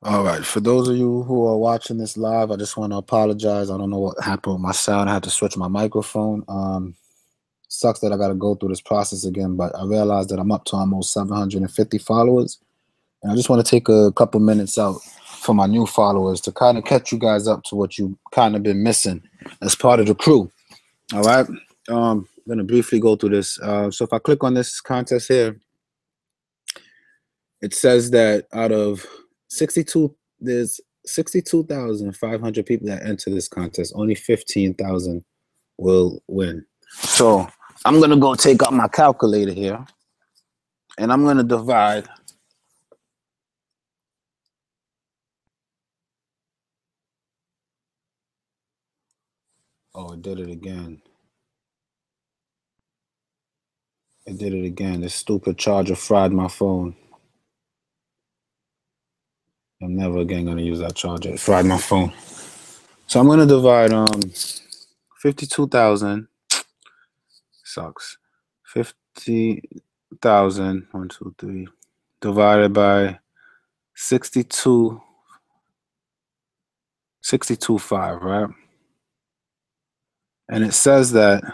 All right, for those of you who are watching this live, I just want to apologize. I don't know what happened with my sound. I had to switch my microphone. Sucks that I got to go through this process again, but I realized that I'm up to almost 750 followers, and I just want to take a couple minutes out for my new followers to kind of catch you guys up to what you kind of been missing as part of the crew. All right, I'm gonna briefly go through this. So if I click on this contest here, it says that out of 62, there's 62,500 people that enter this contest. Only 15,000 will win. So I'm gonna go take out my calculator here, and I'm gonna divide. Oh, it did it again. It did it again. This stupid charger fried my phone. I'm never again gonna use that charger. It fried my phone. So I'm gonna divide 52,000. Sucks. 50,000. 1, 2, 3. Divided by 62. 62.5, right? And it says that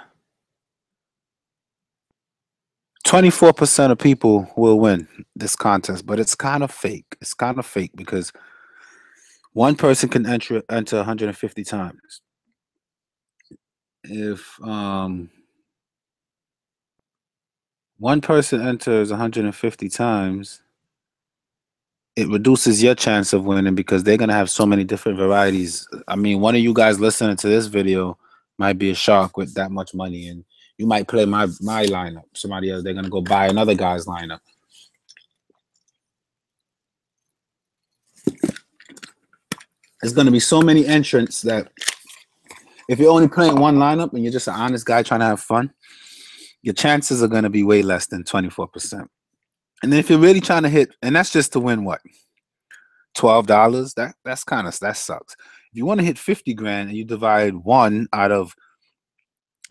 24% of people will win this contest, but it's kind of fake. It's kind of fake because one person can enter 150 times. If one person enters 150 times, it reduces your chance of winning because they're gonna have so many different varieties. I mean, one of you guys listening to this video might be a shark with that much money, and you might play my lineup. Somebody else, they're gonna go buy another guy's lineup. There's gonna be so many entrants that if you're only playing one lineup and you're just an honest guy trying to have fun, your chances are gonna be way less than 24%. And then if you're really trying to hit, and that's just to win what? $12, that sucks. If you want to hit 50 grand and you divide 1 out of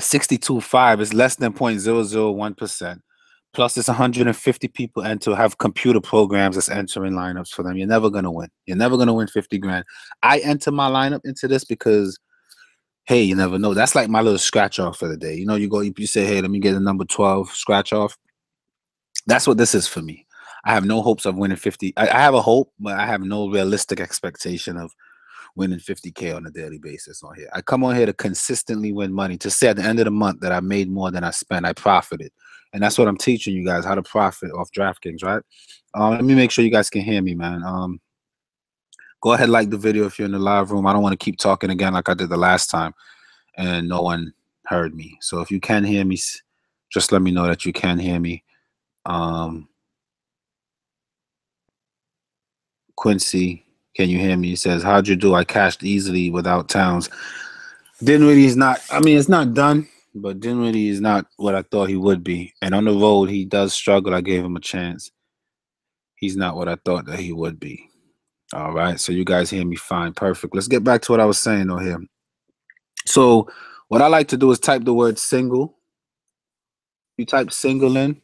62.5, it's less than 0.001%. Plus it's 150 people enter, have computer programs that's entering lineups for them. You're never gonna win. You're never gonna win 50 grand. I enter my lineup into this because, hey, you never know. That's like my little scratch off for the day. You know, you say, hey, let me get a number 12 scratch off. That's what this is for me. I have no hopes of winning 50. I have a hope, but I have no realistic expectation of winning 50K on a daily basis on here. I come on here to consistently win money, to say at the end of the month that I made more than I spent. I profited. And that's what I'm teaching you guys, how to profit off Draftkings, right? Let me make sure you guys can hear me, man. Go ahead, like the video if you're in the live room. I don't want to keep talking again like I did the last time and no one heard me. So if you can hear me, just let me know that you can hear me. Quincy, can you hear me? He says, how'd you do? I cashed easily without Towns. Dinwiddie is not, I mean, it's not done, but Dinwiddie is not what I thought he would be. And on the road, he does struggle. I gave him a chance. He's not what I thought that he would be. All right, so you guys hear me fine. Perfect. Let's get back to what I was saying over here. So what I like to do is type the word single. You type single in,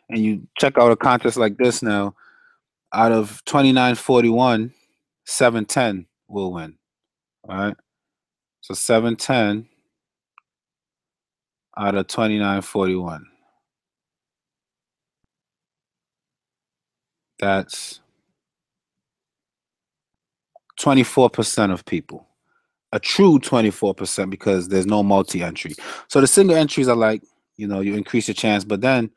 and you check out a contest like this now. Out of 2941, 710 will win. All right. So 710 out of 2941. That's 24% of people. A true 24% because there's no multi-entry. So the single entries are like, you know, you increase your chance, but then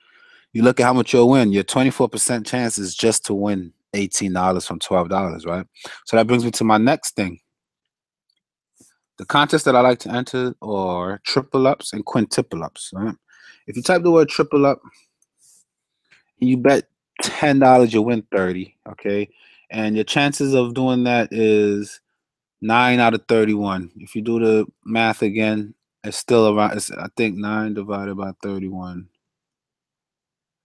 you look at how much you'll win. Your 24% chance is just to win $18 from $12, right? So that brings me to my next thing. The contests that I like to enter are triple ups and quintuple ups, right? If you type the word triple up and you bet $10, you'll win 30, okay? And your chances of doing that is 9 out of 31. If you do the math again, it's still around, I think 9 divided by 31.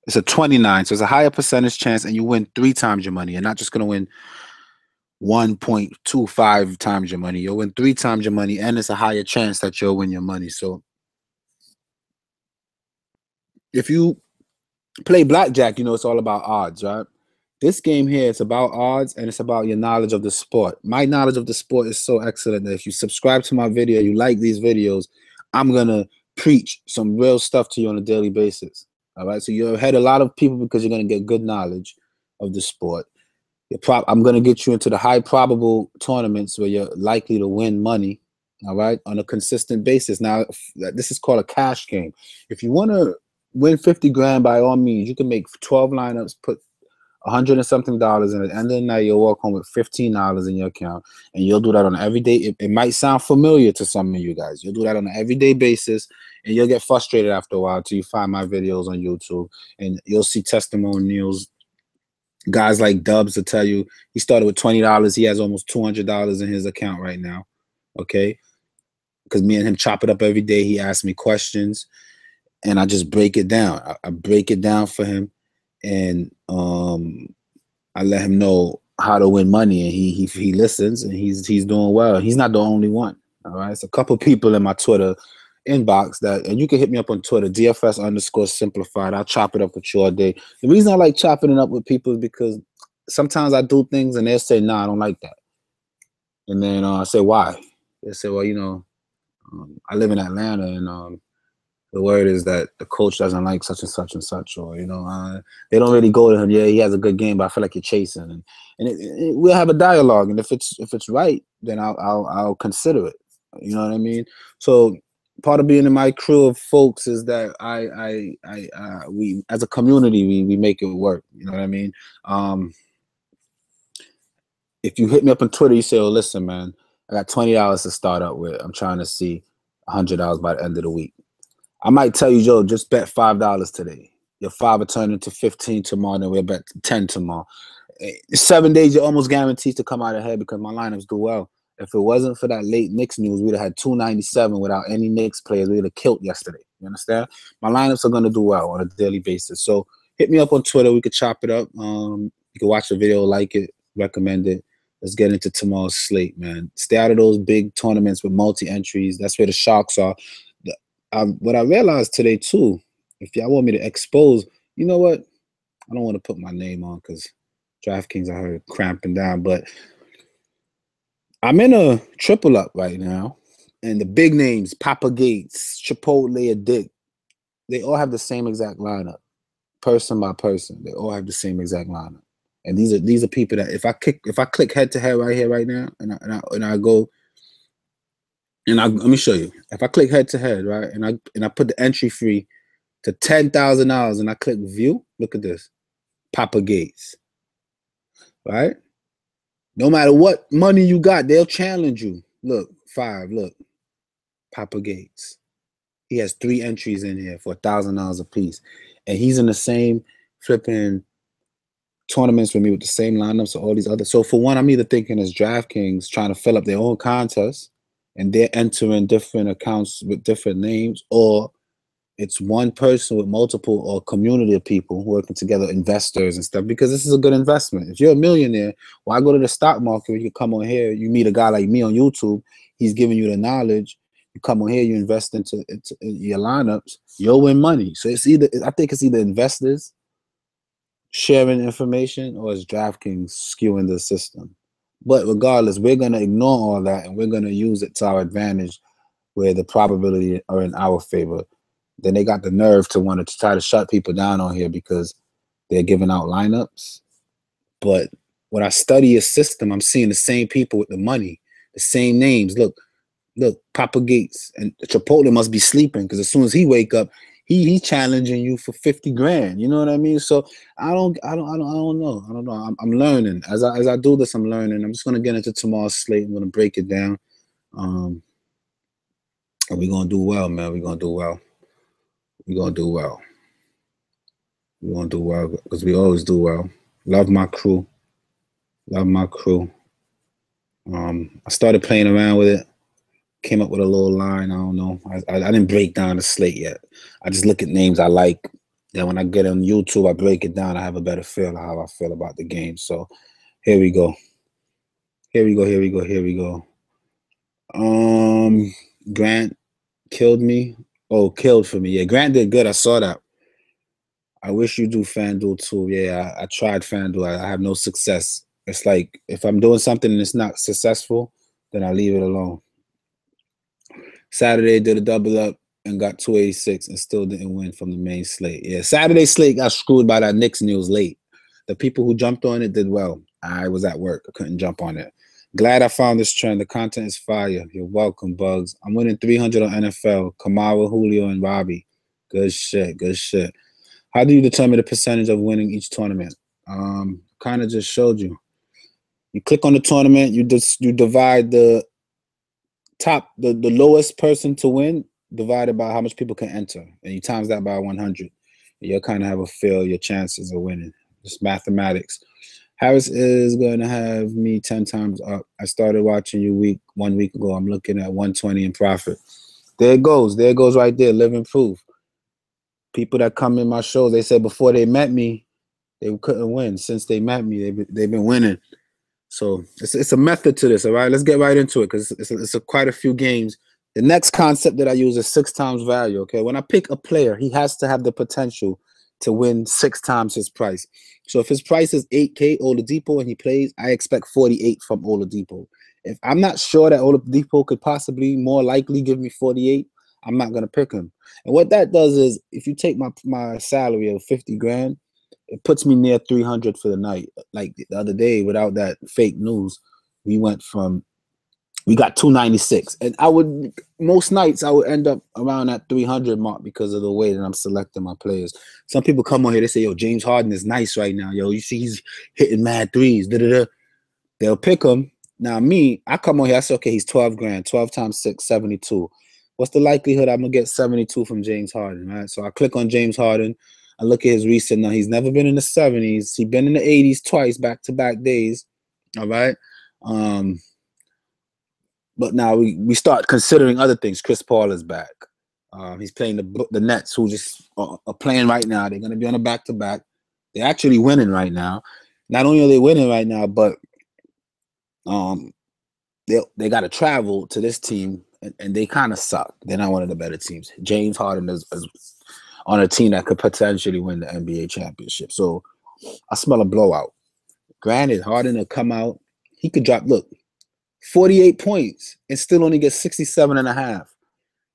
It's a 29, so it's a higher percentage chance, and you win 3 times your money. You're not just going to win 1.25 times your money. You'll win 3 times your money, and it's a higher chance that you'll win your money. So if you play blackjack, you know it's all about odds, right? This game here, it's about odds and it's about your knowledge of the sport. My knowledge of the sport is so excellent that if you subscribe to my video, you like these videos, I'm gonna preach some real stuff to you on a daily basis. All right, so you're ahead a lot of people because you're gonna get good knowledge of the sport. I'm gonna get you into the high probable tournaments where you're likely to win money. All right, on a consistent basis. Now, this is called a cash game. If you want to win 50 grand, by all means, you can make 12 lineups, put $100 and something, and at the end of the night, you'll walk home with $15 in your account, and you'll do that on an everyday. It might sound familiar to some of you guys. You'll do that on an everyday basis, and you'll get frustrated after a while until you find my videos on YouTube, and you'll see testimonials. Guys like Dubs will tell you he started with $20. He has almost $200 in his account right now. Okay, because me and him chop it up every day. He asks me questions, and I just break it down. I break it down for him, and I let him know how to win money, and he listens, and he's doing well. He's not the only one. All right, it's a couple people in my Twitter inbox that, and you can hit me up on Twitter, DFS_simplified. I'll chop it up with you all day. The reason I like chopping it up with people is because sometimes I do things and they'll say, "Nah, I don't like that," and then I say, "Why?" They say, "Well, you know, I live in Atlanta, and the word is that the coach doesn't like such and such and such, or you know, they don't really go to him. Yeah, he has a good game, but I feel like you're chasing." And we'll have a dialogue, and if it's right, then I'll consider it. You know what I mean? So part of being in my crew of folks is that we as a community we make it work. You know what I mean? If you hit me up on Twitter, you say, "Oh, listen, man, I got $20 to start up with. I'm trying to see $100 by the end of the week." I might tell you, Joe, just bet $5 today. Your 5 will turn into 15 tomorrow, then we'll bet 10 tomorrow. 7 days, you're almost guaranteed to come out ahead because my lineups do well. If it wasn't for that late Knicks news, we'd have had 297 without any Knicks players. We'd have killed yesterday. You understand? My lineups are going to do well on a daily basis. So hit me up on Twitter. We could chop it up. You can watch the video, like it, recommend it. Let's get into tomorrow's slate, man. Stay out of those big tournaments with multi-entries. That's where the sharks are. What I realized today too, if y'all want me to expose, you know what? I don't want to put my name on because Draftkings I heard cramping down, but I'm in a triple up right now, and the big names, Papa Gates, Chipotle, or Dick, they all have the same exact lineup, person by person. They all have the same exact lineup, and these are people that if I click head to head right here right now, and I go. Let me show you. If I click head to head, right, and I put the entry fee to $10,000 and I click view, look at this. Papa Gates. Right? No matter what money you got, they'll challenge you. Look, 5, look. Papa Gates. He has 3 entries in here for $1,000 a piece. And he's in the same flipping tournaments with me with the same lineups or all these other. So for one, I'm either thinking as DraftKings trying to fill up their own contests and they're entering different accounts with different names, or it's one person with multiple or community of people working together, investors and stuff, because this is a good investment. If you're a millionaire, why go to the stock market when you come on here, you meet a guy like me on YouTube, he's giving you the knowledge, you come on here, you invest into your lineups, you'll win money. So I think it's either investors sharing information or it's DraftKings skewing the system. But regardless, we're going to ignore all that and we're going to use it to our advantage where the probability are in our favor. Then they got the nerve to want to try to shut people down on here because they're giving out lineups. But when I study a system, I'm seeing the same people with the money, the same names. Look, Papa Gates and Chipotle must be sleeping because as soon as he wake up, he's challenging you for 50 grand. You know what I mean? So I don't know. I'm learning as I do this. I'm learning. I'm just gonna get into tomorrow's slate. I'm gonna break it down, and we're gonna do well, man. We're gonna do well. We're gonna do well. We're gonna do well because we always do well. Love my crew. Love my crew. I started playing around with it. Came up with a little line. I don't know. I didn't break down the slate yet. I just look at names I like. Then when I get on YouTube, I break it down. I have a better feel of how I feel about the game. So here we go. Here we go. Grant killed me. Oh, killed for me. Yeah, Grant did good. I saw that. I wish you do FanDuel too. Yeah, I tried FanDuel. I have no success. It's like if I'm doing something and it's not successful, then I leave it alone. Saturday did a double up and got 286 and still didn't win from the main slate. Yeah, Saturday slate got screwed by that Knicks news late. The people who jumped on it did well. I was at work. I couldn't jump on it. Glad I found this trend. The content is fire. You're welcome, Bugs. I'm winning 300 on NFL. Kamara, Julio, and Robbie. Good shit. Good shit. How do you determine the percentage of winning each tournament? Kind of just showed you. You click on the tournament. You divide the lowest person to win divided by how much people can enter, and you times that by 100. You'll kind of have a feel your chances of winning. Just mathematics. Harris is going to have me 10 times up. I started watching you 1 week ago. I'm looking at 120 in profit. There it goes. There it goes right there. Living proof. People that come in my shows, they say before they met me, they couldn't win. Since they met me, they've been winning. So it's a method to this, all right? Let's get right into it because it's quite a few games. The next concept that I use is 6 times value, okay? When I pick a player, he has to have the potential to win 6 times his price. So if his price is 8K Oladipo and he plays, I expect 48 from Oladipo. If I'm not sure that Oladipo could possibly more likely give me 48, I'm not going to pick him. And what that does is if you take my salary of 50 grand, it puts me near 300 for the night. Like the other day, without that fake news, we got 296. And most nights I would end up around that 300 mark because of the way that I'm selecting my players. Some people come on here, they say, yo, James Harden is nice right now. Yo, you see he's hitting mad threes. Da-da-da. They'll pick him. Now me, I come on here, I say, okay, he's 12 grand. 12 times 6, 72. What's the likelihood I'm going to get 72 from James Harden, right? So I click on James Harden. I look at his recent. Now, he's never been in the 70s. He's been in the 80s twice, back-to-back days, all right? But now we start considering other things. Chris Paul is back. He's playing the Nets, who just are playing right now. They're going to be on a back-to-back. They're actually winning right now. Not only are they winning right now, but they got to travel to this team, and they kind of suck. They're not one of the better teams. James Harden is on a team that could potentially win the NBA championship. So I smell a blowout. Granted, Harden will come out. He could drop, 48 points and still only get 67.5.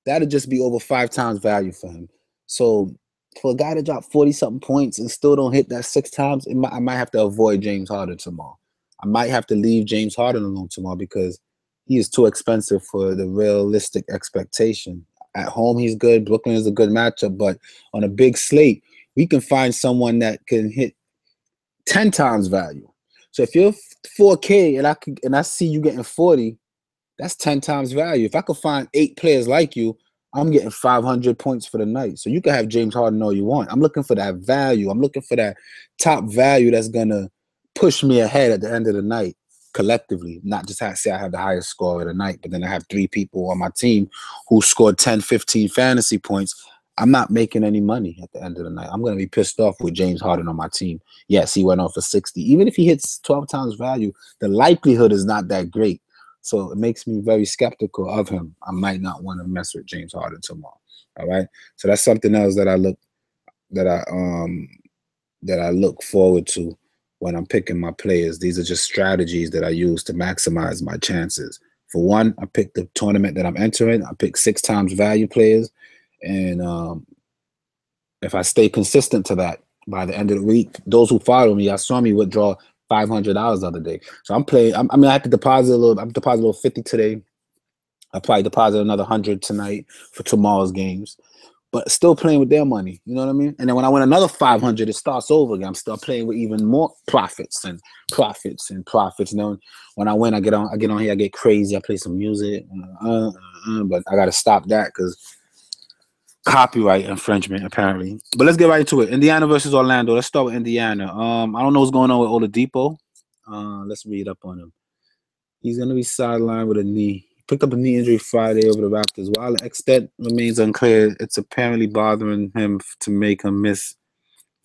That'd just be over 5 times value for him. So for a guy to drop 40-something points and still don't hit that 6 times, I might have to avoid James Harden tomorrow. I might have to leave James Harden alone tomorrow because he is too expensive for the realistic expectation. At home, he's good. Brooklyn is a good matchup, but on a big slate, we can find someone that can hit 10 times value. So if you're 4K and I see you getting 40, that's 10 times value. If I could find 8 players like you, I'm getting 500 points for the night. So you can have James Harden all you want. I'm looking for that value. I'm looking for that top value that's going to push me ahead at the end of the night collectively. Not just say I have the highest score of the night, but then I have 3 people on my team who scored 10, 15 fantasy points. I'm not making any money at the end of the night. I'm going to be pissed off with James Harden on my team. Yes, he went off for 60. Even if he hits 12 times value, the likelihood is not that great. So it makes me very skeptical of him. I might not want to mess with James Harden tomorrow. All right. So that's something else that I look forward to when I'm picking my players. These are just strategies that I use to maximize my chances. For one, I pick the tournament that I'm entering. I pick 6 times value players. And if I stay consistent to that by the end of the week, those who follow me, I saw me withdraw $500 the other day. So I'm playing. I have to deposit a little. I'm deposit a little 50 today. I'll probably deposit another 100 tonight for tomorrow's games. But still playing with their money. You know what I mean? And then when I win another 500, it starts over again. I'm still playing with even more profits and profits and profits. And then when I win, I get on here, I get crazy. I play some music. But I got to stop that because copyright infringement, apparently. But let's get right into it. Indiana versus Orlando. Let's start with Indiana. I don't know what's going on with Oladipo. Let's read up on him. He's going to be sidelined with a knee. He picked up a knee injury Friday over the Raptors. While the extent remains unclear, it's apparently bothering him to make him miss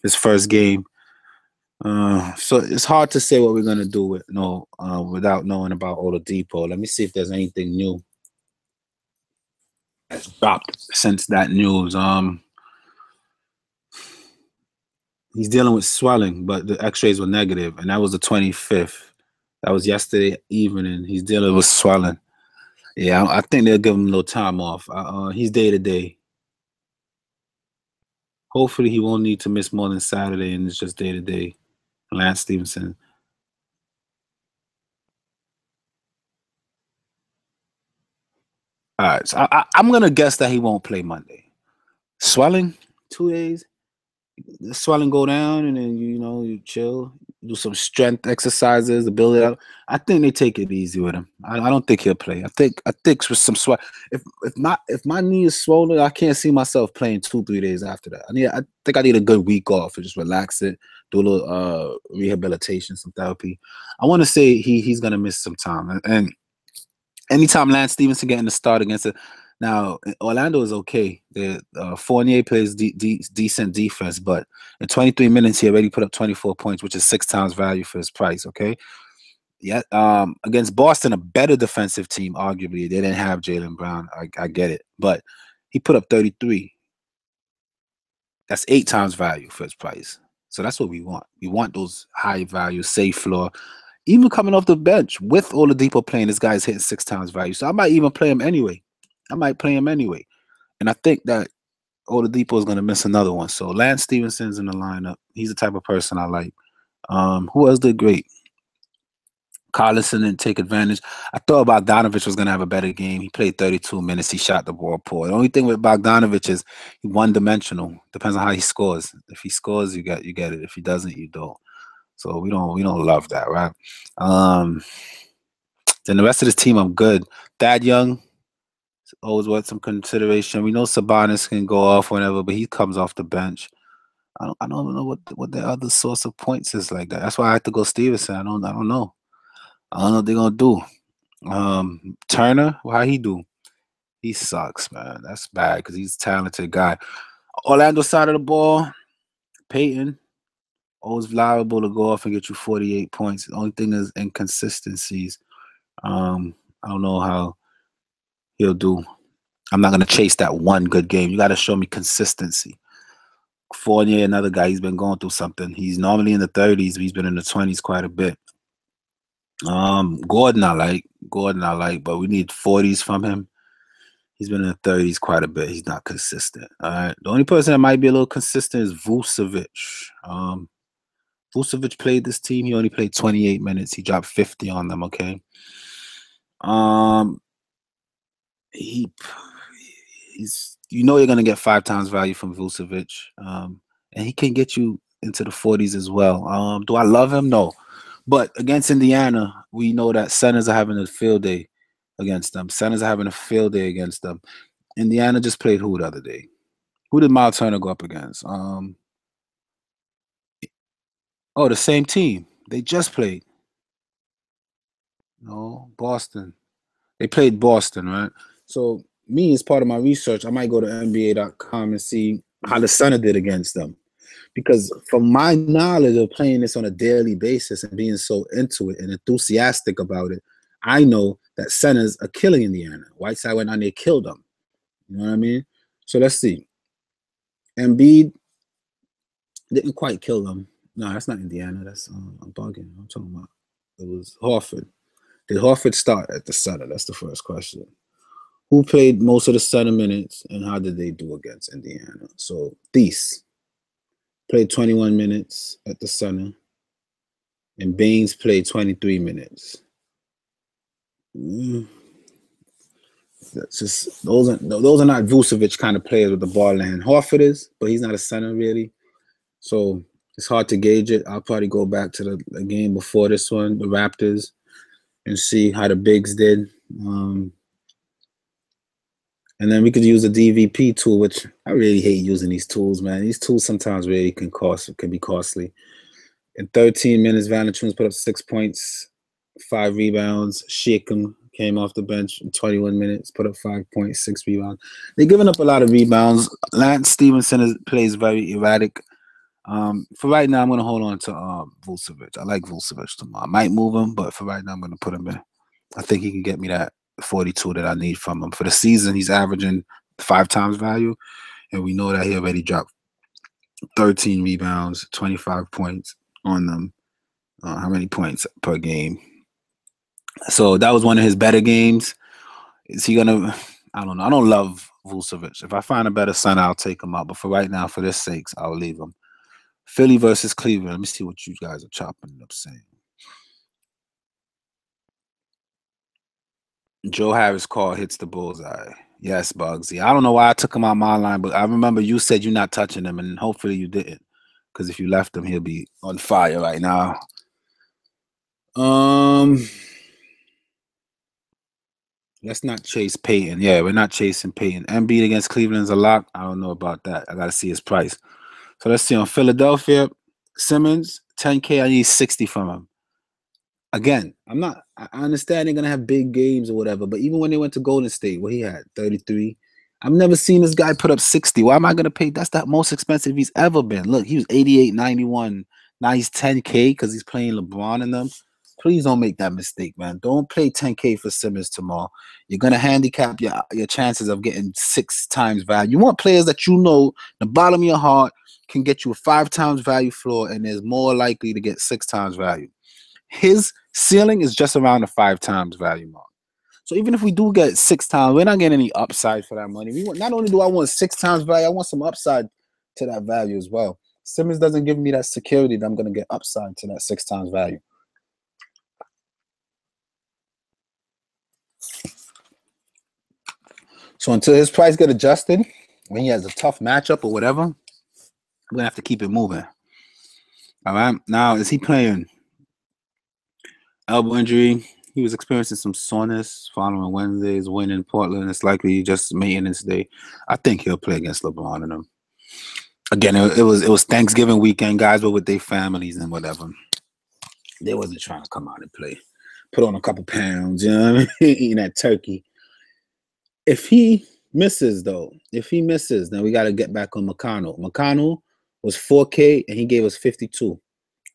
his first game. So it's hard to say what we're going to do without knowing about Oladipo. Let me see if there's anything new that's dropped since that news. He's dealing with swelling, but the X-rays were negative, and that was the 25th. That was yesterday evening. He's dealing with swelling. Yeah, I think they'll give him a little time off. He's day to day. Hopefully, he won't need to miss more than Saturday, and it's just day to day. Lance Stevenson. All right, so I'm gonna guess that he won't play Monday. Swelling, 2 days. The swelling go down, and then you chill, do some strength exercises to build it up. I think they take it easy with him. I don't think he'll play. I think with some swell. If my knee is swollen, I can't see myself playing 2-3 days after that. I think I need a good week off and just relax it, do a little rehabilitation, some therapy. I want to say he's gonna miss some time, and anytime Lance Stevenson getting the start against it. Now, Orlando is okay. Fournier plays decent defense, but in 23 minutes, he already put up 24 points, which is 6 times value for his price, okay? Yeah. Against Boston, a better defensive team, arguably. They didn't have Jaylen Brown. I get it. But he put up 33. That's 8 times value for his price. So that's what we want. We want those high value, safe floor. Even coming off the bench with Oladipo playing, this guy's hitting 6 times value. So I might even play him anyway. And I think that Oladipo is going to miss another one. So Lance Stevenson's in the lineup. He's the type of person I like. Who else did great? Collison didn't take advantage. I thought Bogdanovich was going to have a better game. He played 32 minutes. He shot the ball poor. The only thing with Bogdanovich is he's one-dimensional. Depends on how he scores. If he scores, you get it. If he doesn't, you don't. So we don't love that, right? Then the rest of this team, I'm good. Thad Young, always worth some consideration. We know Sabonis can go off whenever, but he comes off the bench. I don't know what the other source of points is like that. That's why I have to go Stevenson. I don't know. I don't know what they're gonna do. Turner, how he do? He sucks, man. That's bad because he's a talented guy. Orlando side of the ball, Peyton, always liable to go off and get you 48 points. The only thing is inconsistencies. I don't know how he'll do. I'm not going to chase that one good game. You got to show me consistency. Fournier, another guy, he's been going through something. He's normally in the 30s, but he's been in the 20s quite a bit. Gordon I like, but we need 40s from him. He's been in the 30s quite a bit. He's not consistent. All right. The only person that might be a little consistent is Vucevic. Vucevic played this team. He only played 28 minutes. He dropped 50 on them, okay? He's you're gonna get 5 times value from Vucevic. And he can get you into the 40s as well. Do I love him? No. But against Indiana, we know that centers are having a field day against them. Indiana just played who the other day? Who did Miles Turner go up against? The same team. They just played. No, Boston. They played Boston, right? So me, as part of my research, I might go to NBA.com and see how the Thunder did against them. Because from my knowledge of playing this on a daily basis and being so into it and enthusiastic about it, I know that centers are killing Indiana. Whiteside went on there, killed them. You know what I mean? So let's see. Embiid didn't quite kill them. No, that's not Indiana. That's I'm bugging. I'm talking about it was Horford. Did Horford start at the center? That's the first question. Who played most of the center minutes and how did they do against Indiana? So Thies played 21 minutes at the center, and Baines played 23 minutes. That's just those are not Vucevic kind of players with the ball in hand. Horford is, but he's not a center really. So it's hard to gauge it. I'll probably go back to the game before this one, the Raptors, and see how the bigs did. And then we could use a DVP tool, which I really hate using these tools, man. These tools sometimes really can be costly. In 13 minutes, Valanciunas put up 6 points, 5 rebounds. Sheehan came off the bench in 21 minutes, put up 5 points, 6 rebounds. They're giving up a lot of rebounds. Lance Stevenson plays very erratic. For right now, I'm going to hold on to Vucevic. I like Vucevic tomorrow. I might move him, but for right now, I'm going to put him in. I think he can get me that 42 that I need from him. For the season, he's averaging 5 times value, and we know that he already dropped 13 rebounds, 25 points on them. How many points per game? So that was one of his better games. Is he gonna? I don't know. I don't love Vucevic. If I find a better center, I'll take him out. But for right now, for this sakes, I'll leave him. Philly versus Cleveland. Let me see what you guys are chopping it up saying. Joe Harris call hits the bullseye. Yes, Bugsy. I don't know why I took him out my line, but I remember you said you're not touching him, and hopefully you didn't. Because if you left him, he'll be on fire right now. Let's not chase Peyton. Yeah, we're not chasing Peyton. Embiid against Cleveland's a lock. I don't know about that. I gotta see his price. So let's see on Philadelphia. Simmons, 10K. I need 60 from him. Again, I understand they're gonna have big games or whatever, but even when they went to Golden State, what he had, 33. I've never seen this guy put up 60. Why am I gonna pay? That's the most expensive he's ever been. Look, he was 88, 91. Now he's 10K because he's playing LeBron and them. Please don't make that mistake, man. Don't pay 10K for Simmons tomorrow. You're gonna handicap your chances of getting 6 times value. You want players that you know the bottom of your heart can get you a 5 times value floor, and is more likely to get 6 times value. His ceiling is just around the 5 times value mark. So even if we do get 6 times, we're not getting any upside for that money. Not only do I want 6 times value, I want some upside to that value as well. Simmons doesn't give me that security that I'm going to get upside to that 6 times value. So until his price get adjusted, when he has a tough matchup or whatever, we're going to have to keep it moving. All right. Now, is he playing? Elbow injury. He was experiencing some soreness following Wednesday's win in Portland. It's likely just maintenance day. I think he'll play against LeBron and them. Again, it was Thanksgiving weekend. Guys were with their families and whatever. They wasn't trying to come out and play. Put on a couple pounds, you know what I mean? Eating that turkey. If he misses, though, then we got to get back on McConnell. McConnell was 4K, and he gave us 52.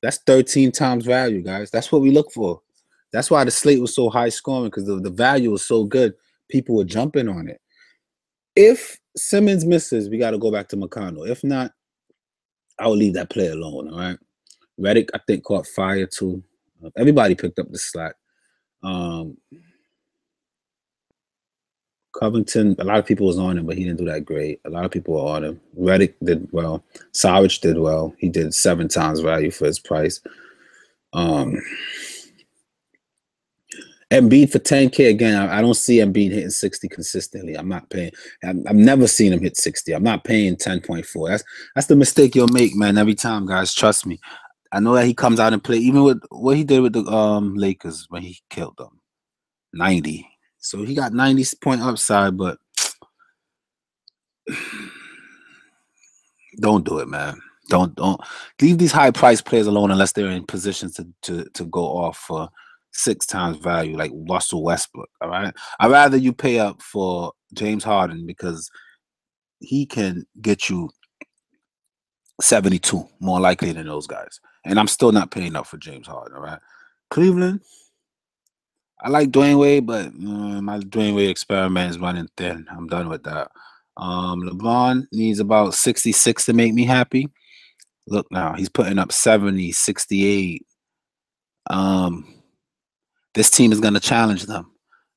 That's 13 times value, guys. That's what we look for. That's why the slate was so high scoring, because the value was so good. People were jumping on it. If Simmons misses, we got to go back to McConnell. If not, I will leave that play alone, all right? Redick, I think, caught fire, too. Everybody picked up the slack. Covington, a lot of people was on him, but he didn't do that great. A lot of people were on him. Redick did well. Sarge did well. He did 7 times value for his price. Embiid for 10K again. I don't see Embiid hitting 60 consistently. I'm not paying. I've never seen him hit 60. I'm not paying 10.4. That's the mistake you'll make, man. Every time, guys. Trust me. I know that he comes out and play, even with what he did with the Lakers when he killed them, 90. So he got 90-point upside, but don't do it, man. Don't leave these high price players alone unless they're in positions to go off for 6 times value, like Russell Westbrook. All right, I'd rather you pay up for James Harden because he can get you 72 more likely than those guys, and I'm still not paying up for James Harden. All right, Cleveland. I like Dwayne Wade, but my Dwayne Wade experiment is running thin. I'm done with that. LeBron needs about 66 to make me happy. Look now, he's putting up 70, 68. This team is going to challenge them.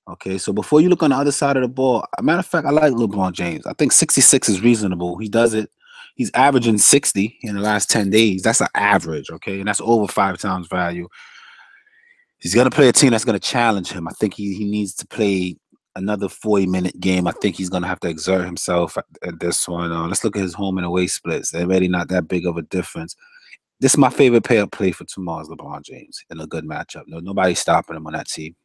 Okay, so before you look on the other side of the ball, a matter of fact, I like LeBron James. I think 66 is reasonable. He does it. He's averaging 60 in the last 10 days. That's an average, okay? And that's over 5 times value. He's going to play a team that's going to challenge him. I think he needs to play another 40-minute game. I think he's going to have to exert himself at this one. Let's look at his home and away splits. They're really not that big of a difference. This is my favorite pay-up play for tomorrow's LeBron James in a good matchup. Nobody's stopping him on that team.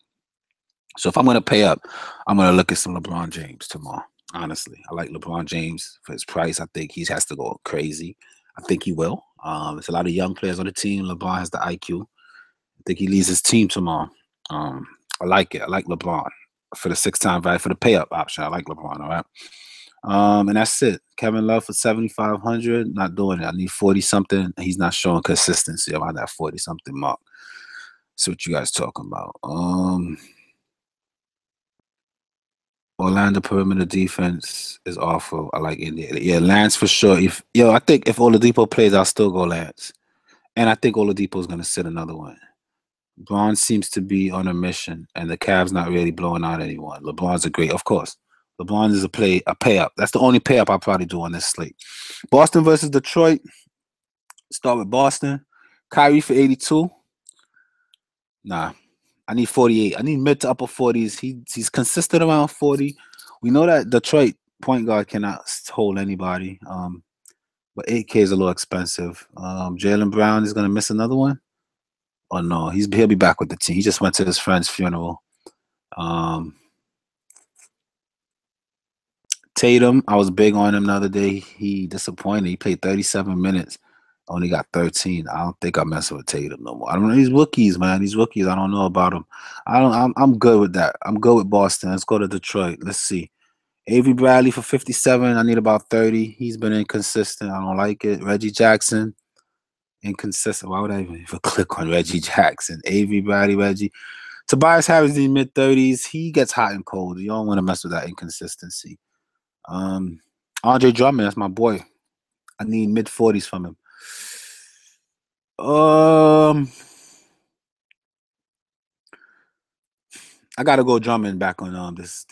So if I'm going to pay up, I'm going to look at some LeBron James tomorrow. Honestly, I like LeBron James for his price. I think he has to go crazy. I think he will. There's a lot of young players on the team. LeBron has the IQ. I think he leads his team tomorrow. I like it. I like LeBron for the 6-time value for the pay-up option. I like LeBron. All right. And that's it. Kevin Love for 7,500. Not doing it. I need 40-something. He's not showing consistency around that 40-something mark. See what you guys talking about. Orlando perimeter defense is awful. I like Indiana. Yeah, Lance for sure. I think if Oladipo plays, I'll still go Lance. And I think Oladipo's gonna sit another one. LeBron seems to be on a mission, and the Cavs not really blowing out anyone. LeBron's a great, of course. LeBron is a pay up. That's the only pay up I'll probably do on this slate. Boston versus Detroit. Start with Boston. Kyrie for 82. Nah, I need 48. I need mid to upper 40s. He's consistent around 40. We know that Detroit point guard cannot hold anybody. But 8K is a little expensive. Jaylen Brown is gonna miss another one. Oh no, he'll be back with the team. He just went to his friend's funeral. Tatum, I was big on him the other day. He disappointed. He played 37 minutes, only got 13. I don't think I'm messing with Tatum no more. I don't know. These rookies, man. These rookies, I don't know about them. I'm good with that. I'm good with Boston. Let's go to Detroit. Let's see. Avery Bradley for 57. I need about 30. He's been inconsistent. I don't like it. Reggie Jackson, inconsistent. Why would I even click on Reggie Jackson? Avery Bradley, Reggie. Tobias Harris in mid 30s. He gets hot and cold. You don't want to mess with that inconsistency. Andre Drummond, that's my boy. I need mid 40s from him. I gotta go Drummond back on this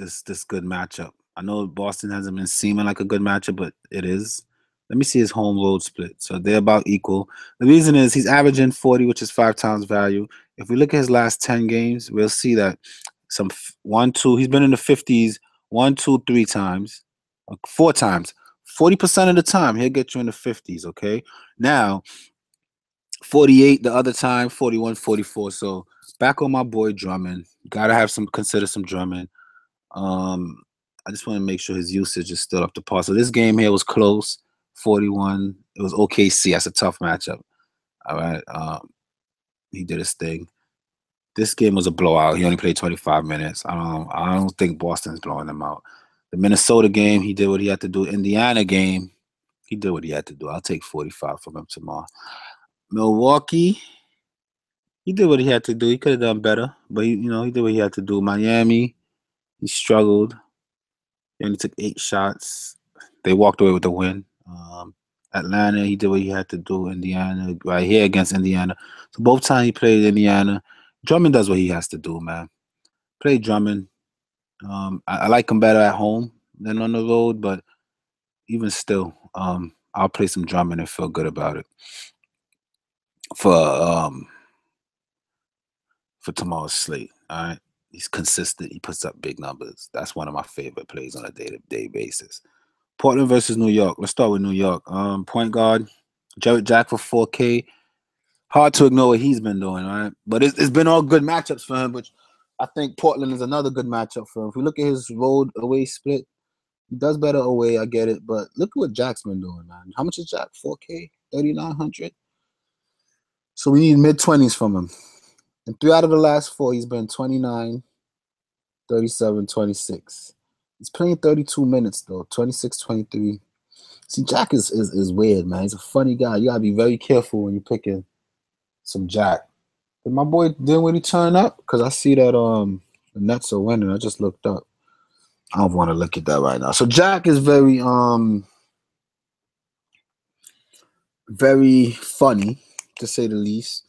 good matchup. I know Boston hasn't been seeming like a good matchup, but it is. Let me see his home road split. So they're about equal. The reason is he's averaging 40, which is 5 times value. If we look at his last 10 games, we'll see that some 1, 2, he's been in the 50s 1, 2, 3 times, 4 times. 40% of the time, he'll get you in the 50s, okay? Now, 48 the other time, 41, 44. So back on my boy Drummond. Gotta have consider some Drummond. I just want to make sure his usage is still up to par. So this game here was close, 41. It was OKC. That's a tough matchup. All right. He did his thing. This game was a blowout. He only played 25 minutes. I don't think Boston's blowing him out. The Minnesota game, he did what he had to do. Indiana game, he did what he had to do. I'll take 45 from him tomorrow. Milwaukee, he did what he had to do. He could have done better, but he did what he had to do. Miami, he struggled. He only took 8 shots. They walked away with the win. Atlanta, he did what he had to do. Indiana, right here against Indiana. So both times he played Indiana. Drummond does what he has to do, man. Play Drummond. I like him better at home than on the road, but even still, I'll play some Drummond and feel good about it. For tomorrow's slate, all right? He's consistent. He puts up big numbers. That's one of my favorite plays on a day-to-day basis. Portland versus New York. Let's start with New York. Point guard, Jarrett Jack for 4K. Hard to ignore what he's been doing, right? But it's been all good matchups for him, which I think Portland is another good matchup for him. If we look at his road-away split, he does better away, I get it. But look at what Jack's been doing, man. How much is Jack? 4K? 3,900? So we need mid-20s from him. And 3 out of the last 4, he's been 29, 37, 26. He's playing 32 minutes, though. 26, 23. See, Jack is weird, man. He's a funny guy. You got to be very careful when you're picking some Jack. Did my boy didn't really turn up? Because I see that the Nets are winning. I just looked up. I don't want to look at that right now. So Jack is very very funny, to say the least.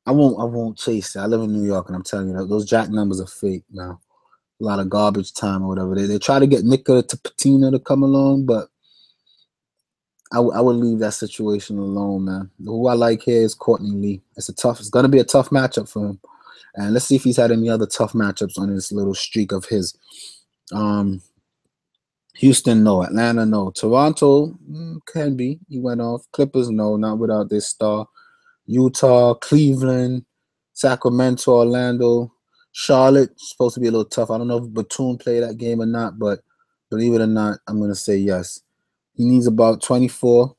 I won't chase it. I live in New York, and I'm telling you that those Jack numbers are fake now. A lot of garbage time or whatever. They try to get Nicola to Patina to come along, but I would leave that situation alone, man. Who I like here is Courtney Lee. It's going to be a tough matchup for him. And let's see if he's had any other tough matchups on this little streak of his. Houston, no. Atlanta, no. Toronto, can be. He went off. Clippers, no. Not without this star. Utah, Cleveland, Sacramento, Orlando. Charlotte, supposed to be a little tough. I don't know if Batum played that game or not, but believe it or not, I'm going to say yes. He needs about 24.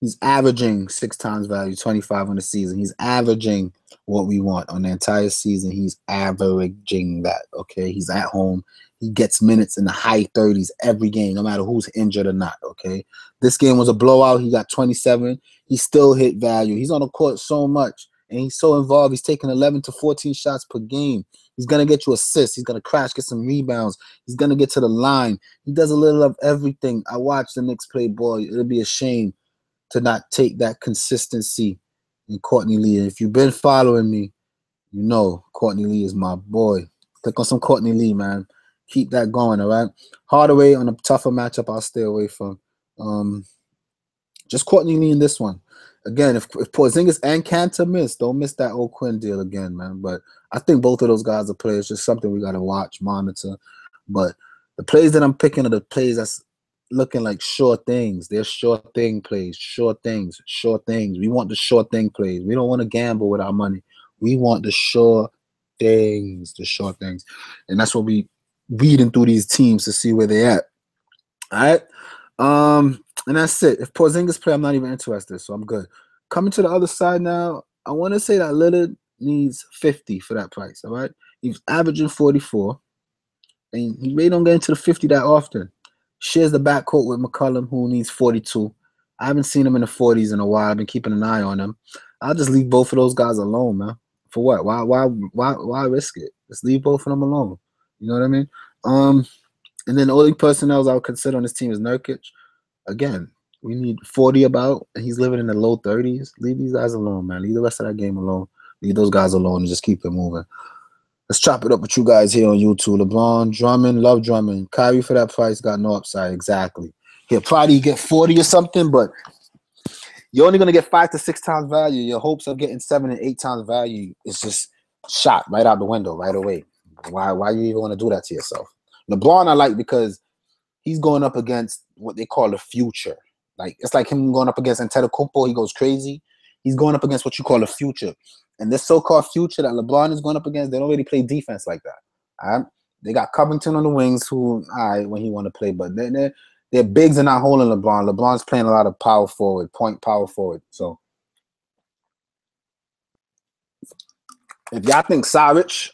He's averaging 6 times value, 25 on the season. He's averaging what we want on the entire season. He's averaging that, okay? He's at home. He gets minutes in the high 30s every game, no matter who's injured or not, okay? This game was a blowout. He got 27. He still hit value. He's on the court so much. and he's so involved. He's taking 11 to 14 shots per game. He's gonna get you assists. He's gonna crash, get some rebounds. He's gonna get to the line. He does a little of everything. I watch the Knicks play ball. It'll be a shame to not take that consistency in Courtney Lee. And if you've been following me, you know Courtney Lee is my boy. Click on some Courtney Lee, man. Keep that going, all right? Hardaway on a tougher matchup, I'll stay away from. Just Courtney Lee in this one. Again, if Porzingis and Kanter miss, don't miss that old Quinn deal again, man. But I think both of those guys are players. Just something we got to watch, monitor. But the plays that I'm picking are the plays that's looking like sure things. They're sure thing plays, sure things, sure things. We want the sure thing plays. We don't want to gamble with our money. We want the sure things, and that's what we weeding through these teams to see where they at. All right, and that's it. If Porzingis play, I'm not even interested, so I'm good. Coming to the other side now, I want to say that Lillard needs 50 for that price. All right, he's averaging 44, and he really don't get into the 50 that often. Shares the backcourt with McCollum, who needs 42. I haven't seen him in the 40s in a while. I've been keeping an eye on him. I'll just leave both of those guys alone, man. For what? Why risk it? Just leave both of them alone. You know what I mean? And then the only person else I would consider on this team is Nurkic. Again, we need 40 about, and he's living in the low 30s. Leave these guys alone, man. Leave the rest of that game alone. Leave those guys alone and just keep it moving. Let's chop it up with you guys here on YouTube. LeBron, Drummond, love Drummond. Kyrie for that price got no upside. Exactly. He'll probably get 40 or something, but you're only going to get 5 to 6 times value. Your hopes of getting 7 and 8 times value is just shot right out the window right away. Why you even want to do that to yourself? LeBron I like because he's going up against what they call the future. Like it's like him going up against Antetokounmpo. He goes crazy. He's going up against what you call the future. And this so-called future that LeBron is going up against, they don't really play defense like that. All right? They got Covington on the wings who, all right, when he want to play, but their bigs are not holding LeBron. LeBron's playing a lot of power forward, point power forward. So if y'all think Saric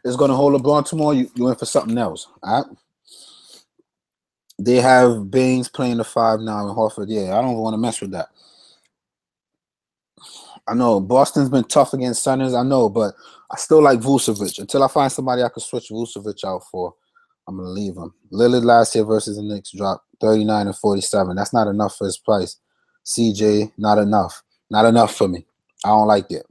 is going to hold LeBron tomorrow, you're in for something else. All right? They have Baines playing the 5 now and Horford. Yeah, I don't want to mess with that. I know Boston's been tough against Sunners. I know, but I still like Vucevic. Until I find somebody I can switch Vucevic out for, I'm going to leave him. Lillard last year versus the Knicks dropped 39 and 47. That's not enough for his price. CJ, not enough. Not enough for me. I don't like it.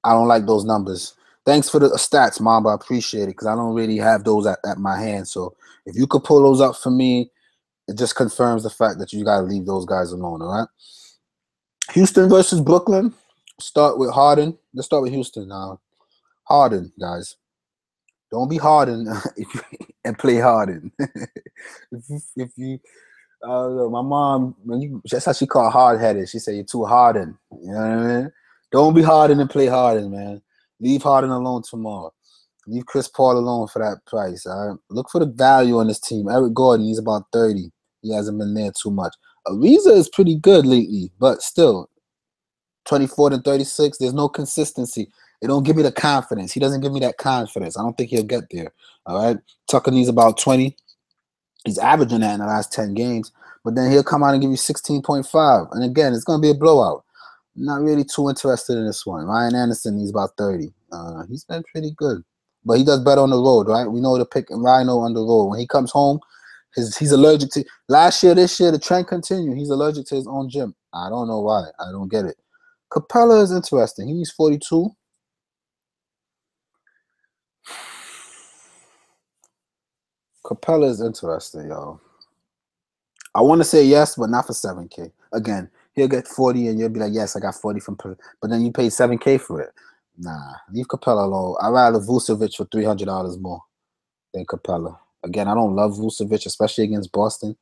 I don't like those numbers. Thanks for the stats, Mamba. I appreciate it because I don't really have those at my hand. So if you could pull those up for me, it just confirms the fact that you got to leave those guys alone, all right? Houston versus Brooklyn. Start with Harden. Let's start with Houston now. Harden, guys. Don't be Harden and play Harden. if you my mom, that's how she called hard-headed. She said you're too Harden. You know what I mean? Don't be Harden and play Harden, man. Leave Harden alone tomorrow. Leave Chris Paul alone for that price. All right? Look for the value on this team. Eric Gordon, he's about 30. He hasn't been there too much. Ariza is pretty good lately, but still, 24 and 36, there's no consistency. It don't give me the confidence. He doesn't give me that confidence. I don't think he'll get there. All right. Tucker needs about 20. He's averaging that in the last 10 games, but then he'll come out and give you 16.5. And again, it's going to be a blowout. I'm not really too interested in this one. Ryan Anderson needs about 30. He's been pretty good, but he does better on the road, right? We know to pick Rhino on the road. When he comes home, he's allergic to last year, this year, the trend continued. He's allergic to his own gym. I don't know why. I don't get it. Capella is interesting. He's 42. Capella is interesting, y'all. I want to say yes, but not for 7K. Again, he'll get 40 and you'll be like, yes, I got 40 from, but then you pay 7K for it. Nah, leave Capella alone. I'd rather Vucevic for $300 more than Capella. Again, I don't love Vucevic, especially against Boston.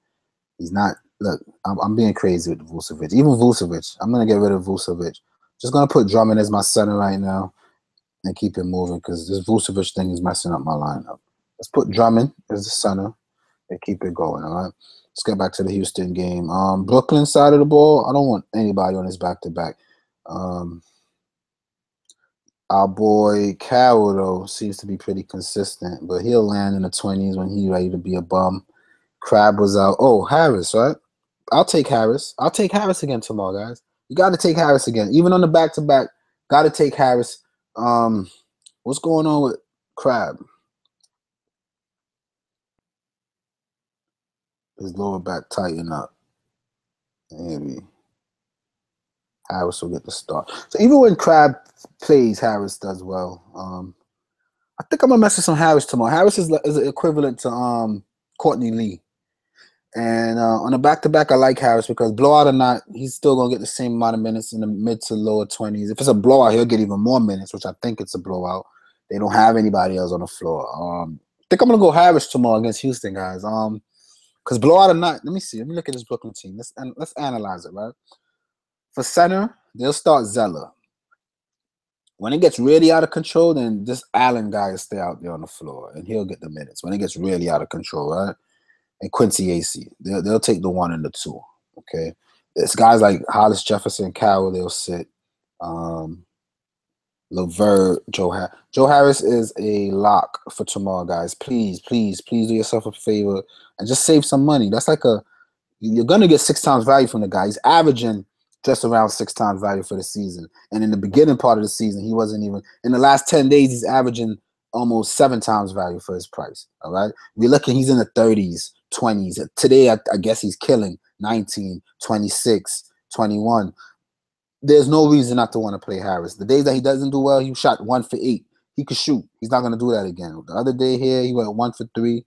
He's not. Look, I'm being crazy with Vucevic. Even Vucevic, I'm gonna get rid of Vucevic. Just gonna put Drummond as my center right now and keep it moving because this Vucevic thing is messing up my lineup. Let's put Drummond as the center and keep it going. All right. Let's get back to the Houston game. Brooklyn side of the ball. I don't want anybody on this back-to-back. Our boy Carroll though seems to be pretty consistent, but he'll land in the 20s when he's ready to be a bum. Crab was out. Oh, Harris, right? I'll take Harris. I'll take Harris again tomorrow, guys. You got to take Harris again. Even on the back-to-back, Got to take Harris. What's going on with Crab? His lower back tighten up. Maybe Harris will get the start. So even when Crab plays, Harris does well. I think I'm gonna mess with some Harris tomorrow. Harris is equivalent to Courtney Lee. And on a back-to-back, I like Harris because blowout or not, he's still going to get the same amount of minutes in the mid to lower 20s. If it's a blowout, he'll get even more minutes, which I think it's a blowout. They don't have anybody else on the floor. I think I'm going to go Harris tomorrow against Houston, guys. Because blowout or not, let me see. Let me look at this Brooklyn team. Let's analyze it, right? For center, they'll start Zeller. When it gets really out of control, then this Allen guy will stay out there on the floor, and he'll get the minutes. When it gets really out of control, right? And Quincy AC. They'll take the 1 and the 2. Okay. It's guys like Hollis Jefferson, Carroll, they'll sit. Levert, Joe Harris is a lock for tomorrow, guys. Please do yourself a favor and just save some money. That's like you're gonna get 6 times value from the guy. He's averaging just around 6 times value for the season. And in the beginning part of the season, he wasn't even in the last 10 days, he's averaging almost 7 times value for his price. All right. We're looking, he's in the 30s, 20s. Today, I guess he's killing 19, 26, 21. There's no reason not to want to play Harris. The days that he doesn't do well, he shot 1 for 8. He could shoot. He's not going to do that again. The other day here, he went 1 for 3.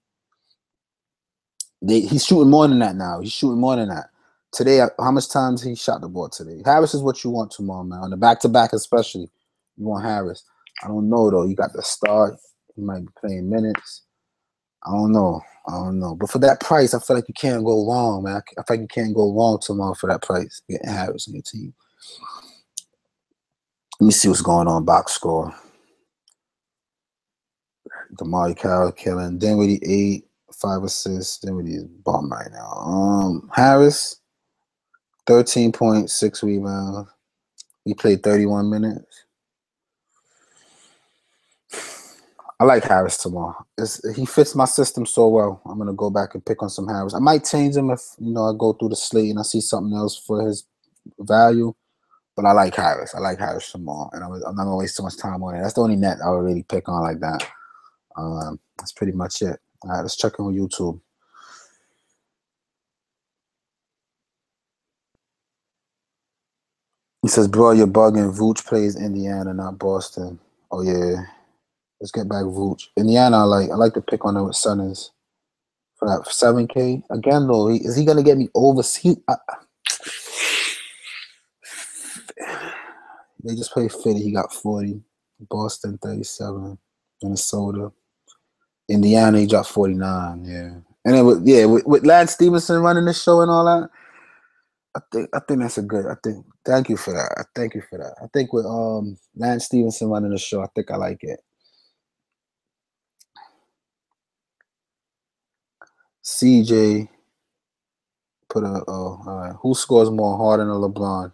He's shooting more than that now. He's shooting more than that. Today, how much times he shot the ball today? Harris is what you want tomorrow, man. On the back-to-back especially, you want Harris. I don't know, though. You got the start. He might be playing minutes. I don't know. But for that price, I feel like you can't go wrong, man. I feel like you can't go wrong tomorrow for that price, getting Harris on your team. Let me see what's going on box score. Damari Carroll killing. Dinwiddie 8, 5 assists. Dinwiddie is bum right now. Harris, 13.6 rebounds. He played 31 minutes. I like Harris tomorrow. He fits my system so well. I'm gonna go back and pick on some Harris. I might change him if I go through the slate and I see something else for his value. But I like Harris. I like Harris tomorrow, and I'm not gonna waste so much time on it. That's the only net I would really pick on like that. That's pretty much it. All right, let's check in on YouTube. He says, "Bro, you're bugging. Vooch plays Indiana, not Boston." Oh yeah. Let's get back Vooch. Indiana, I like to pick on them with Sunners for that 7K. Again, though, is he gonna get me over? They just played Philly. He got 40. Boston 37. Minnesota. Indiana, he dropped 49. Yeah, and then with Lance Stevenson running the show and all that, I think that's a good. Thank you for that. I think with Lance Stevenson running the show, I think I like it. CJ put all right. Who scores more, Harden or LeBron?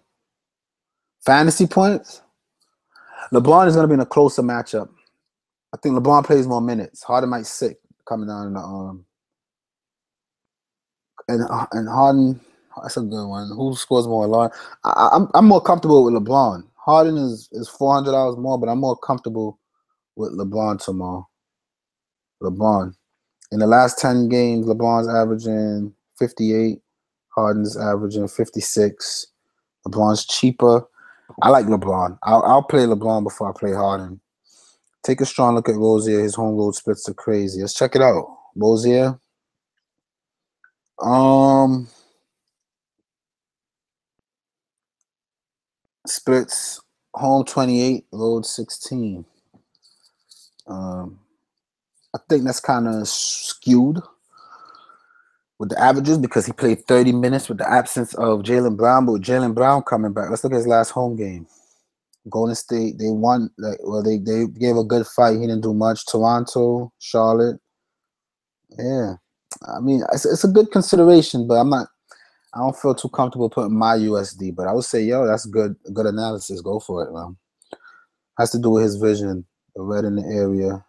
Fantasy points? LeBron is going to be in a closer matchup. I think LeBron plays more minutes. Harden might sit coming down in the and Harden. That's a good one. Who scores more, Lauren? I'm more comfortable with LeBron. Harden is $400 more, but I'm more comfortable with LeBron tomorrow. LeBron. In the last 10 games, LeBron's averaging 58. Harden's averaging 56. LeBron's cheaper. I like LeBron. I'll play LeBron before I play Harden. Take a strong look at Rozier. His home road splits are crazy. Let's check it out. Rozier. Splits home 28, road 16. I think that's kind of skewed with the averages because he played 30 minutes with the absence of Jaylen Brown, but with Jaylen Brown coming back. Let's look at his last home game. Golden State, they won. They gave a good fight. He didn't do much. Toronto, Charlotte. Yeah. I mean, it's a good consideration, but I don't feel too comfortable putting my USD, but I would say, that's good analysis. Go for it, man. Has to do with his vision. The red in the area.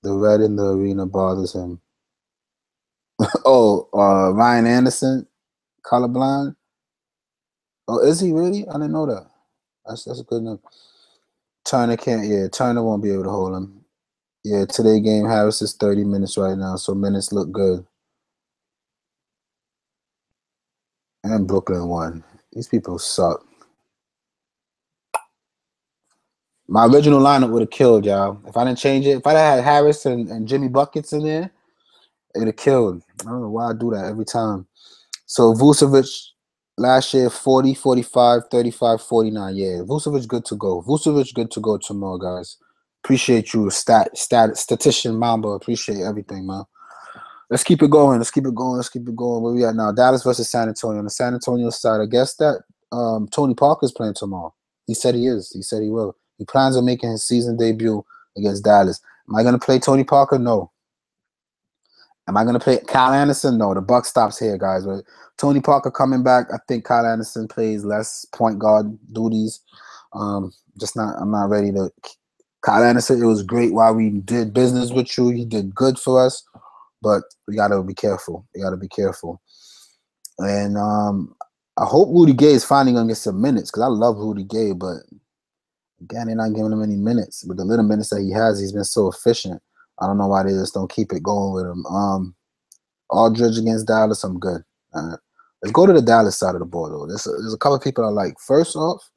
The red in the arena bothers him. Ryan Anderson, colorblind. Oh, is he really? I didn't know that. That's a good enough. Turner can't. Yeah, Turner won't be able to hold him. Yeah, today game Harris is 30 minutes right now, so minutes look good. And Brooklyn won. These people suck. My original lineup would have killed y'all. If I didn't change it, if I had Harris and Jimmy Buckets in there, it would have killed. I don't know why I do that every time. So Vucevic last year 40, 45, 35, 49. Yeah, Vucevic good to go. Vucevic good to go tomorrow, guys. Appreciate you, statistician Mamba. Appreciate everything, man. Let's keep it going. Let's keep it going. Let's keep it going. Where we at now? Dallas versus San Antonio. On the San Antonio side, I guess that Tony Parker's playing tomorrow. He said he is. He said he will. He plans on making his season debut against Dallas. Am I going to play Tony Parker? No. Am I going to play Kyle Anderson? No. The buck stops here, guys. But Tony Parker coming back. I think Kyle Anderson plays less point guard duties. I'm not ready to. Kyle Anderson, it was great while we did business with you. He did good for us. But we gotta be careful. And I hope Rudy Gay is finally gonna get some minutes because I love Rudy Gay, but again, they're not giving him any minutes. But the little minutes that he has, he's been so efficient. I don't know why they just don't keep it going with him. Aldridge against Dallas, I'm good. Let's go to the Dallas side of the ball though. There's a couple of people I like. First off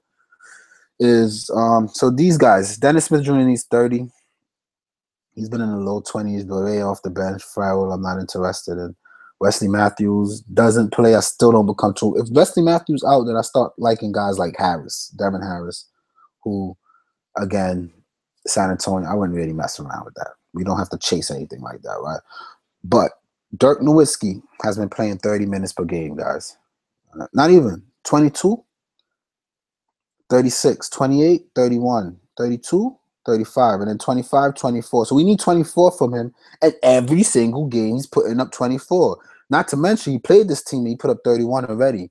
is so these guys, Dennis Smith Jr. needs 30. He's been in the low 20s, but way off the bench. Farrell, I'm not interested in. Wesley Matthews doesn't play. I still don't become too. If Wesley Matthews out, then I start liking guys like Devin Harris, who, again, San Antonio, I wouldn't really mess around with that. We don't have to chase anything like that, right? But Dirk Nowitzki has been playing 30 minutes per game, guys. Not even. 22, 36, 28, 31, 32, 35, and then 25, 24. So we need 24 from him at every single game. He's putting up 24. Not to mention, he played this team and he put up 31 already.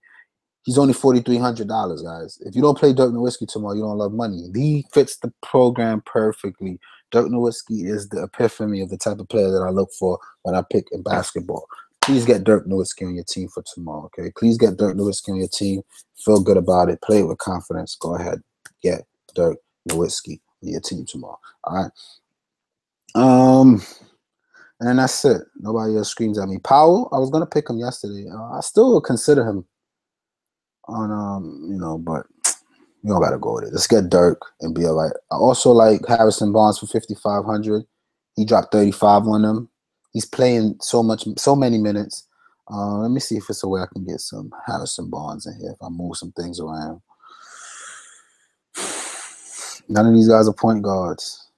He's only $4,300, guys. If you don't play Dirk Nowitzki tomorrow, you don't love money. He fits the program perfectly. Dirk Nowitzki is the epiphany of the type of player that I look for when I pick in basketball. Please get Dirk Nowitzki on your team for tomorrow, okay? Please get Dirk Nowitzki on your team. Feel good about it. Play it with confidence. Go ahead. Get Dirk Nowitzki on your team tomorrow. All right? And then that's it. Nobody else screams at me. Powell, I was going to pick him yesterday. I still would consider him on, but you don't got to go with it. Let's get Dirk and be all right. I also like Harrison Barnes for 5,500. He dropped 35 on him. He's playing so many minutes. Let me see if it's a way I can get some Harrison Barnes in here if I move some things around. None of these guys are point guards.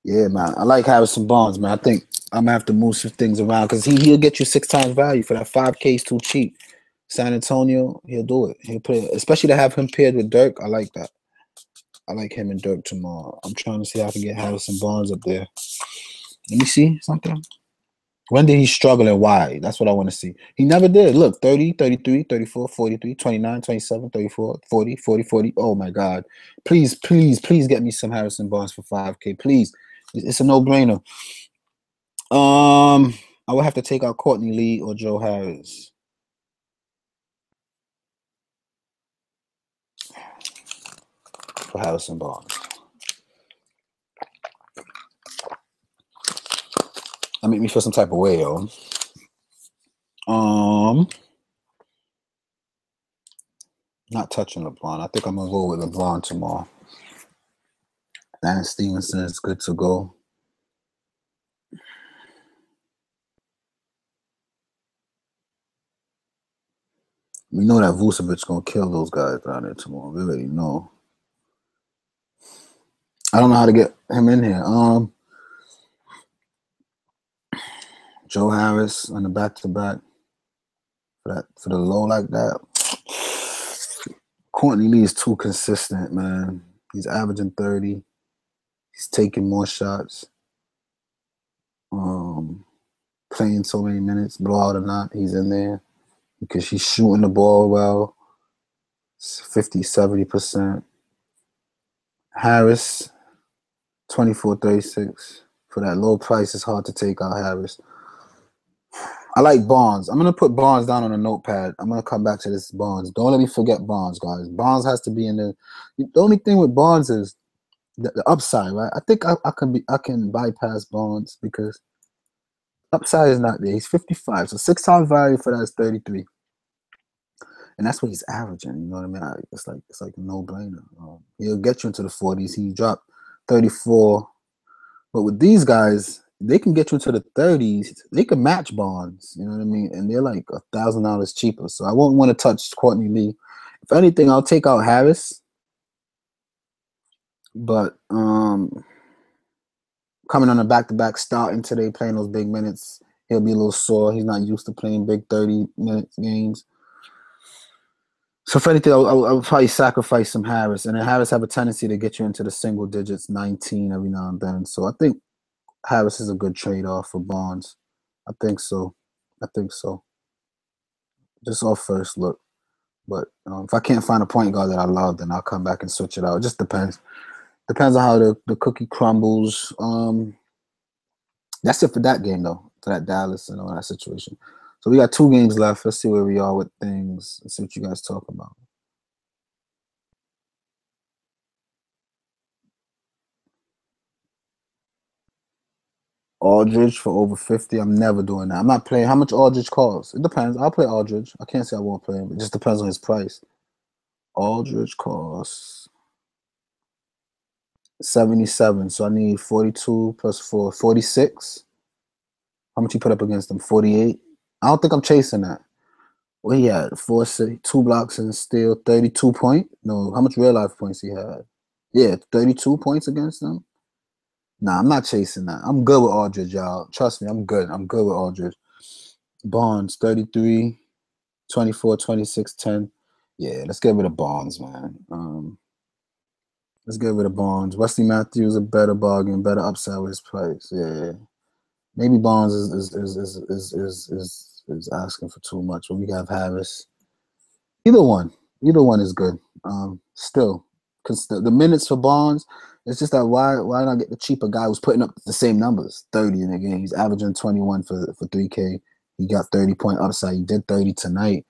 Yeah, man. I like Harrison Barnes, man. I think I'm going to have to move some things around because he'll get you 6 times value for that. 5K is too cheap. San Antonio, he'll do it. He'll play, especially to have him paired with Dirk. I like that. I like him and Dirk tomorrow. I'm trying to see how I can get Harrison Barnes up there. Let me see something. When did he struggle and why? That's what I want to see. He never did. Look, 30, 33, 34, 43, 29, 27, 34, 40, 40, 40. Oh, my God. Please, please, please get me some Harrison Barnes for 5K. Please. It's a no-brainer. I would have to take out Courtney Lee or Joe Harris. For Harrison Barnes. That make me feel some type of way, yo. Not touching LeBron. I think I'm gonna go with LeBron tomorrow. Dan Stevenson is good to go. We know that Vucevic gonna kill those guys down there tomorrow. We already know. I don't know how to get him in here. Joe Harris on the back-to-back for the low like that. Courtney Lee is too consistent, man. He's averaging 30. He's taking more shots. Playing so many minutes, blowout or not, he's in there because he's shooting the ball well. 50, 70%. Harris, 24, 36. For that low price, it's hard to take out Harris. I like Barnes. I'm going to put Barnes down on a notepad. I'm going to come back to this Barnes. Don't let me forget Barnes, guys. Barnes has to be in there. The only thing with Barnes is the upside, right? I think I can bypass Bonds because upside is not there. He's 55, so 6 times value for that is 33, and that's what he's averaging. You know what I mean? It's like a no brainer. He'll get you into the 40s. He dropped 34, but with these guys, they can get you into the 30s. They can match Bonds. You know what I mean? And they're like $1,000 cheaper. So I won't want to touch Courtney Lee. If anything, I'll take out Harris. But coming on a back-to-back starting today, playing those big minutes, he'll be a little sore. He's not used to playing big 30-minute games. So for anything, I'll probably sacrifice some Harris. And then Harris have a tendency to get you into the single digits, 19 every now and then. So I think Harris is a good trade-off for Bonds. I think so. Just off first look. But if I can't find a point guard that I love, then I'll come back and switch it out. It just depends. Depends on how the cookie crumbles. That's it for that game, though, for that Dallas and all that situation. So we got 2 games left. Let's see where we are with things. Let's see what you guys talk about. Aldridge for over 50. I'm never doing that. I'm not playing. How much Aldridge costs? It depends. I'll play Aldridge. I can't say I won't play him. It just depends on his price. Aldridge costs 77. So I need 42 plus 4, 46. How much you put up against him? 48. I don't think I'm chasing that. Well, he had 2 blocks and steal, 32 point. No, how much real life points he had? Yeah, 32 points against them. Nah, I'm not chasing that. I'm good with Aldridge, y'all. Trust me, I'm good. I'm good with Aldridge. Bonds, 33, 24, 26, 10. Yeah, let's get rid of Bonds, man. Let's get rid of Bonds. Wesley Matthews a better bargain, better upside with his price. Yeah. Maybe Bonds is asking for too much, but we have Harris. Either one is good. Still, because the minutes for Bonds, it's just that why not get the cheaper guy who's putting up the same numbers, 30 in the game. He's averaging 21 for 3K. He got 30-point upside. He did 30 tonight.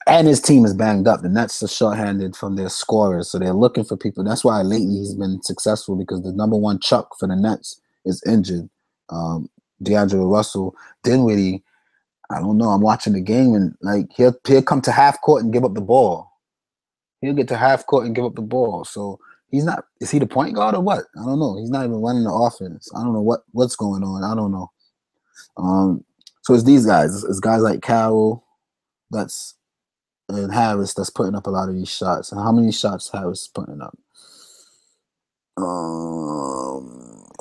And his team is banged up. The Nets are shorthanded from their scorers, so they're looking for people. That's why lately he's been successful because the number 1 chuck for the Nets is injured. D'Angelo Russell didn't really. I don't know. I'm watching the game and like he'll come to half court and give up the ball. He'll get to half court and give up the ball. So he's not. Is he the point guard or what? I don't know. He's not even running the offense. I don't know what's going on. I don't know. So it's these guys. It's guys like Carroll, and Harris that's putting up a lot of these shots. And how many shots Harris is putting up? I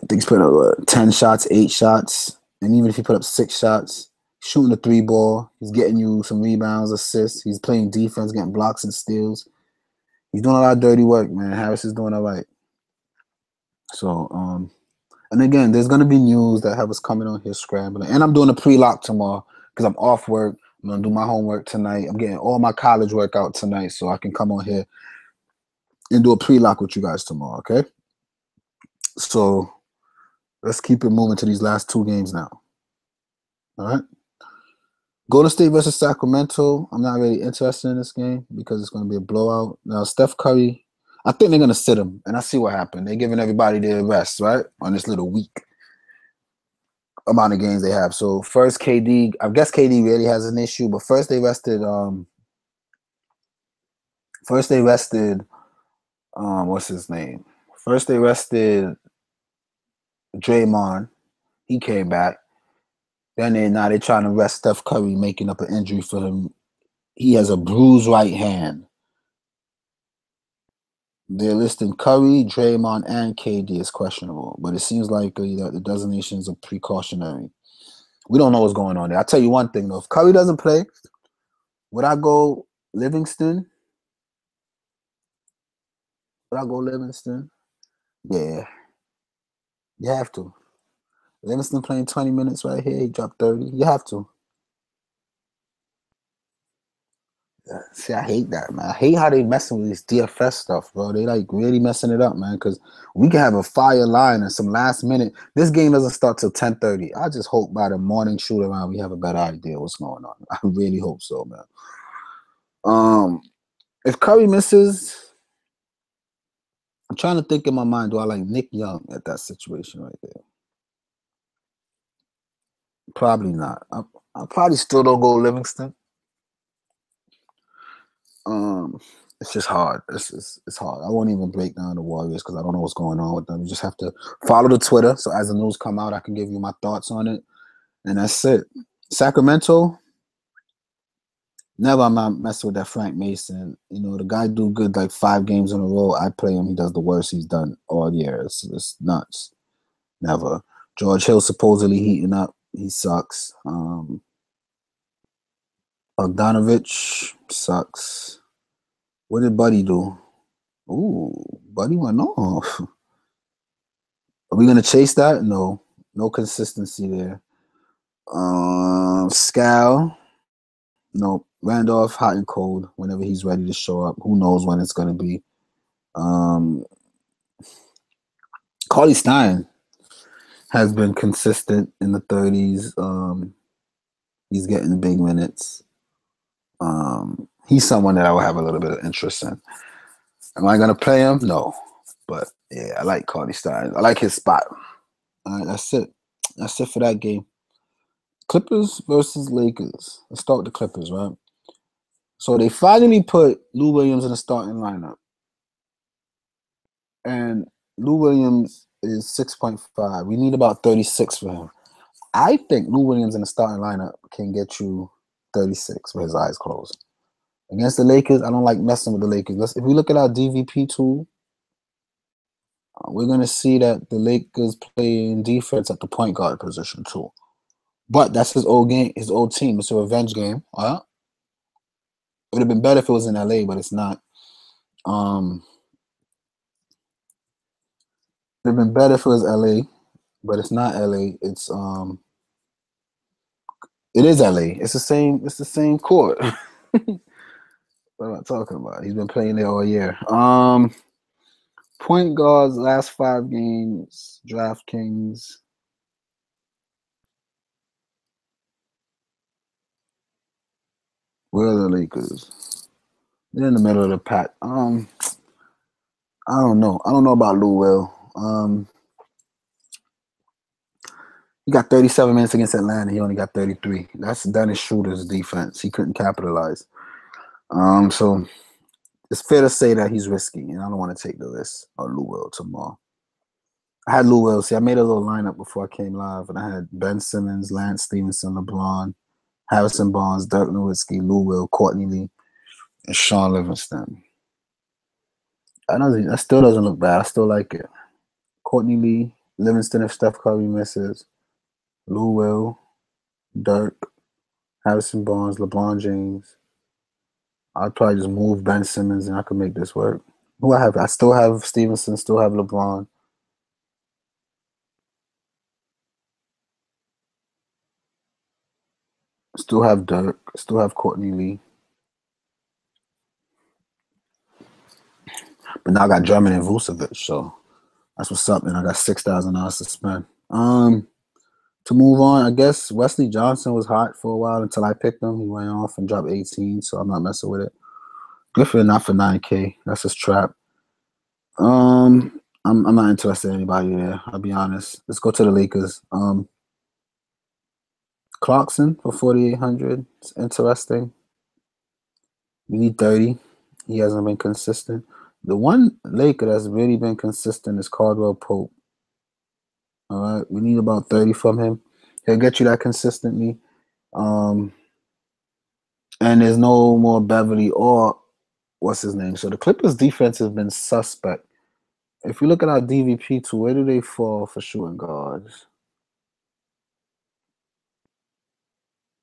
think he's putting up 10 shots, 8 shots, and even if he put up 6 shots. Shooting the 3 ball. He's getting you some rebounds, assists. He's playing defense, getting blocks and steals. He's doing a lot of dirty work, man. Harris is doing all right. So, and again, there's going to be news that have us coming on here scrambling. And I'm doing a pre-lock tomorrow because I'm off work. I'm going to do my homework tonight. I'm getting all my college work out tonight so I can come on here and do a pre-lock with you guys tomorrow, okay? So, let's keep it moving to these last 2 games now. All right? Golden State versus Sacramento. I'm not really interested in this game because it's going to be a blowout. Now, Steph Curry, I think they're going to sit him, and I see what happened. They're giving everybody their rest, right, on this little week amount of games they have. So first, KD, I guess KD really has an issue, but first they rested. What's his name? First they rested Draymond. He came back. Then they're trying to rest Steph Curry, making up an injury for him. He has a bruised right hand. They're listing Curry, Draymond, and KD as questionable, but it seems like the designations are precautionary. We don't know what's going on there. I'll tell you one thing, though. If Curry doesn't play, would I go Livingston? Yeah. You have to. Livingston playing 20 minutes right here. He dropped 30. You have to. See, I hate that, man. I hate how they messing with this DFS stuff, bro. They like really messing it up, man. Because we can have a fire line and some last minute. This game doesn't start till 10:30. I just hope by the morning shoot around we have a better idea what's going on. I really hope so, man. If Curry misses, I'm trying to think in my mind, do I like Nick Young at that situation right there? Probably not. I probably still don't go Livingston. Um, it's just hard. It's hard. I won't even break down the Warriors because I don't know what's going on with them. You just have to follow the Twitter. So as the news come out, I can give you my thoughts on it, and that's it. Sacramento, never. I'm not messing with that Frank Mason. You know, the guy do good like 5 games in a row. I play him. He does the worst he's done all year. It's nuts. Never. George Hill supposedly heating up. He sucks. Bogdanovich sucks. What did Buddy do? Ooh, Buddy went off. Are we gonna chase that? No. No consistency there. Scal. No. Randolph, hot and cold. Whenever he's ready to show up. Who knows when it's gonna be. Carly Stein has been consistent in the 30s. He's getting big minutes. He's someone that I would have a little bit of interest in. Am I gonna play him? No. But yeah, I like Carly Stein. I like his spot. All right, that's it. That's it for that game. Clippers versus Lakers. Let's start with the Clippers, right? So they finally put Lou Williams in the starting lineup. And Lou Williams is 6.5. We need about 36 for him. I think Lou Williams in the starting lineup can get you 36 with his eyes closed. Against the Lakers, I don't like messing with the Lakers. If we look at our DVP tool, we're going to see that the Lakers play in defense at the point guard position too. But that's his old game, his old team. It's a revenge game. It would have been better if it was in LA, but it's not. It would have been better if it was LA, but it's not LA. It is LA. It's the same court. What am I talking about? He's been playing there all year. Point guards, last 5 games, Draftkings. Where are the Lakers? They're in the middle of the pack. I don't know. I don't know about Lou Will. He got 37 minutes against Atlanta. He only got 33. That's Dennis Schroeder's defense. He couldn't capitalize. So it's fair to say that he's risky, and I don't want to take the risk on Lou Will tomorrow. I had Lou Will. See, I made a little lineup before I came live, and I had Ben Simmons, Lance Stevenson, LeBron, Harrison Barnes, Dirk Nowitzki, Lou Will, Courtney Lee, and Sean Livingston. That still doesn't look bad. I still like it. Courtney Lee, Livingston if Steph Curry misses, Lou Will, Dirk, Harrison Barnes, LeBron James. I'd probably just move Ben Simmons and I could make this work. Who I have? I still have Stevenson, still have LeBron. Still have Dirk, still have Courtney Lee. But now I got German and Vucevic, so that's what's up, man. I got $6,000 to spend. To move on, I guess Wesley Johnson was hot for a while until I picked him. He went off and dropped 18, so I'm not messing with it. Griffin not for 9K. That's his trap. I'm not interested in anybody there. I'll be honest. Let's go to the Lakers. Clarkson for 4,800. It's interesting. We need 30. He hasn't been consistent. The one Laker that's really been consistent is Caldwell Pope. All right, we need about 30 from him. He'll get you that consistently. And there's no more Beverly or what's his name. So the Clippers defense has been suspect. If you look at our DVP too, where do they fall for shooting guards?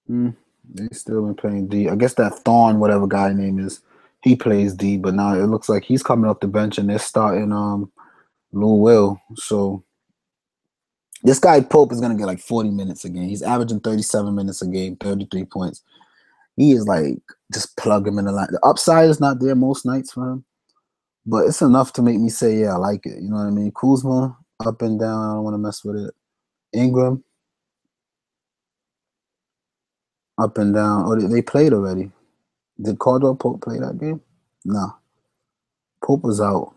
They still been playing D. I guess that Thorn, whatever guy name is, he plays D, but now it looks like he's coming off the bench and they're starting Lou Will. So this guy Pope is gonna get like 40 minutes a game. He's averaging 37 minutes a game, 33 points. He is like just plug him in the line. The upside is not there most nights for him, but it's enough to make me say, yeah, I like it. You know what I mean? Kuzma up and down. I don't want to mess with it. Ingram up and down. Oh, they played already. Did Caldwell Pope play that game? No. Pope was out.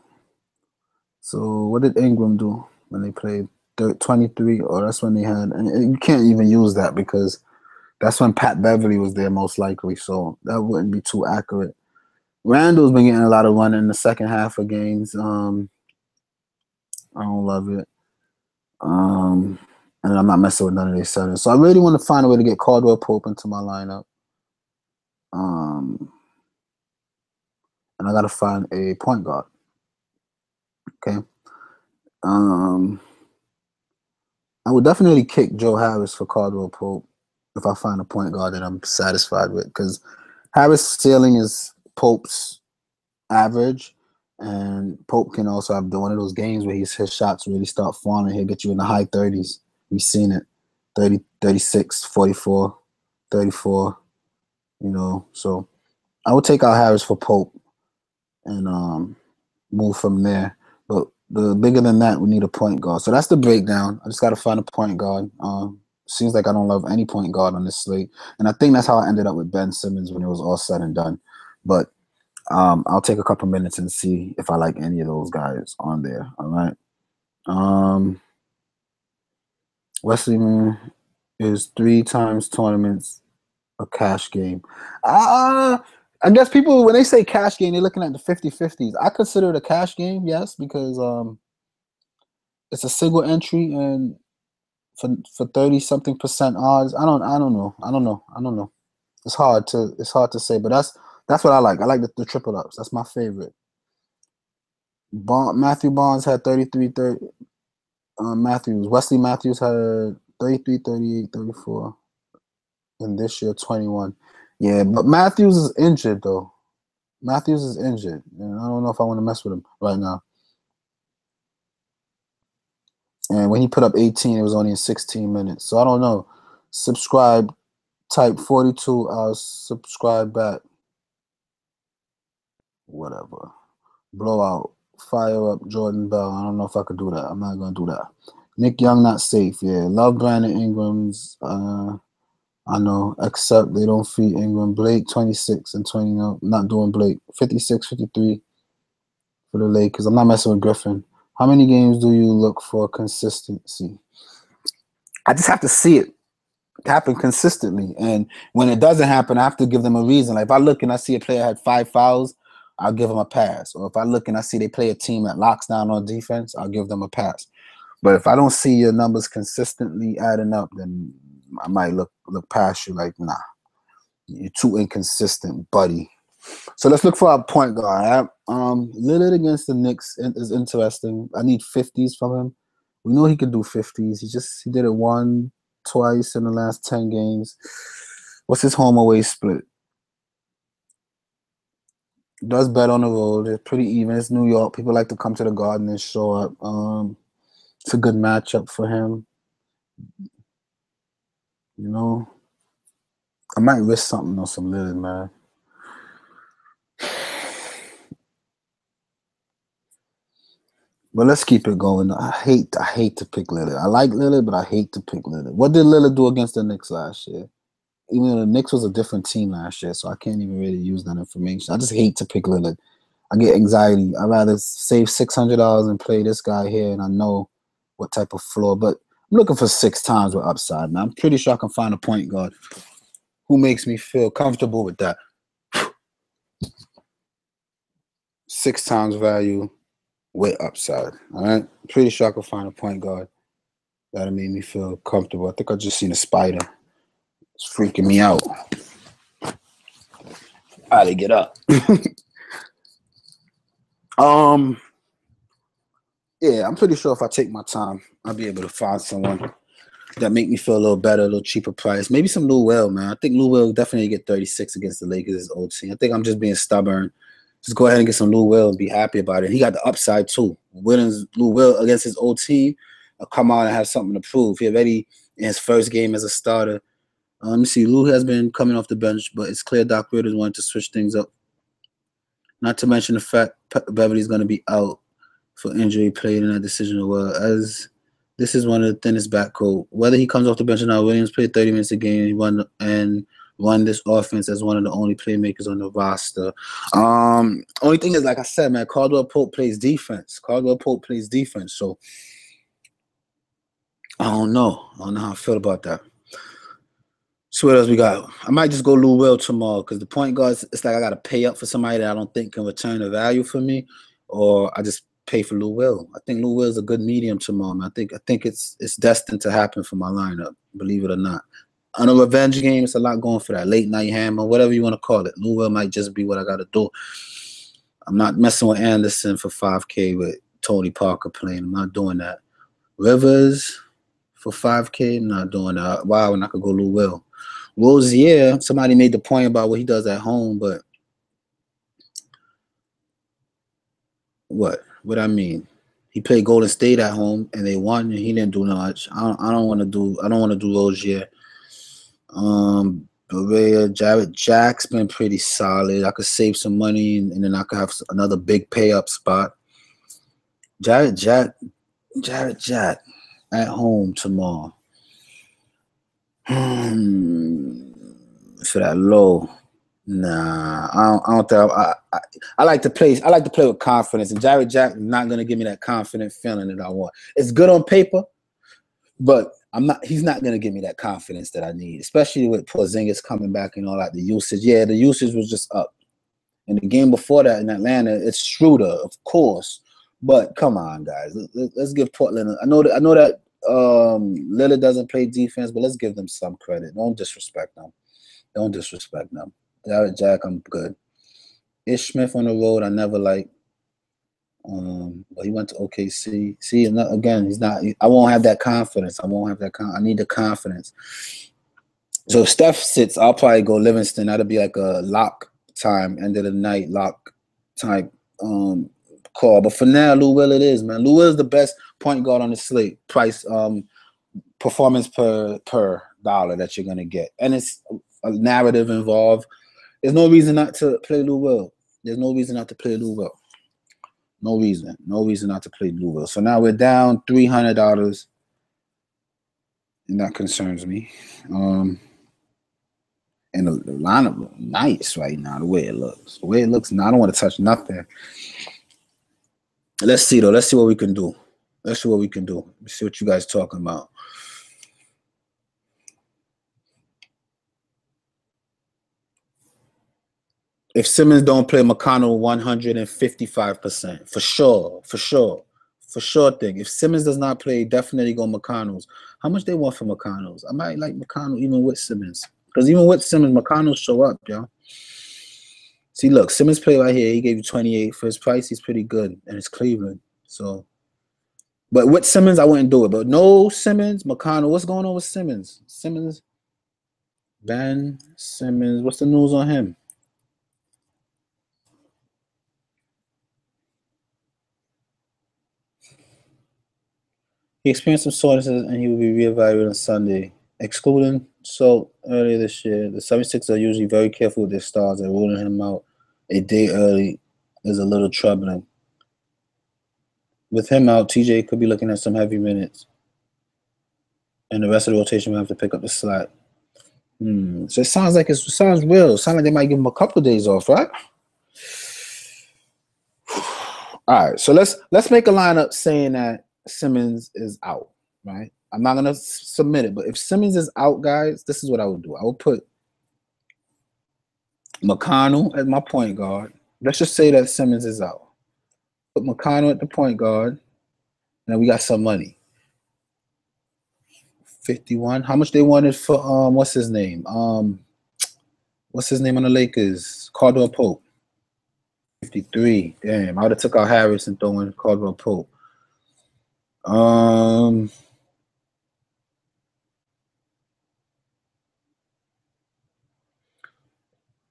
So what did Ingram do when they played 23? Or that's when they had, and you can't even use that because that's when Pat Beverly was there most likely. So that wouldn't be too accurate. Randall's been getting a lot of run in the second half of games. I don't love it. And I'm not messing with none of these settings. So I really want to find a way to get Caldwell Pope into my lineup. And I got to find a point guard. Okay. I would definitely kick Joe Harris for Caldwell Pope if I find a point guard that I'm satisfied with, because Harris' ceiling is Pope's average, and Pope can also have one of those games where his shots really start falling. He'll get you in the high 30s. We've seen it. 30, 36, 44, 34, So I would take out Harris for Pope and move from there. But the bigger than that, we need a point guard. So that's the breakdown. I just got to find a point guard. Seems like I don't love any point guard on this slate. And I think that's how I ended up with Ben Simmons when it was all said and done. But I'll take a couple minutes and see if I like any of those guys on there. All right. Wesley is 3 times tournaments a cash game. I guess people, when they say cash game, they're looking at the 50-50s. I consider it a cash game, yes, because it's a single entry and for 30-something% odds. I don't know. It's hard to say, but that's what I like. I like the triple ups. That's my favorite. Matthew Barnes had 33, 30. Wesley Matthews had 33, 38, 34. And this year, 21. Yeah, but Matthews is injured, though. And I don't know if I want to mess with him right now. And when he put up 18, it was only in 16 minutes. So I don't know. Subscribe, type 42. I'll subscribe back. Whatever. Blowout. Fire up Jordan Bell. I don't know if I could do that. I'm not going to do that. Nick Young, not safe. Yeah. Love Brandon Ingram's. I know, except they don't feed Ingram. Blake, 26 and 20. No, not doing Blake. 56, 53 for the Lakers. I'm not messing with Griffin. How many games do you look for consistency? I just have to see it happen consistently. And when it doesn't happen, I have to give them a reason. Like if I look and I see a player had 5 fouls, I'll give them a pass. Or if I look and I see they play a team that locks down on defense, I'll give them a pass. But if I don't see your numbers consistently adding up, then I might look past you like, nah, you're too inconsistent, buddy. So let's look for our point guard. Lillard against the Knicks is interesting. I need 50s from him. We know he can do 50s. He did it twice in the last 10 games. What's his home away split? Does bet on the road. It's pretty even. It's New York. People like to come to the Garden and show up. It's a good matchup for him. I might risk something on some Lillard, man. But let's keep it going. I hate to pick Lillard. I like Lillard, but I hate to pick Lillard. What did Lillard do against the Knicks last year? Even though the Knicks was a different team last year, so I can't even really use that information. I just hate to pick Lillard. I get anxiety. I'd rather save $600 and play this guy here, and I know what type of floor. But I'm looking for 6 times with upside, man. I'm pretty sure I can find a point guard who makes me feel comfortable with that. 6 times value with upside. All right. Pretty sure I can find a point guard that'll make me feel comfortable. I think I just seen a spider. It's freaking me out. I had to get up. Yeah, I'm pretty sure if I take my time, I'll be able to find someone that make me feel a little better, a little cheaper price. Maybe some Lou Will, man. I think Lou Will definitely get 36 against the Lakers, his old team. I think I'm just being stubborn. Just go ahead and get some Lou Will and be happy about it. He got the upside too. Winning Lou Will against his old team, will come out and have something to prove. He already in his first game as a starter. Let me see. Lou has been coming off the bench, but it's clear Doc Rivers wanted to switch things up. Not to mention the fact Beverly's going to be out for injury, played in that decision well. As this is one of the thinnest backcourt. Whether he comes off the bench or not, Williams played 30 minutes a game. He won and run this offense as one of the only playmakers on the roster. Only thing is, like I said, man, Caldwell Pope plays defense. Caldwell Pope plays defense. So I don't know. I don't know how I feel about that. So what else we got? I might just go Lou Will tomorrow because the point guards, it's like I got to pay up for somebody that I don't think can return the value for me, or I just pay for Lou Will. I think Lou Will is a good medium tomorrow, man. I think it's destined to happen for my lineup, believe it or not. On a revenge game, it's a lot going for that. Late night hammer, whatever you want to call it. Lou Will might just be what I got to do. I'm not messing with Anderson for 5K with Tony Parker playing. I'm not doing that. Rivers for 5K, I'm not doing that. Wow, and I could go Lou Will. Rozier, somebody made the point about what he does at home, but what I mean? He played Golden State at home and they won, and he didn't do much. I don't want to do Rozier. Berea, Jarrett Jack's been pretty solid. I could save some money and then I could have another big pay up spot. Jarrett Jack at home tomorrow. For that low, nah, I don't think I like to play. I like to play with confidence, and Jarrett Jack is not gonna give me that confident feeling that I want. It's good on paper, but he's not gonna give me that confidence that I need, especially with Porzingis coming back and all that. The usage, yeah, the usage was just up. In the game before that in Atlanta, it's Schroeder, of course, but come on, guys, let's give Portland. I know that. Lillard doesn't play defense, but let's give them some credit. Don't disrespect them. Jarrett Jack, I'm good. Ish Smith on the road, I never liked. But he went to OKC. See, again, he's not. I won't have that confidence. I need the confidence. So if Steph sits, I'll probably go Livingston. That'll be like a lock time, end of the night lock type call. But for now, Lou Will it is, man. Lou Will is the best point guard on the slate. Price, performance per dollar that you're gonna get, and it's a narrative involved. There's no reason not to play Lou Will. No reason not to play Lou Will. So now we're down $300, and that concerns me. And the lineup looks nice right now. The way it looks. Now I don't want to touch nothing. Let's see what we can do. Let's see what you guys talking about. If Simmons don't play, McConnell 155%. For sure thing. If Simmons does not play, definitely go McConnell's. How much they want for McConnell's? I might like McConnell even with Simmons. Because even with Simmons, McConnell show up, yo. See, look, Simmons play right here. He gave you 28 for his price. He's pretty good, and it's Cleveland. So, but with Simmons, I wouldn't do it. But no Simmons, McConnell. What's going on with Simmons? Ben Simmons. What's the news on him? He experienced some soreness and he will be reevaluated on Sunday. Excluding earlier this year, the 76ers are usually very careful with their stars and ruling him out a day early is a little troubling. With him out, TJ could be looking at some heavy minutes. And the rest of the rotation will have to pick up the slack. So it sounds real. It sounds like they might give him a couple of days off, right? All right, so let's make a lineup saying that Simmons is out, right? I'm not gonna submit it, but if Simmons is out, guys, this is what I would do. I would put McConnell as my point guard. Let's just say that Simmons is out. Put McConnell at the point guard, and we got some money. 51. How much they wanted for what's his name? What's his name on the Lakers? Caldwell Pope. 53. Damn, I would have took out Harris and thrown in Caldwell Pope.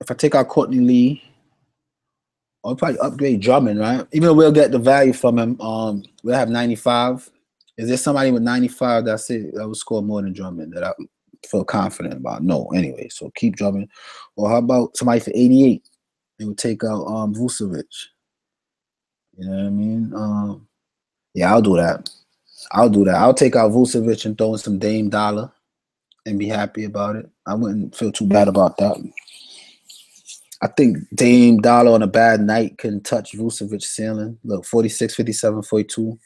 If I take out Courtney Lee, I'll probably upgrade Drummond, right? Even though we'll get the value from him, we'll have 95. Is there somebody with 95 that would score more than Drummond that I feel confident about? No, anyway. So keep Drummond. Or how about somebody for 88? They would take out Vucevic. You know what I mean? Yeah, I'll do that. I'll take out Vucevic and throw in some Dame Dollar. and be happy about it. I wouldn't feel too bad about that. I think Dame Dollar on a bad night can touch Vucevic ceiling. Look, 46, 57, 42,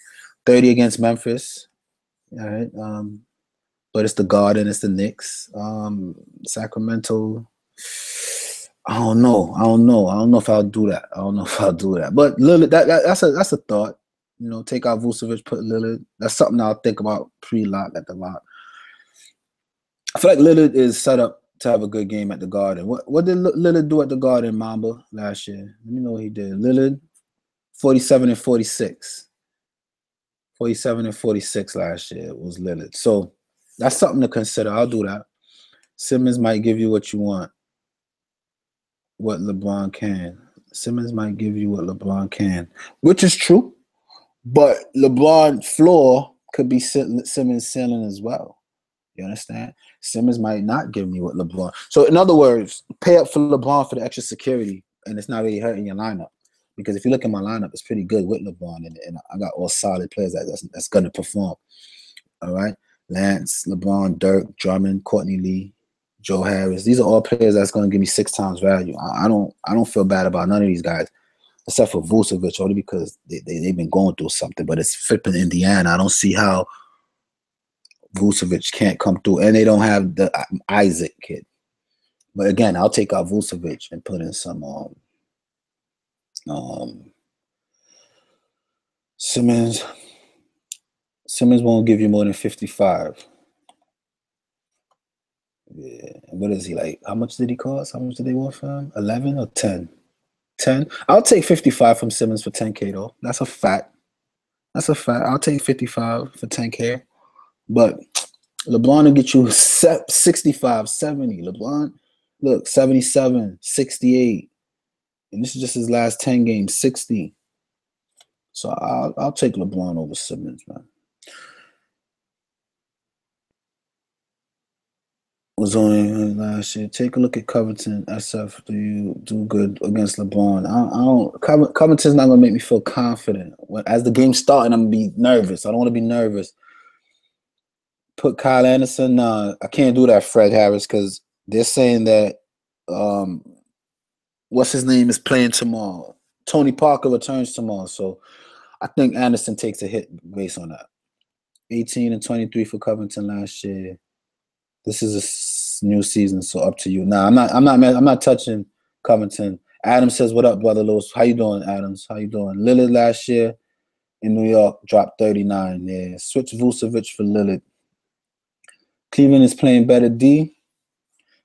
30 against Memphis. All right. But it's the Garden, it's the Knicks. Sacramento. I don't know. I don't know if I'll do that. But Lillard, that's a thought. You know, take out Vucevic, put Lillard. That's something I'll think about pre-lock at the lock. I feel like Lillard is set up to have a good game at the Garden. What did Lillard do at the Garden, Mamba, last year? Let me know what he did. Lillard, 47 and 46. 47 and 46 last year was Lillard. So that's something to consider. I'll do that. Simmons might give you what you want. What LeBron can. Simmons might give you what LeBron can, which is true. But LeBron floor could be Simmons ceiling as well. You understand? Simmons might not give me what LeBron. So in other words, pay up for LeBron for the extra security, and it's not really hurting your lineup. Because if you look at my lineup, it's pretty good with LeBron, and I got all solid players that's going to perform. All right? Lance, LeBron, Dirk, Drummond, Courtney Lee, Joe Harris. These are all players that's going to give me 6 times value. I don't feel bad about none of these guys, except for Vucevic, only because they've been going through something. But it's flipping Indiana. I don't see how Vucevic can't come through, and they don't have the Isaac kid. But again, I'll take out Vucevic and put in some Simmons. Simmons won't give you more than 55. Yeah. What is he like? How much did he cost? How much did they want for him? 11 or 10? 10. I'll take 55 from Simmons for 10K though. That's a fact. I'll take 55 for 10K. But LeBron will get you 65, 70. LeBron, look, 77, 68. And this is just his last 10 games, 60. So I'll take LeBron over Simmons, man. Was only last year. Take a look at Covington. SF, do you do good against LeBron? I don't. Covington's not gonna make me feel confident. As the game's starting, I'm gonna be nervous. I don't want to be nervous. Put Kyle Anderson. Nah, I can't do that, Fred Harris, because they're saying that what's his name is playing tomorrow. Tony Parker returns tomorrow, so I think Anderson takes a hit based on that. 18 and 23 for Covington last year. This is a new season, so up to you. Nah, I'm not touching Covington. Adams says, "What up, brother Lewis? How you doing, Adams? How you doing?" Lillard last year in New York dropped 39. Yeah, switch Vucevic for Lillard. Cleveland is playing better D.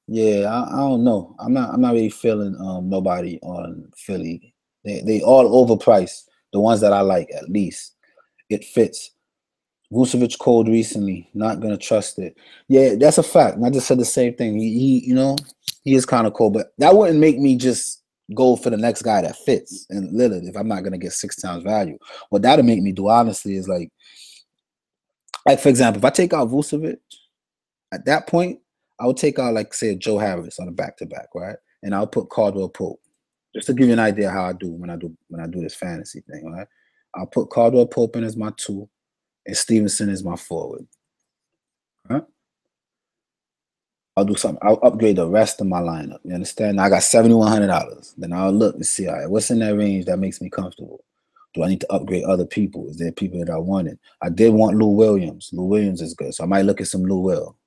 Yeah, I don't know. I'm not really feeling nobody on Philly. They all overpriced. The ones that I like, at least it fits. Vucevic cold recently. Not gonna trust it. Yeah, that's a fact. And I just said the same thing. He is kind of cold, but that wouldn't make me just go for the next guy that fits and Lillard if I'm not gonna get 6 times value. What that'll make me do honestly is like for example, if I take out Vucevic, at that point, I would take out like say a Joe Harris on a back-to-back, right? And I'll put Caldwell Pope. Just to give you an idea how I do when I do this fantasy thing, right? I'll put Caldwell Pope in as my 2. And Stevenson is my forward. Huh? I'll do something. I'll upgrade the rest of my lineup. You understand? Now I got $7,100. Then I'll look and see, all right, what's in that range that makes me comfortable? Do I need to upgrade other people? Is there people that I wanted? I did want Lou Williams. Lou Williams is good, so I might look at some Lou Will.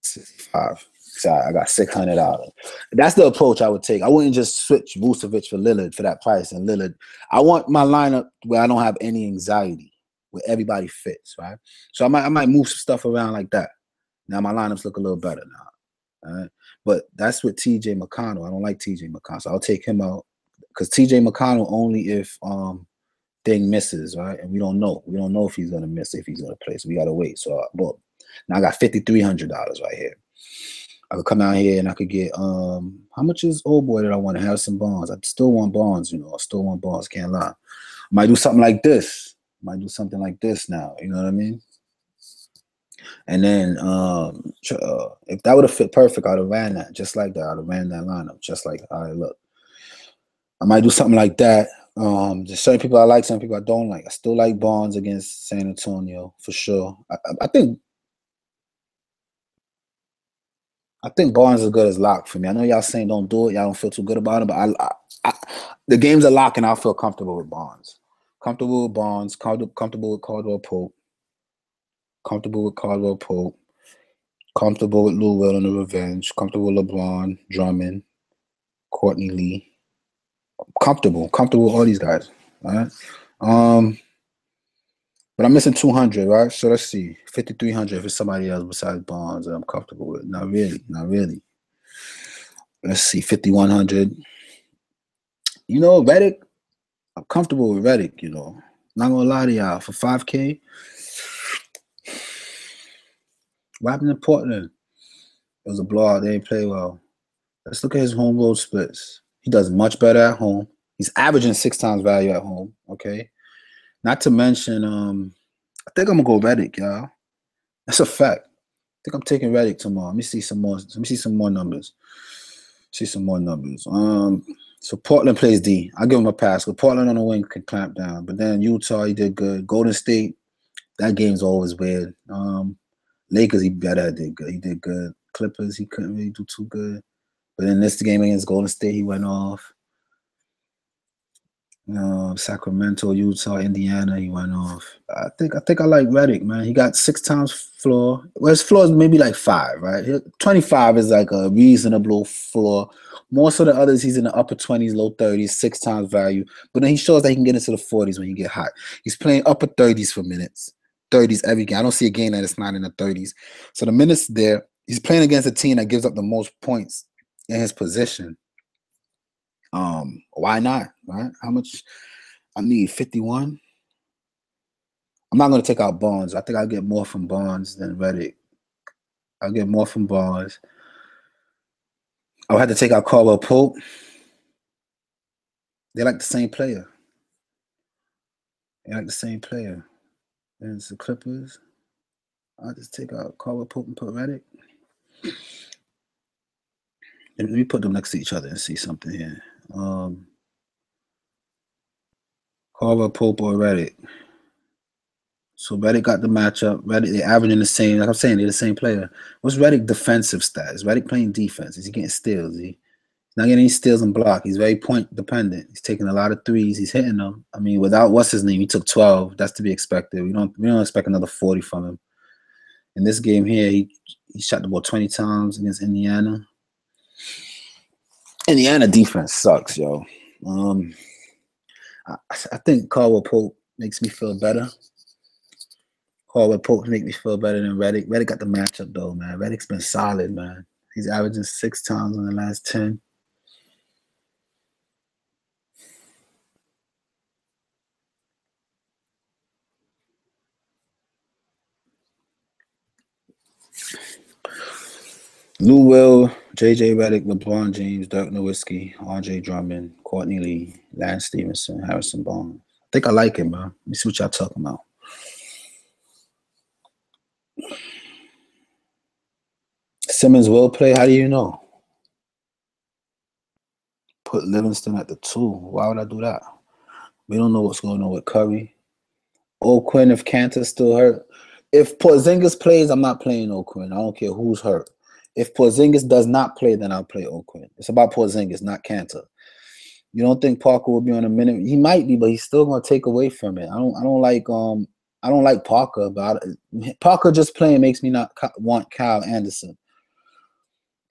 65. So I got $600. That's the approach I would take. I wouldn't just switch Vucevic for Lillard for that price. And Lillard, I want my lineup where I don't have any anxiety, where everybody fits, right? So I might move some stuff around like that. Now my lineups look a little better now. All right. But that's with TJ McConnell. I don't like TJ McConnell. So I'll take him out. Because TJ McConnell only if thing misses, right? And we don't know. We don't know if he's gonna miss, if he's gonna play. So we gotta wait. So boom. Now I got $5,300 right here. I could come out here and I could get how much is old boy that I want to have some bonds? I still want bonds, I still want bonds, can't lie. Might do something like this. Might do something like this now, you know what I mean? And then if that would have fit perfect, I'd have ran that just like that. I'd have ran that lineup just like, all right, look. I might do something like that. There's certain people I like, some people I don't like. I still like Bonds against San Antonio for sure. I think I think Barnes is good as lock for me. I know y'all saying don't do it. Y'all don't feel too good about it, but I the game's a lock, and I feel comfortable with Barnes. Comfortable with Barnes. Comfortable with Caldwell Pope. Comfortable with Caldwell Pope. Comfortable with Lou Will and the Revenge. Comfortable with LeBron, Drummond, Courtney Lee. Comfortable with all these guys. All right. But I'm missing 200, right? So let's see. 5,300 if it's somebody else besides Barnes that I'm comfortable with. Not really. Let's see. 5,100. You know, Redick. I'm comfortable with Redick, you know. Not gonna lie to y'all. For 5K, what happened in Portland? It was a blowout. They didn't play well. Let's look at his home road splits. He does much better at home. He's averaging 6 times value at home. Okay. Not to mention, I think I'm gonna go Redick, y'all. That's a fact. I think I'm taking Redick tomorrow. Let me see some more. Let me see some more numbers. So Portland plays D. I'll give him a pass. But Portland on the wing can clamp down. But then Utah, he did good. Golden State, that game's always weird. Lakers, he did good. He did good. Clippers, he couldn't really do too good. But in this game against Golden State, he went off. Sacramento, Utah, Indiana, he went off. I think I like Redick, man. He got 6 times floor. Well, his floor is maybe like 5, right? 25 is like a reasonable floor. Most of the others, he's in the upper 20s, low 30s, 6 times value. But then he shows that he can get into the 40s when he get hot. He's playing upper 30s for minutes. 30s every game. I don't see a game that it's not in the 30s. So the minutes there, he's playing against a team that gives up the most points in his position. Why not, right? How much? I need 51. I'm not going to take out Barnes. I think I'll get more from Barnes than Redick. I'll get more from Barnes. I'll have to take out Caldwell Pope. They're like the same player. And it's the Clippers. I'll just take out Caldwell Pope and put Redick. Let me put them next to each other and see something here. Caldwell Pope or Redick. So Redick got the matchup. Redick, they're averaging the same. Like I'm saying, they're the same player. What's Redick defensive stats? Redick playing defense. Is he getting steals? He's not getting any steals and block. He's very point dependent. He's taking a lot of threes. He's hitting them. I mean, without what's his name, he took 12. That's to be expected. We don't expect another 40 from him. In this game here, he shot the ball 20 times against Indiana. Indiana defense sucks, yo. I think Caldwell Pope makes me feel better. Caldwell Pope make me feel better than Redick. Redick got the matchup though, man. Redick's been solid, man. He's averaging 6 times in the last 10. Lou Will, JJ Redick, LeBron James, Dirk Nowitzki, RJ Drummond, Courtney Lee, Lance Stevenson, Harrison Barnes. I think I like it, man. Let me see what y'all talking about. Simmons will play. How do you know? Put Livingston at the 2. Why would I do that? We don't know what's going on with Curry. O'Quinn, if Kanter's still hurt. If Porzingis plays, I'm not playing O'Quinn. I don't care who's hurt. If Porzingis does not play, then I'll play O'Quinn. It's about Porzingis, not Kanter. You don't think Parker will be on a minute? He might be, but he's still gonna take away from it. I don't like Parker, but Parker just playing makes me not want Kyle Anderson.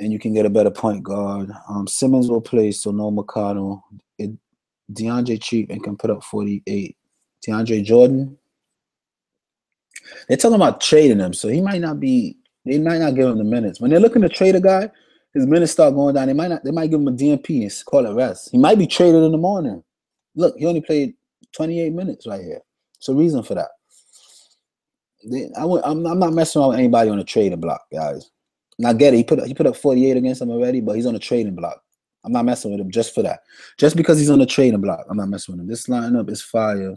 And you can get a better point guard. Simmons will play, so no McConnell. DeAndre cheap and can put up 48. DeAndre Jordan. They're talking about trading him, so he might not be. They might not give him the minutes. When they're looking to trade a guy, his minutes start going down. They might give him a DNP and call it rest. He might be traded in the morning. Look, he only played 28 minutes right here. It's a reason for that. I'm not messing around with anybody on the trading block, guys. And I get it. He put up 48 against him already, but he's on the trading block. I'm not messing with him just for that. Just because he's on the trading block, I'm not messing with him. This lineup is fire,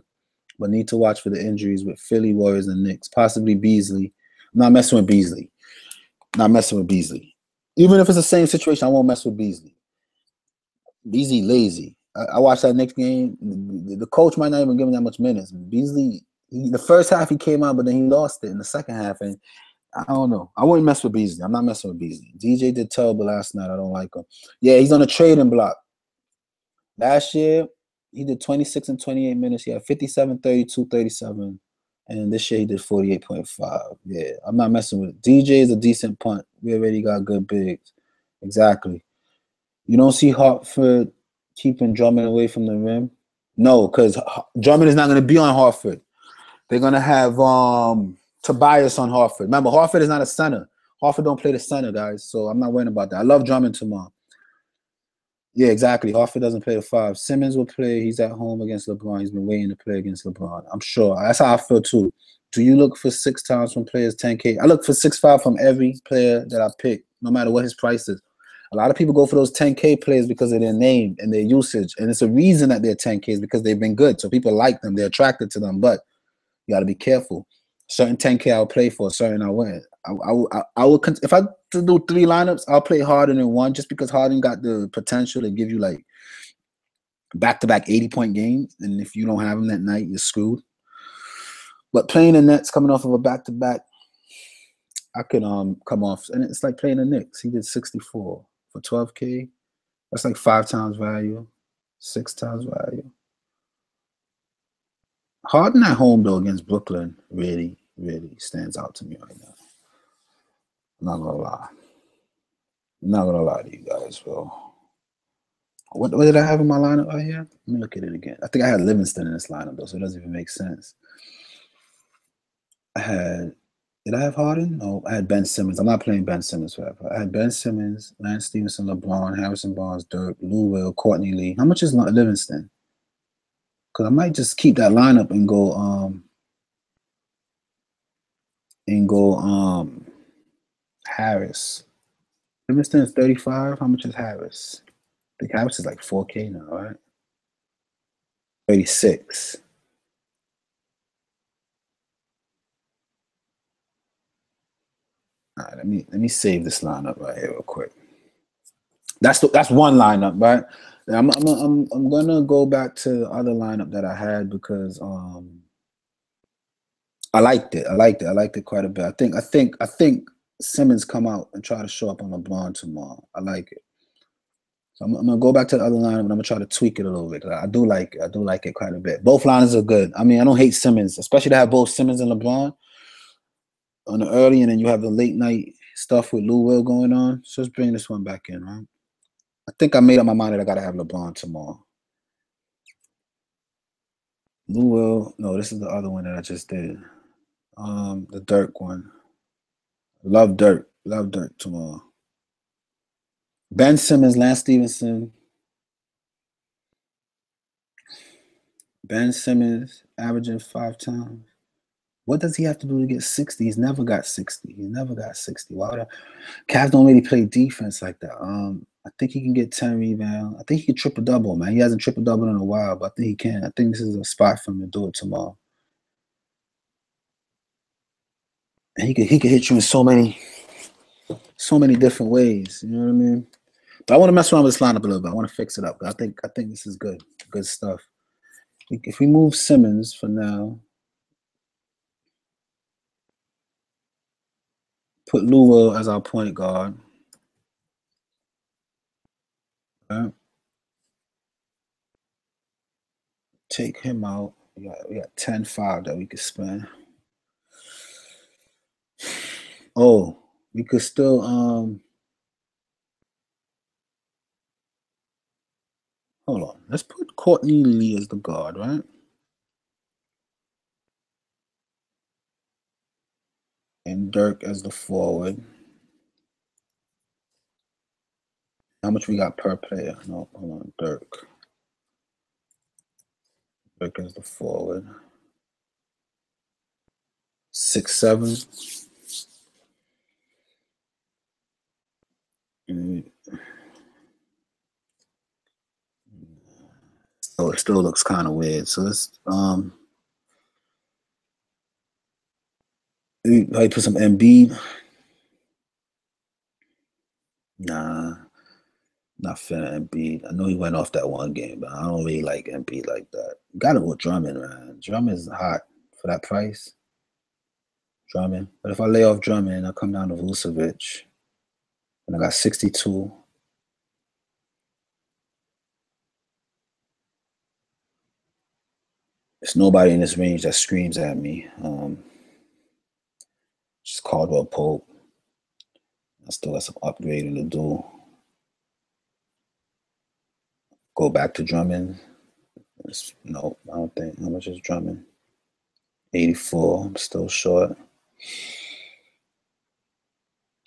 but need to watch for the injuries with Philly, Warriors, and Knicks. Possibly Beasley. I'm not messing with Beasley. Even if it's the same situation, I won't mess with Beasley. Beasley lazy. I watched that next game. The coach might not even give him that much minutes. Beasley, the first half he came out, but then he lost it in the second half. And I don't know. I wouldn't mess with Beasley. I'm not messing with Beasley. DJ did terrible last night. I don't like him. Yeah, he's on a trading block. Last year, he did 26 and 28 minutes. He had 57, 32, 37. And this year he did 48.5. Yeah, I'm not messing with it. DJ is a decent punt. We already got good bigs. Exactly. You don't see Hartford keeping Drummond away from the rim? No, because Drummond is not going to be on Hartford. They're going to have Tobias on Hartford. Remember, Hartford is not a center. Hartford don't play the center, guys, so I'm not worrying about that. I love Drummond tomorrow. Yeah, exactly. Hartford doesn't play the 5. Simmons will play. He's at home against LeBron. He's been waiting to play against LeBron. I'm sure. That's how I feel, too. Do you look for 6 times from players 10K? I look for 6.5 from every player that I pick, no matter what his price is. A lot of people go for those 10K players because of their name and their usage. And it's a reason that they're 10Ks because they've been good. So people like them. They're attracted to them. But you got to be careful. Certain 10K I'll play for, certain I win. I will if I do 3 lineups, I'll play Harden in 1 just because Harden got the potential to give you like back-to-back 80-point games. And if you don't have him that night, you're screwed. But playing the Nets coming off of a back-to-back, I could come off. And it's like playing the Knicks. He did 64 for 12K. That's like 5 times value, 6 times value. Harden at home, though, against Brooklyn really, really stands out to me right now. I'm not going to lie. I'm not going to lie to you guys, bro. What did I have in my lineup right here? Let me look at it again. I think I had Livingston in this lineup, though, so it doesn't even make sense. Did I have Harden? No, I had Ben Simmons. I'm not playing Ben Simmons forever. I had Ben Simmons, Lance Stevenson, LeBron, Harrison Barnes, Dirk, Lou Will, Courtney Lee. How much is Livingston? Because I might just keep that lineup and go Harris. Livingston is 35. How much is Harris? I think Harris is like 4K now, right? 36. All right, let me save this lineup right here real quick. That's one lineup, right? I'm gonna go back to the other lineup that I had because I liked it. I liked it quite a bit. I think Simmons come out and try to show up on LeBron tomorrow. I like it. So I'm gonna go back to the other lineup and I'm gonna try to tweak it a little bit. I do like it quite a bit. Both lineups are good. I mean, I don't hate Simmons, especially to have both Simmons and LeBron on the early, and then you have the late night stuff with Lou Will going on. So let's bring this one back in, right? I think I made up my mind that I gotta have LeBron tomorrow. Lou Will, no, this is the other one that I just did. The Dirk one. Love Dirk tomorrow. Ben Simmons, Lance Stevenson. Ben Simmons averaging 5 times. What does he have to do to get 60? He's never got 60. Why would Cavs don't really play defense like that. I think he can get 10 rebounds. I think he can triple-double, man. He hasn't triple-doubled in a while, but I think he can. I think this is a spot for him to do it tomorrow. And he could hit you in so many different ways. You know what I mean? But I want to mess around with this lineup a little bit. I want to fix it up. I think this is good stuff. If we move Simmons for now, put Lou Will as our point guard. Right? Take him out. We got 10-5 that we could spend. Oh, we could still hold on. Let's put Courtney Lee as the guard, right? And Dirk as the forward. How much we got per player? No, hold on. Dirk as the forward. 6'7". So it still looks kind of weird. So let's I put some Embiid. Nah, not feeling Embiid. I know he went off that one game, but I don't really like Embiid like that. Got to go Drummond, man. Drummond's hot for that price. Drummond. But if I lay off Drummond, I come down to Vucevic. And I got 62. There's nobody in this range that screams at me. Just Caldwell Pope. I still got some upgrading to do. Go back to Drummond. No, I don't think. How much is Drummond? 84. I'm still short.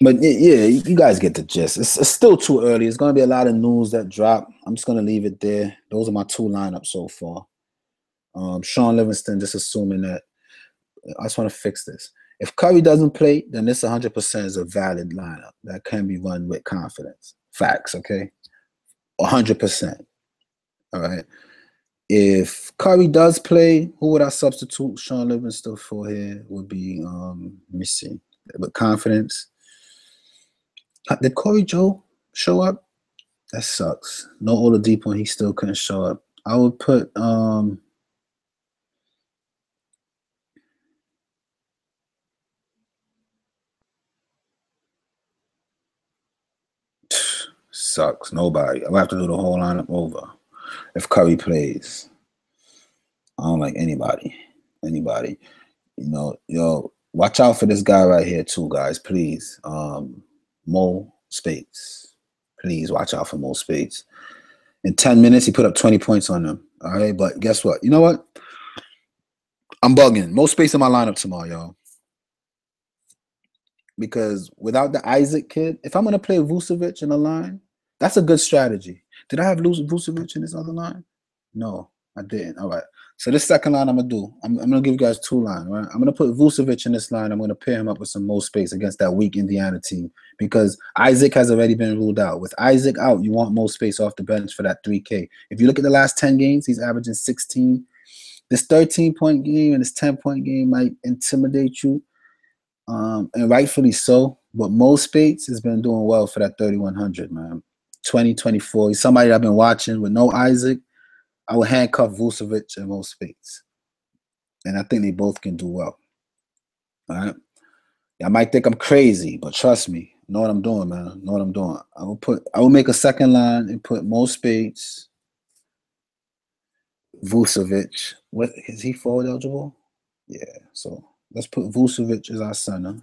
But yeah, you guys get the gist. It's still too early. It's going to be a lot of news that drop. I'm just going to leave it there. Those are my two lineups so far. Sean Livingston, just assuming that. I just want to fix this. If Curry doesn't play, then this 100% is a valid lineup that can be run with confidence. Facts, okay? 100%. All right. If Curry does play, who would I substitute Sean Livingston for here? Would be, let me see, with confidence. Did Corey Joe show up? That sucks. No Oladipo, he still couldn't show up. I would put sucks. Nobody. I'll have to do the whole lineup over. If Curry plays, I don't like anybody. Anybody. Yo, watch out for this guy right here too, guys. Please. Mo Spates. Please watch out for Mo Spates. In 10 minutes, he put up 20 points on them. All right, but guess what? You know what? I'm bugging. Mo Spates in my lineup tomorrow, y'all. Because without the Isaac kid, if I'm going to play Vucevic in a line, that's a good strategy. Did I have Vucevic in this other line? No, I didn't. All right. So this second line I'm going to do, I'm going to give you guys two lines, right? I'm going to put Vucevic in this line. I'm going to pair him up with some Mo Spates against that weak Indiana team because Isaac has already been ruled out. With Isaac out, you want Mo Spates off the bench for that 3K. If you look at the last 10 games, he's averaging 16. This 13-point game and this 10-point game might intimidate you. And rightfully so. But Mo Spates has been doing well for that 3,100, man. 2024. He's somebody that I've been watching with no Isaac. I would handcuff Vucevic and Mo Spates. And I think they both can do well. All right. I might think I'm crazy, but trust me. I know what I'm doing, man. I know what I'm doing. I will make a second line and put Mo Spates, Vucevic. What is he forward eligible? Yeah. So let's put Vucevic as our center.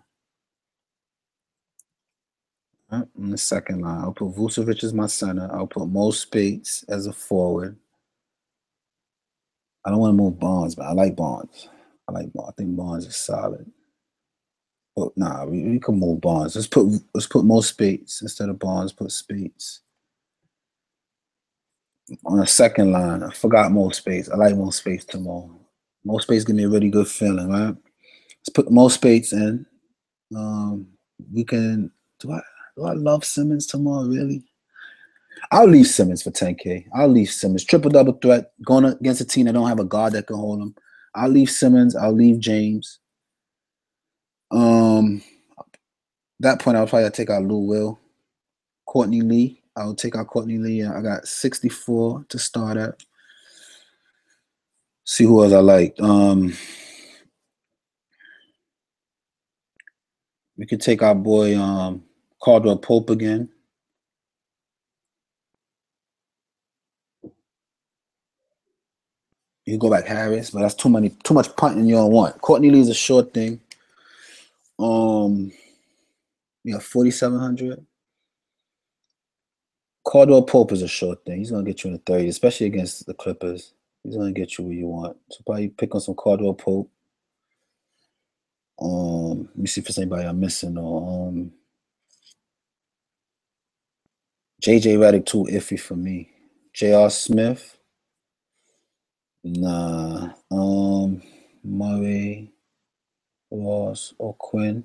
Right, in the second line, I'll put Vucevic as my center. I'll put Mo Spates as a forward. I don't want to move Bonds, but I like Bonds. I think Bonds is solid. But nah, we can move Bonds. Let's put Mo Spates instead of Bonds. Put Spates on the second line. I forgot Mo Spates. I like Mo Spates tomorrow. Mo Spates give me a really good feeling, right? Let's put Mo Spates in. We can. Do I love Simmons tomorrow? Really? I'll leave Simmons for 10K. I'll leave Simmons. Triple-double threat. Going against a team that don't have a guard that can hold him. I'll leave Simmons. I'll leave James. At that point, I'll probably take out Lou Will. Courtney Lee. I'll take out Courtney Lee. I got 64 to start at. See who else I like. We could take our boy Caldwell Pope again. You go back Harris, but that's too much punting you don't want. Courtney Lee's a short thing. We got 4,700. Caldwell Pope is a short thing. He's gonna get you in the 30s, especially against the Clippers. He's gonna get you where you want. So probably pick on some Caldwell Pope. Let me see if there's anybody I'm missing. JJ Redick too iffy for me. J.R. Smith. Nah. Murray, Ross, O'Quinn.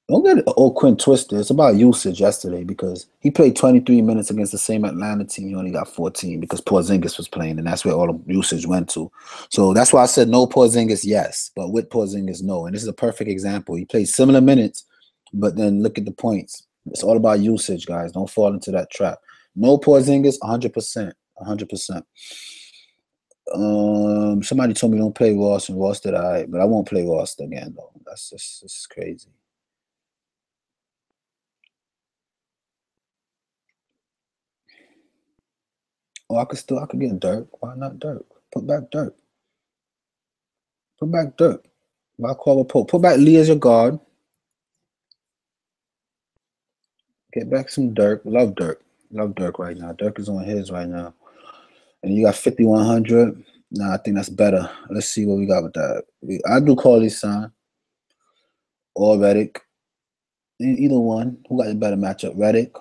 Don't get O'Quinn twisted. It's about usage yesterday because he played 23 minutes against the same Atlanta team. He only got 14 because Porzingis was playing, and that's where all the usage went to. So that's why I said no Porzingis, yes, but with Porzingis, no. And this is a perfect example. He played similar minutes, but then look at the points. It's all about usage, guys. Don't fall into that trap. No Porzingis, 100%. 100%. Somebody told me don't play Ross, and Ross did alright, but I won't play Ross again though. This is crazy. Oh, I could get Dirk. Why not Dirk? Put back Dirk. Put back Dirk. Why call a Pope? Put back Lee as your guard. Get back some Dirk. Love Dirk. Love Dirk right now. Dirk is on his right now. And you got 5,100. Nah, I think that's better. Let's see what we got with that. I do Cauley-Stein or Redick. Either one. Who got the better matchup? Redick.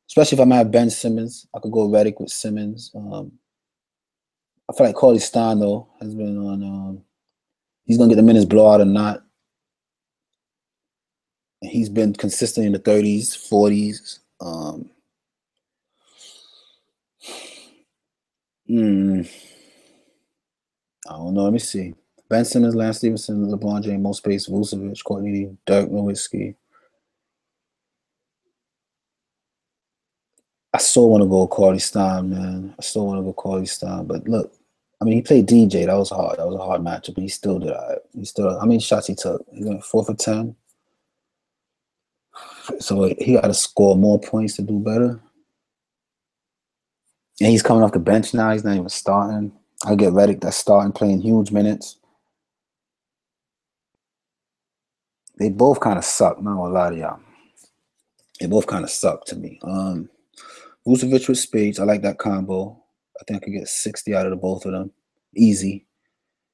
Especially if I'm have Ben Simmons. I could go Redick with Simmons. I feel like Cauley-Stein, though, has been on he's gonna get the minutes blowout or not. He's been consistent in the 30s, 40s. I don't know. Let me see. Ben Simmons, Lance Stevenson, LeBron James, Mo Space, Vucevic, Courtney, Dirk Nowitzki. I still want to go Cauley-Stein, man. I still want to go Cauley-Stein. But look, I mean, he played DJ. That was hard. That was a hard matchup, but he still did all right. He still, how many shots he took? He went 4 for 10. So he got to score more points to do better. And he's coming off the bench now. He's not even starting. I get Redick that's starting, playing huge minutes. They both kind of suck. Not gonna lie to y'all. They both kind of suck to me. Vucevic with Spades. I like that combo. I think I could get 60 out of the both of them. Easy.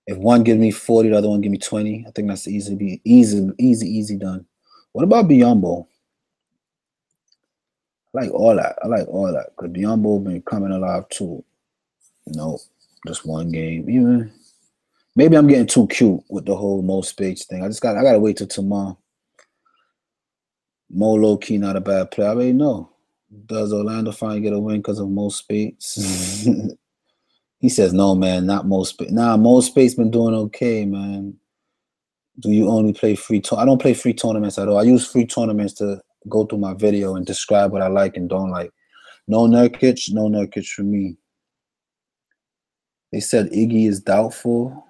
If one gives me 40, the other one give me 20. I think that's easy done. What about Biyombo? I like all that. Because Biyombo been coming alive too. No, just one game. Even maybe I'm getting too cute with the whole Mo Spades thing. I gotta wait till tomorrow. Mo low key not a bad player. I already know. Does Orlando finally get a win because of Mo Spades? He says no, man, not Mo Spades. Nah, Mo Spades been doing okay, man. Do you only play free? I don't play free tournaments at all. I use free tournaments to go through my video and describe what I like and don't like. No Nurkic for me. They said Iggy is doubtful.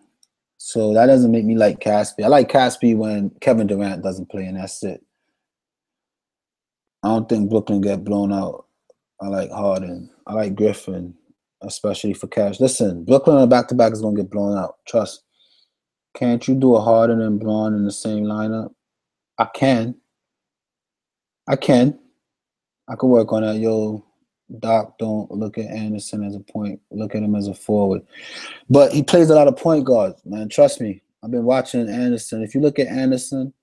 So that doesn't make me like Caspi. I like Caspi when Kevin Durant doesn't play, and that's it. I don't think Brooklyn get blown out. I like Harden. I like Griffin, especially for Cash. Listen, Brooklyn on a back-to-back is going to get blown out. Trust. Can't you do a Harden and Braun in the same lineup? I can. I can work on that. Yo, Doc, don't look at Anderson as a point. Look at him as a forward. But he plays a lot of point guards, man. Trust me. I've been watching Anderson. If you look at Anderson,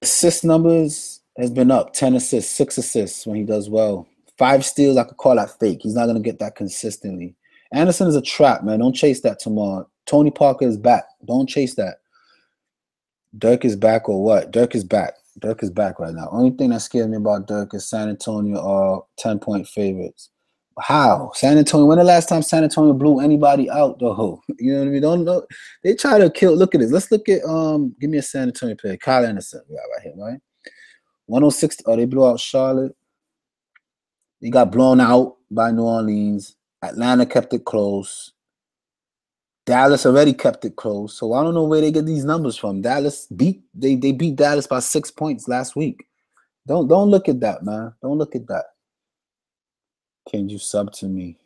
assist numbers has been up. 10 assists, 6 assists when he does well. 5 steals, I could call that fake. He's not going to get that consistently. Anderson is a trap, man. Don't chase that tomorrow. Tony Parker is back. Don't chase that. Dirk is back or what? Dirk is back. Dirk is back right now. Only thing that scares me about Dirk is San Antonio are 10-point favorites. How? San Antonio, when the last time San Antonio blew anybody out, though? You know what I mean? Don't know. They try to kill. Look at this. Let's look at, give me a San Antonio player. Kyle Anderson. We got right here, right? 106. Oh, they blew out Charlotte. They got blown out by New Orleans. Atlanta kept it close. Dallas already kept it close. So I don't know where they get these numbers from. Dallas beat they beat Dallas by 6 points last week. Don't look at that, man. Don't look at that. Can you sub to me?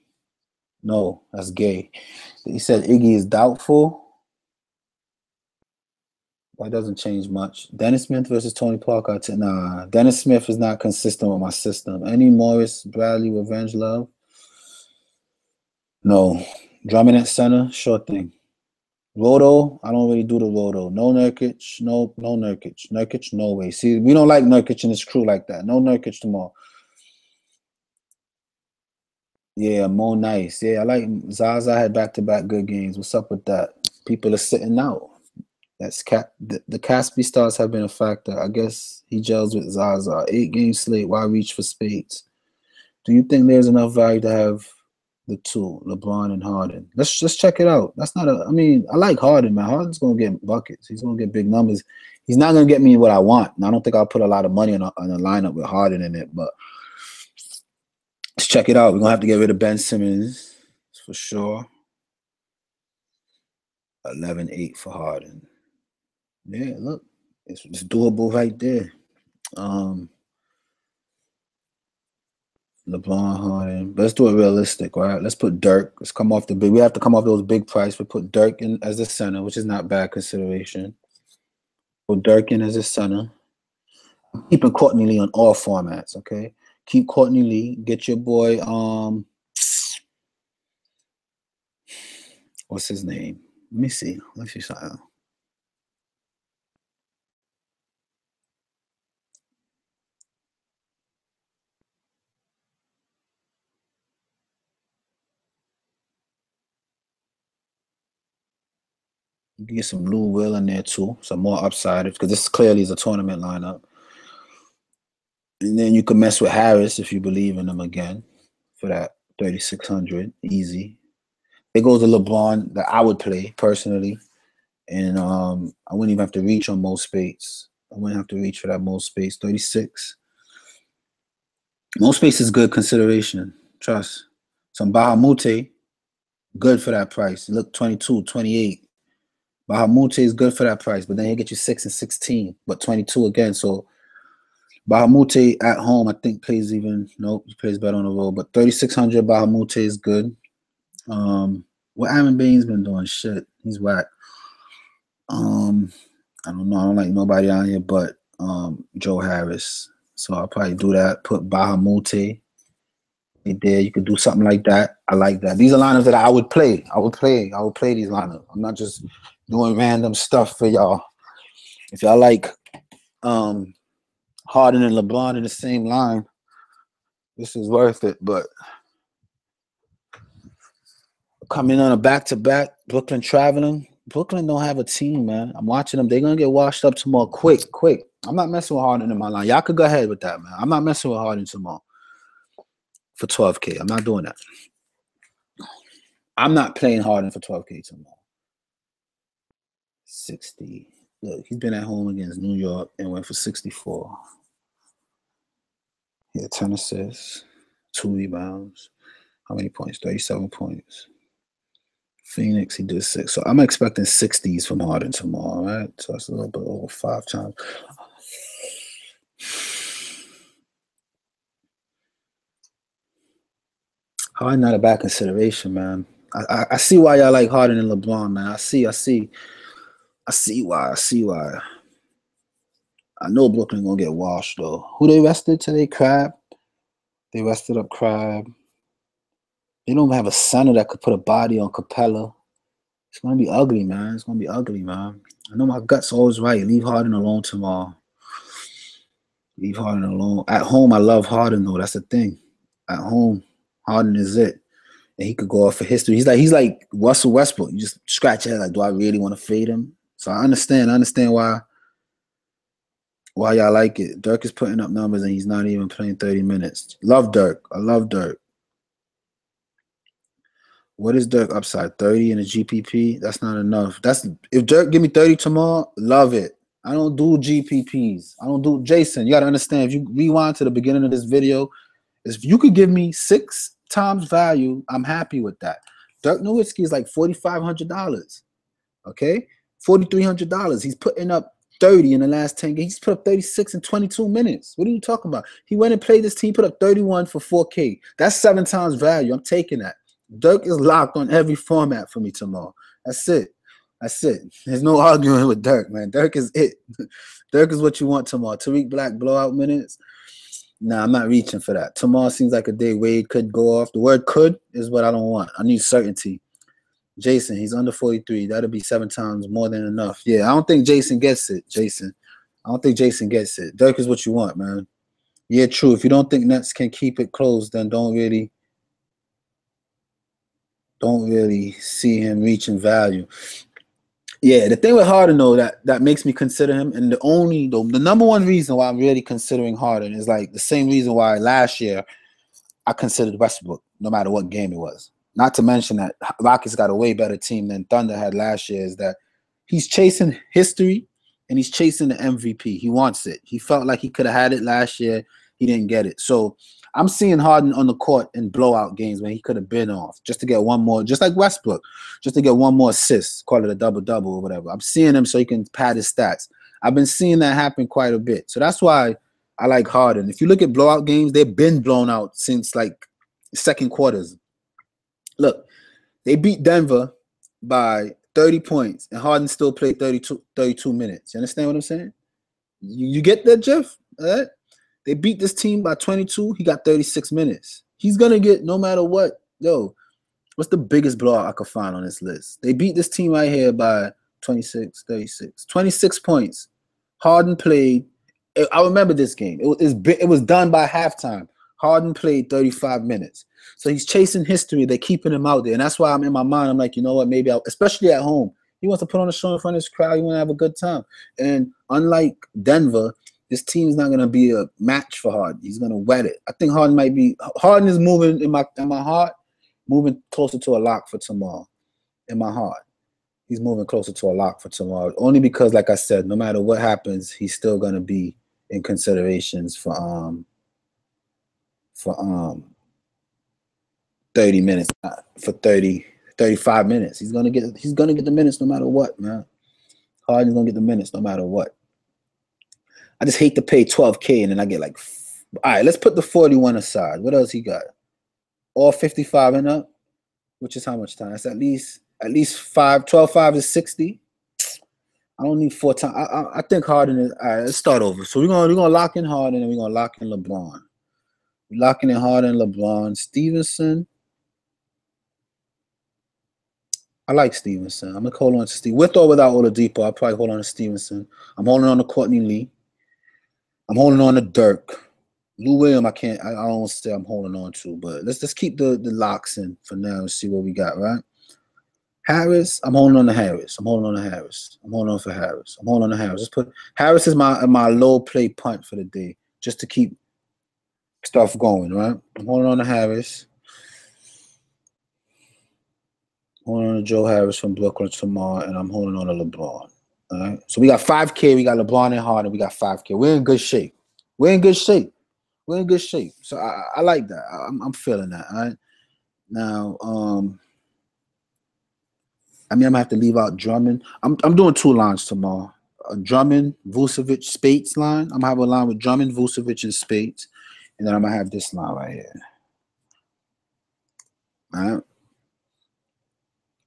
No, that's gay. He said Iggy is doubtful. That doesn't change much. Dennis Smith versus Tony Parker. Nah, Dennis Smith is not consistent with my system. Any Morris, Bradley, Revenge Love? No. Drummond at center? Sure thing. Roto, I don't really do the Roto. No Nurkic, no Nurkic. Nurkic, no way. See, we don't like Nurkic and his crew like that. No Nurkic tomorrow. Yeah, Mo nice. Yeah, I like Zaza had back-to-back good games. What's up with that? People are sitting out. That's the Caspi stars have been a factor. I guess he gels with Zaza. 8-game slate. Why reach for Spades? Do you think there's enough value to have the two, LeBron and Harden? Let's check it out. That's not I mean, I like Harden, man. Harden's gonna get buckets. He's gonna get big numbers. He's not gonna get me what I want. And I don't think I'll put a lot of money on a lineup with Harden in it, but let's check it out. We're gonna have to get rid of Ben Simmons for sure. 11-8 for Harden. Yeah, look, it's doable right there. LeBron, Harden. But let's do it realistic, right? Let's put Dirk. Let's come off the big. We have to come off those big price. We put Dirk in as the center, which is not bad consideration. Put Dirk in as a center. I'm keeping Courtney Lee on all formats, okay? Keep Courtney Lee. Get your boy, what's his name? Let me see. Let's see something. You can get some Lou Will in there too, some more upside because this clearly is a tournament lineup. And then you can mess with Harris if you believe in him again for that 3,600 easy. It goes to LeBron that I would play personally, and I wouldn't even have to reach on most space. I wouldn't have to reach for that most space. 36. Most space is good consideration. Trust. Some Bahamute, good for that price. Look, 22, 28. Bahamute is good for that price, but then he'll get you 6 and 16, but 22 again. So Bahamute at home, I think plays even. Nope, he plays better on the road. But 3,600 Bahamute is good. What Aaron Baines been doing? Shit, he's whack. I don't know. I don't like nobody out here but Joe Harris. So I'll probably do that. Put Bahamute there. You could do something like that. I like that. These are lineups that I would play. I would play these lineups. I'm not just doing random stuff for y'all. If y'all like Harden and LeBron in the same line, this is worth it. But coming on a back-to-back, Brooklyn traveling. Brooklyn don't have a team, man. I'm watching them. They're going to get washed up tomorrow quick. I'm not messing with Harden in my line. Y'all could go ahead with that, man. I'm not messing with Harden tomorrow for 12K. I'm not doing that. I'm not playing Harden for 12K tomorrow. 60. Look, he's been at home against New York and went for 64. Yeah, 10 assists, 2 rebounds. How many points? 37 points. Phoenix, he did 6. So I'm expecting 60s from Harden tomorrow, right? So that's a little bit over 5 times. Harden not a bad consideration, man. I see why y'all like Harden and LeBron, man. I see why. I know Brooklyn gonna get washed though. Who they rested today? Crab. They rested up Crab. They don't have a center that could put a body on Capella. It's gonna be ugly, man. I know my gut's always right. Leave Harden alone tomorrow. Leave Harden alone. At home, I love Harden though. That's the thing. At home, Harden is it. And he could go off for history. He's like Russell Westbrook. You just scratch your head like, do I really want to fade him? So I understand why y'all like it. Dirk is putting up numbers and he's not even playing 30 minutes. Love Dirk. I love Dirk. What is Dirk upside? 30 in a GPP? That's not enough. If Dirk give me 30 tomorrow, love it. I don't do GPPs. I don't do Jason. You gotta understand. If you rewind to the beginning of this video, if you could give me 6 times value, I'm happy with that. Dirk Nowitzki is like $4,500. Okay, $4,300. He's putting up 30 in the last 10 games. He's put up 36 in 22 minutes. What are you talking about? He went and played this team, put up 31 for 4K. That's 7 times value. I'm taking that. Dirk is locked on every format for me tomorrow. That's it. There's no arguing with Dirk, man. Dirk is it. Dirk is what you want tomorrow. Tariq Black blowout minutes. Nah, I'm not reaching for that. Tomorrow seems like a day Wade could go off. The word could is what I don't want. I need certainty. Jason, he's under 43. That'll be 7 times more than enough. Yeah, I don't think Jason gets it, I don't think Jason gets it. Dirk is what you want, man. Yeah, true. If you don't think Nets can keep it close, then don't really see him reaching value. Yeah, the thing with Harden though that makes me consider him, and the number one reason why I'm really considering Harden is like the same reason why last year I considered Westbrook, no matter what game it was. Not to mention that Rockets got a way better team than Thunder had last year. Is that he's chasing history and he's chasing the MVP. He wants it. He felt like he could have had it last year. He didn't get it. So I'm seeing Harden on the court in blowout games when he could have been off just to get one more, just like Westbrook, just to get one more assist, call it a double-double or whatever. I'm seeing him so he can pad his stats. I've been seeing that happen quite a bit. So that's why I like Harden. If you look at blowout games, they've been blown out since like second quarters. Look, they beat Denver by 30 points, and Harden still played 32 minutes. You understand what I'm saying? You get that, Jeff? All right? They beat this team by 22. He got 36 minutes. He's going to get no matter what. Yo, what's the biggest blowout I could find on this list? They beat this team right here by 26, 36. 26 points. Harden played. I remember this game. It was done by halftime. Harden played 35 minutes. So he's chasing history. They're keeping him out there. And that's why I'm in my mind. I'm like, you know what? Maybe especially at home. He wants to put on a show in front of his crowd. He want to have a good time. And unlike Denver, this team's not going to be a match for Harden. He's going to wet it. I think Harden is moving in my heart, moving closer to a lock for tomorrow. In my heart, he's moving closer to a lock for tomorrow. Only because, like I said, no matter what happens, he's still going to be in considerations for 30 minutes, for 35 minutes. He's gonna get the minutes no matter what, man. Harden's gonna get the minutes no matter what. I just hate to pay $12K and then I get like, all right, let's put the 41 aside. What else he got? All 55 and up, which is how much time? That's at least 12.5 is 60. I don't need 4 times. I think Harden is, all right, let's start over. So we're gonna lock in Harden and we're gonna lock in LeBron. We're locking in Harden, LeBron, Stevenson. I like Stevenson. I'm gonna hold on to Steve. With or without Oladipo, I'll probably hold on to Stevenson. I'm holding on to Courtney Lee. I'm holding on to Dirk. Lou Williams, I don't say I'm holding on to, but let's just keep the locks in for now and see what we got, right? Harris, I'm holding on to Harris. I'm holding on to Harris. I'm holding on for Harris. I'm holding on to Harris. Let's put Harris is my low play punt for the day, just to keep stuff going, right? I'm holding on to Harris. Holding on to Joe Harris from Brooklyn tomorrow, and I'm holding on to LeBron. All right. So we got 5K. We got LeBron and Harden. We got 5K. We're in good shape. We're in good shape. We're in good shape. So I like that. I'm feeling that. All right. Now, I mean, I'm gonna have to leave out Drummond. I'm doing 2 lines tomorrow. Drummond, Vucevic, Spates line. I'm gonna have a line with Drummond, Vucevic, and Spates, and then I'm gonna have this line right here. All right.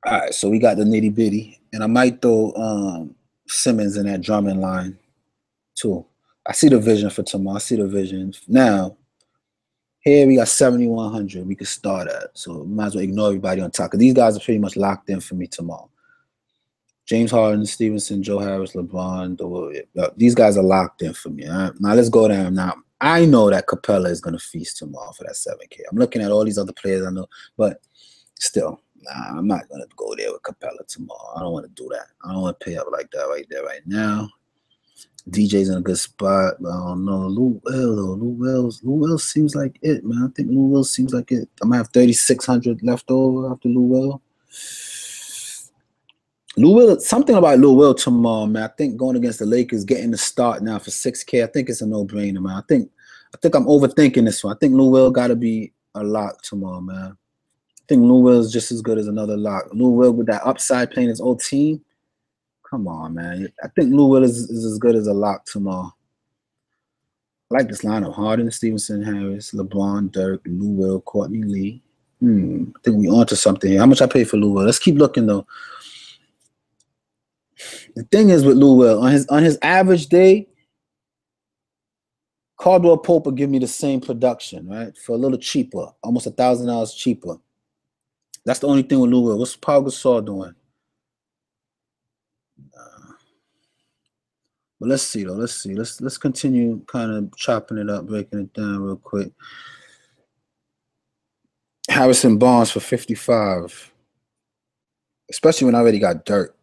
All right, so we got the nitty bitty, and I might throw Simmons in that Drummond line too. I see the vision for tomorrow. I see the vision. Now, here we got 7,100. We could start at, so we might as well ignore everybody on top because these guys are pretty much locked in for me tomorrow. James Harden, Stevenson, Joe Harris, LeBron. These guys are locked in for me. All right? Now let's go down. Now I know that Capella is gonna feast tomorrow for that 7K. I'm looking at all these other players I know, but still. Nah, I'm not going to go there with Capella tomorrow. I don't want to do that. I don't want to pay up like that right there, right now. DJ's in a good spot, but I don't know. Lou Will seems like it, man. I think Lou Will seems like it. I'm going to have 3,600 left over after Lou Will. Something about Lou Will tomorrow, man. I think going against the Lakers, getting the start now for 6K, I think it's a no-brainer, man. I think I'm overthinking this one. I think Lou Will got to be a lock tomorrow, man. I think Lou Will is just as good as another lock. Lou Will with that upside playing his old team. Come on, man. I think Lou Will is as good as a lock tomorrow. I like this lineup. Harden, Stevenson, Harris, LeBron, Dirk, Lou Will, Courtney Lee. I think we onto something here. How much I pay for Lou Will? Let's keep looking, though. The thing is with Lou Will, on his average day, Caldwell Pope will give me the same production, right? For a little cheaper, almost $1,000 cheaper. That's the only thing with Lou Will. What's Paul Gasol doing? But let's see though. Let's see. Let's continue kind of chopping it up, breaking it down real quick. Harrison Barnes for 55, especially when I already got Dirk.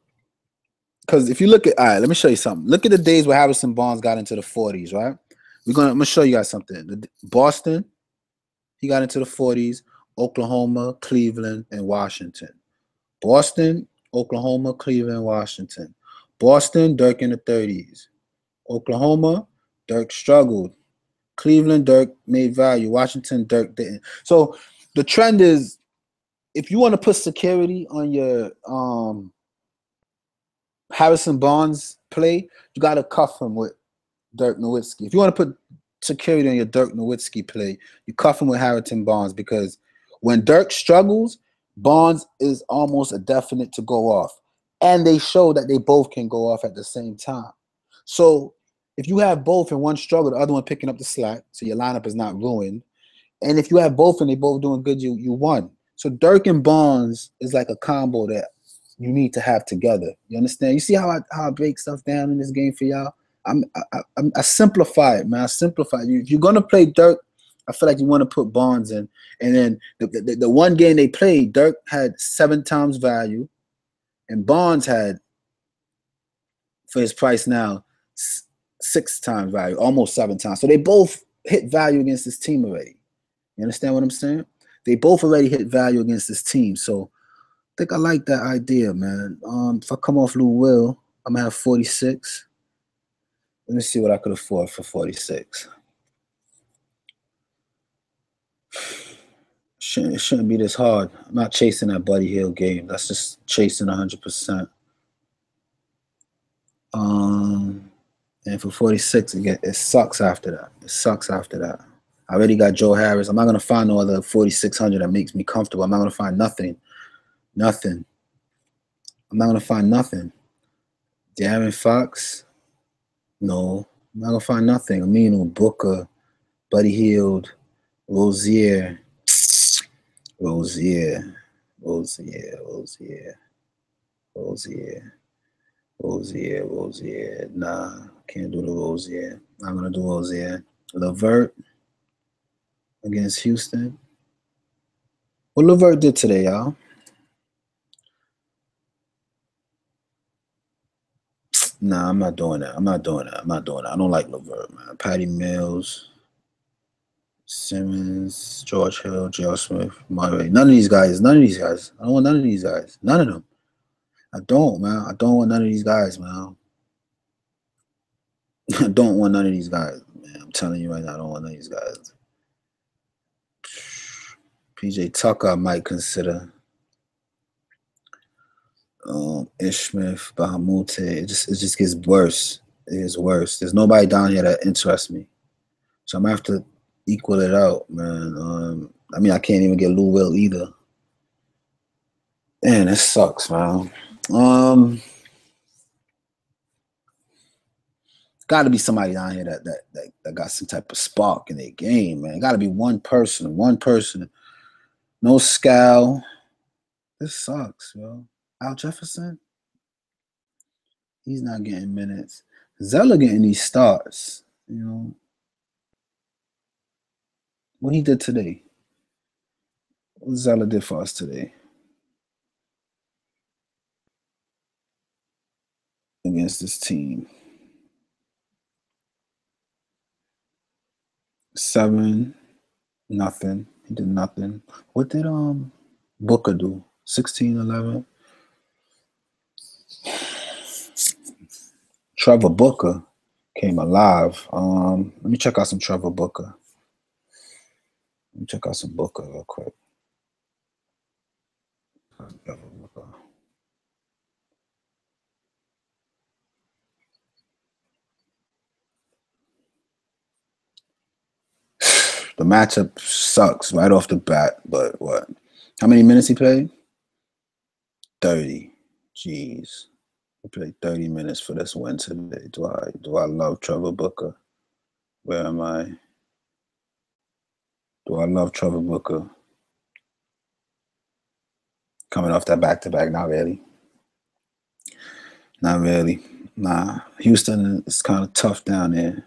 Because if you look at, all right, let me show you something. Look at the days where Harrison Barnes got into the 40s, right? I'm gonna show you guys something. Boston, he got into the 40s. Oklahoma, Cleveland, and Washington. Boston, Oklahoma, Cleveland, Washington. Boston, Dirk in the 30s. Oklahoma, Dirk struggled. Cleveland, Dirk made value. Washington, Dirk didn't. So the trend is, if you want to put security on your Harrison Barnes play, you got to cuff him with Dirk Nowitzki. If you want to put security on your Dirk Nowitzki play, you cuff him with Harrison Barnes, because when Dirk struggles, Barnes is almost a definite to go off. And they show that they both can go off at the same time. So if you have both and one struggle, the other one picking up the slack, so your lineup is not ruined. And if you have both and they both doing good, you won. So Dirk and Barnes is like a combo that you need to have together. You understand? You see how I break stuff down in this game for y'all? I simplify it, man. I simplify it. If you're gonna play Dirk, I feel like you want to put Barnes in. And then the one game they played, Dirk had 7 times value, and Barnes had, for his price now, 6 times value, almost 7 times. So they both hit value against this team already. You understand what I'm saying? They both already hit value against this team. So I think I like that idea, man. If I come off Lou Will, I'm gonna have 46. Let me see what I could afford for 46. It shouldn't be this hard. I'm not chasing that Buddy Hield game. That's just chasing 100%. And for 46, again, it sucks after that. It sucks after that. I already got Joe Harris. I'm not gonna find no other 4,600 that makes me comfortable. I'm not gonna find nothing. Nothing. I'm not gonna find nothing. De'Aaron Fox? No. I'm not gonna find nothing. Aminu, Booker, Buddy Hield, Rozier. Nah, can't do the Rozier. I'm gonna do Rozier. LeVert against Houston. What LeVert did today, y'all? Nah, I'm not doing that. I don't like LeVert, man. Patty Mills, Simmons, George Hill, J.R. Smith, Murray. None of these guys. I don't want none of these guys. None of them. I don't, man. I don't want none of these guys, man. I don't want none of these guys, man. I'm telling you right now, I don't want none of these guys. PJ Tucker, I might consider. Ish Smith, Bahamute. It just gets worse. It gets worse. There's nobody down here that interests me, so I'm gonna have to equal it out, man. I mean, I can't even get Lou Will either. Man, that sucks, man. Got to be somebody down here that got some type of spark in their game, man. Got to be one person. No Scal. This sucks, yo. Al Jefferson? He's not getting minutes. Zeller getting these starts, you know. What he did today? What Zeller did for us today? Against this team. 7, nothing. He did nothing. What did Booker do? 16, 11. Trevor Booker came alive. Let me check out some Trevor Booker. Let me check out some Booker real quick. Trevor Booker. The matchup sucks right off the bat, but what? How many minutes he played? 30. Jeez. He played 30 minutes for this win today. Do I love Trevor Booker? Where am I? Do I love Trevor Booker? Coming off that back-to-back, not really. Not really. Nah. Houston is kind of tough down there.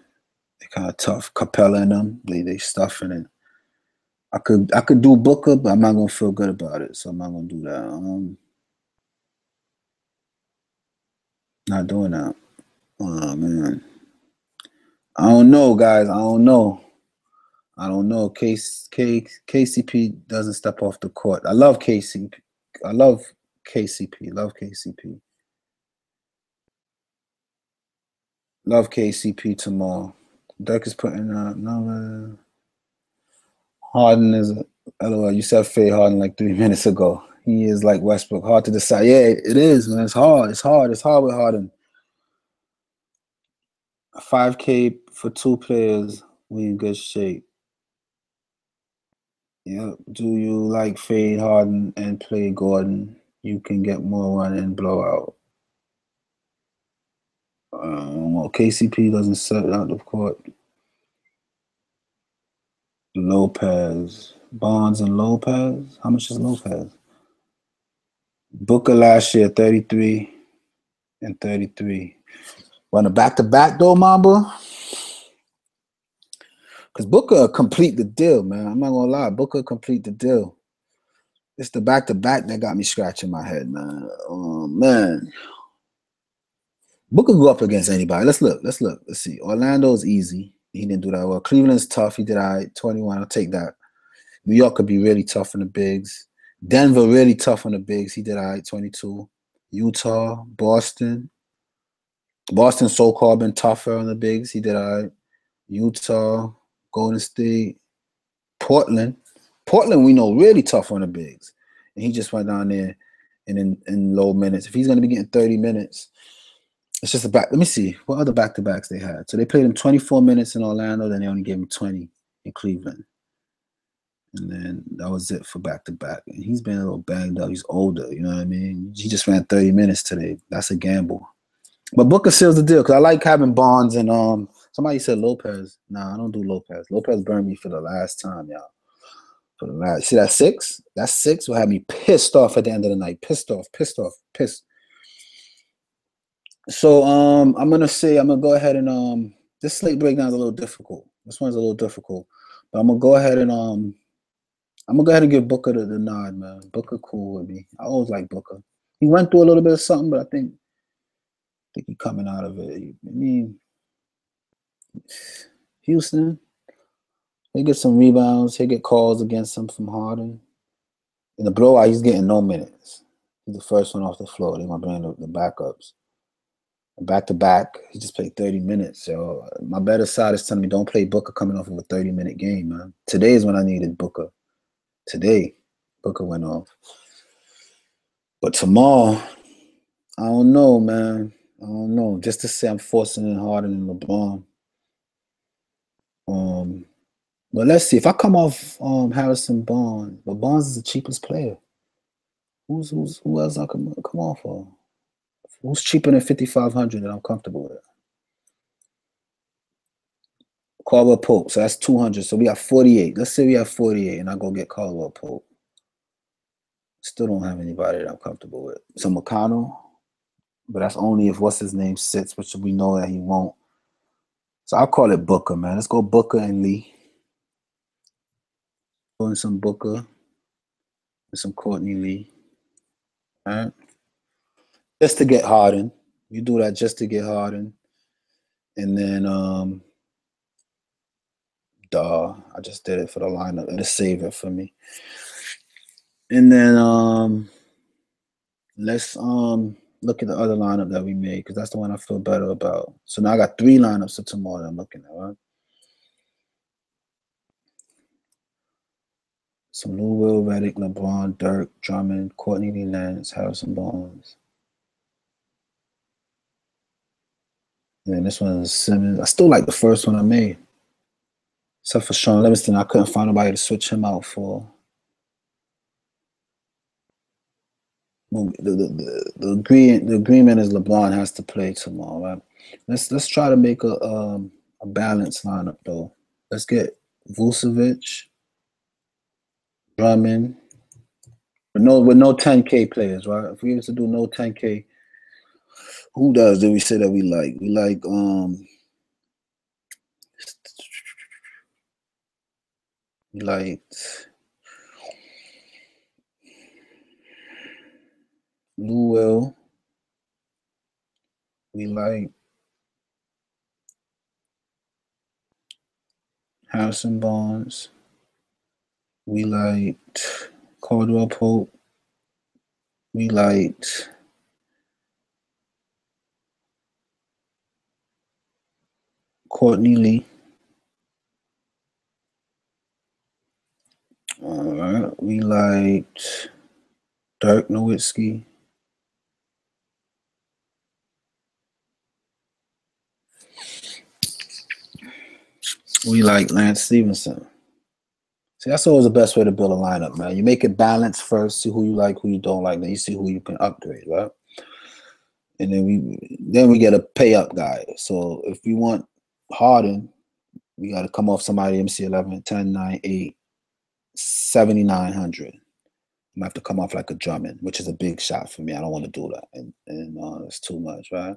They're kind of tough. Capella and them, they stuffing it. I could do Booker, but I'm not gonna feel good about it, so I'm not gonna do that. Not doing that. Oh man. I don't know, guys. I don't know. KCP doesn't step off the court. I love KCP. Love KCP. Love KCP tomorrow. Dirk is putting no. Harden is LOL. You said fade Harden like 3 minutes ago. He is like Westbrook, hard to decide. Yeah, it is, man. It's hard. It's hard. It's hard with Harden. 5K for 2 players. We in good shape. Yep. Do you like fade Harden and play Gordon? You can get more run and blowout. Well, KCP doesn't set out the court. Lopez, Bonds, and Lopez. How much is Lopez? Booker last year, 33 and 33. Want a back-to-back though, Mamba? Because Booker complete the deal, man. I'm not gonna lie, Booker complete the deal. It's the back-to-back that got me scratching my head, man. Oh man, Booker go up against anybody. Let's look. Let's see. Orlando's easy. He didn't do that well. Cleveland's tough. He did all right. 21. I'll take that. New York could be really tough on the bigs. Denver really tough on the bigs. He did all right. 22. Utah, Boston. Boston so-called been tougher on the bigs. He did all right. Utah, Golden State, Portland. Portland, we know, really tough on the bigs. And he just went down there and in low minutes. If he's going to be getting 30 minutes, it's just a back. Let me see. What other back-to-backs they had? So they played him 24 minutes in Orlando, then they only gave him 20 in Cleveland. And then that was it for back-to-back. And he's been a little banged up. He's older, you know what I mean? He just ran 30 minutes today. That's a gamble. But Booker seals the deal because I like having Bonds and somebody said Lopez. Nah, I don't do Lopez. Lopez burned me for the last time, y'all. For the last, see that 6? That 6 will have me pissed off at the end of the night. Pissed. So I'm gonna go ahead and this slate breakdown is a little difficult. This one's a little difficult, but I'm gonna go ahead and give Booker the nod, man. Booker cool with me. I always like Booker. He went through a little bit of something, but I think he's coming out of it. I mean, Houston, he get some rebounds. He get calls against him from Harden. In the blowout, he's getting no minutes. He's the first one off the floor. They're gonna bring the backups. Back-to-back, he just played 30 minutes. So my better side is telling me don't play Booker coming off of a 30-minute game, man. Today is when I needed Booker. Today, Booker went off. But tomorrow, I don't know, man. I don't know. Just to say I'm forcing in Harden and LeBron. But let's see. If I come off Harrison Barnes, but Barnes is the cheapest player. Who else I can come off for? Who's cheaper than 5,500 that I'm comfortable with? Caldwell Pope. So that's 200. So we have 48. Let's say we have 48 and I go get Caldwell Pope. Still don't have anybody that I'm comfortable with. So McConnell, but that's only if what's his name sits, which we know that he won't. So I'll call it Booker, man. Let's go Booker and Lee. Going some Booker and some Courtney Lee. All right. Just to get Harden. You do that just to get Harden. And then I just did it for the lineup. It'll save it for me. And then let's look at the other lineup that we made because that's the one I feel better about. So now I got 3 lineups for tomorrow that I'm looking at, right? So Lou Will, Redick, LeBron, Dirk, Drummond, Courtney Lee, Nance, Harrison Barnes. And then this one is Simmons. I still like the first one I made. Except for Sean Livingston, I couldn't find nobody to switch him out for. The agreement is LeBron has to play tomorrow, right? Let's try to make a balanced lineup though. Let's get Vucevic, Drummond, with no 10K players, right? If we used to do no 10K, who did we say that we like? We like Lou Will. We like Harrison Barnes. We liked Caldwell Pope. We liked Courtney Lee. All right. We liked Dirk Nowitzki. We like Lance Stevenson. See, that's always the best way to build a lineup, man. You make it balanced first, see who you like, who you don't like, then you see who you can upgrade, right? And then we get a pay up guy. So if we want Harden, we got to come off somebody MC 11, 10, 9, 8, 7,900. I have to come off like a Drummond, which is a big shot for me. I don't want to do that, and it's too much, right?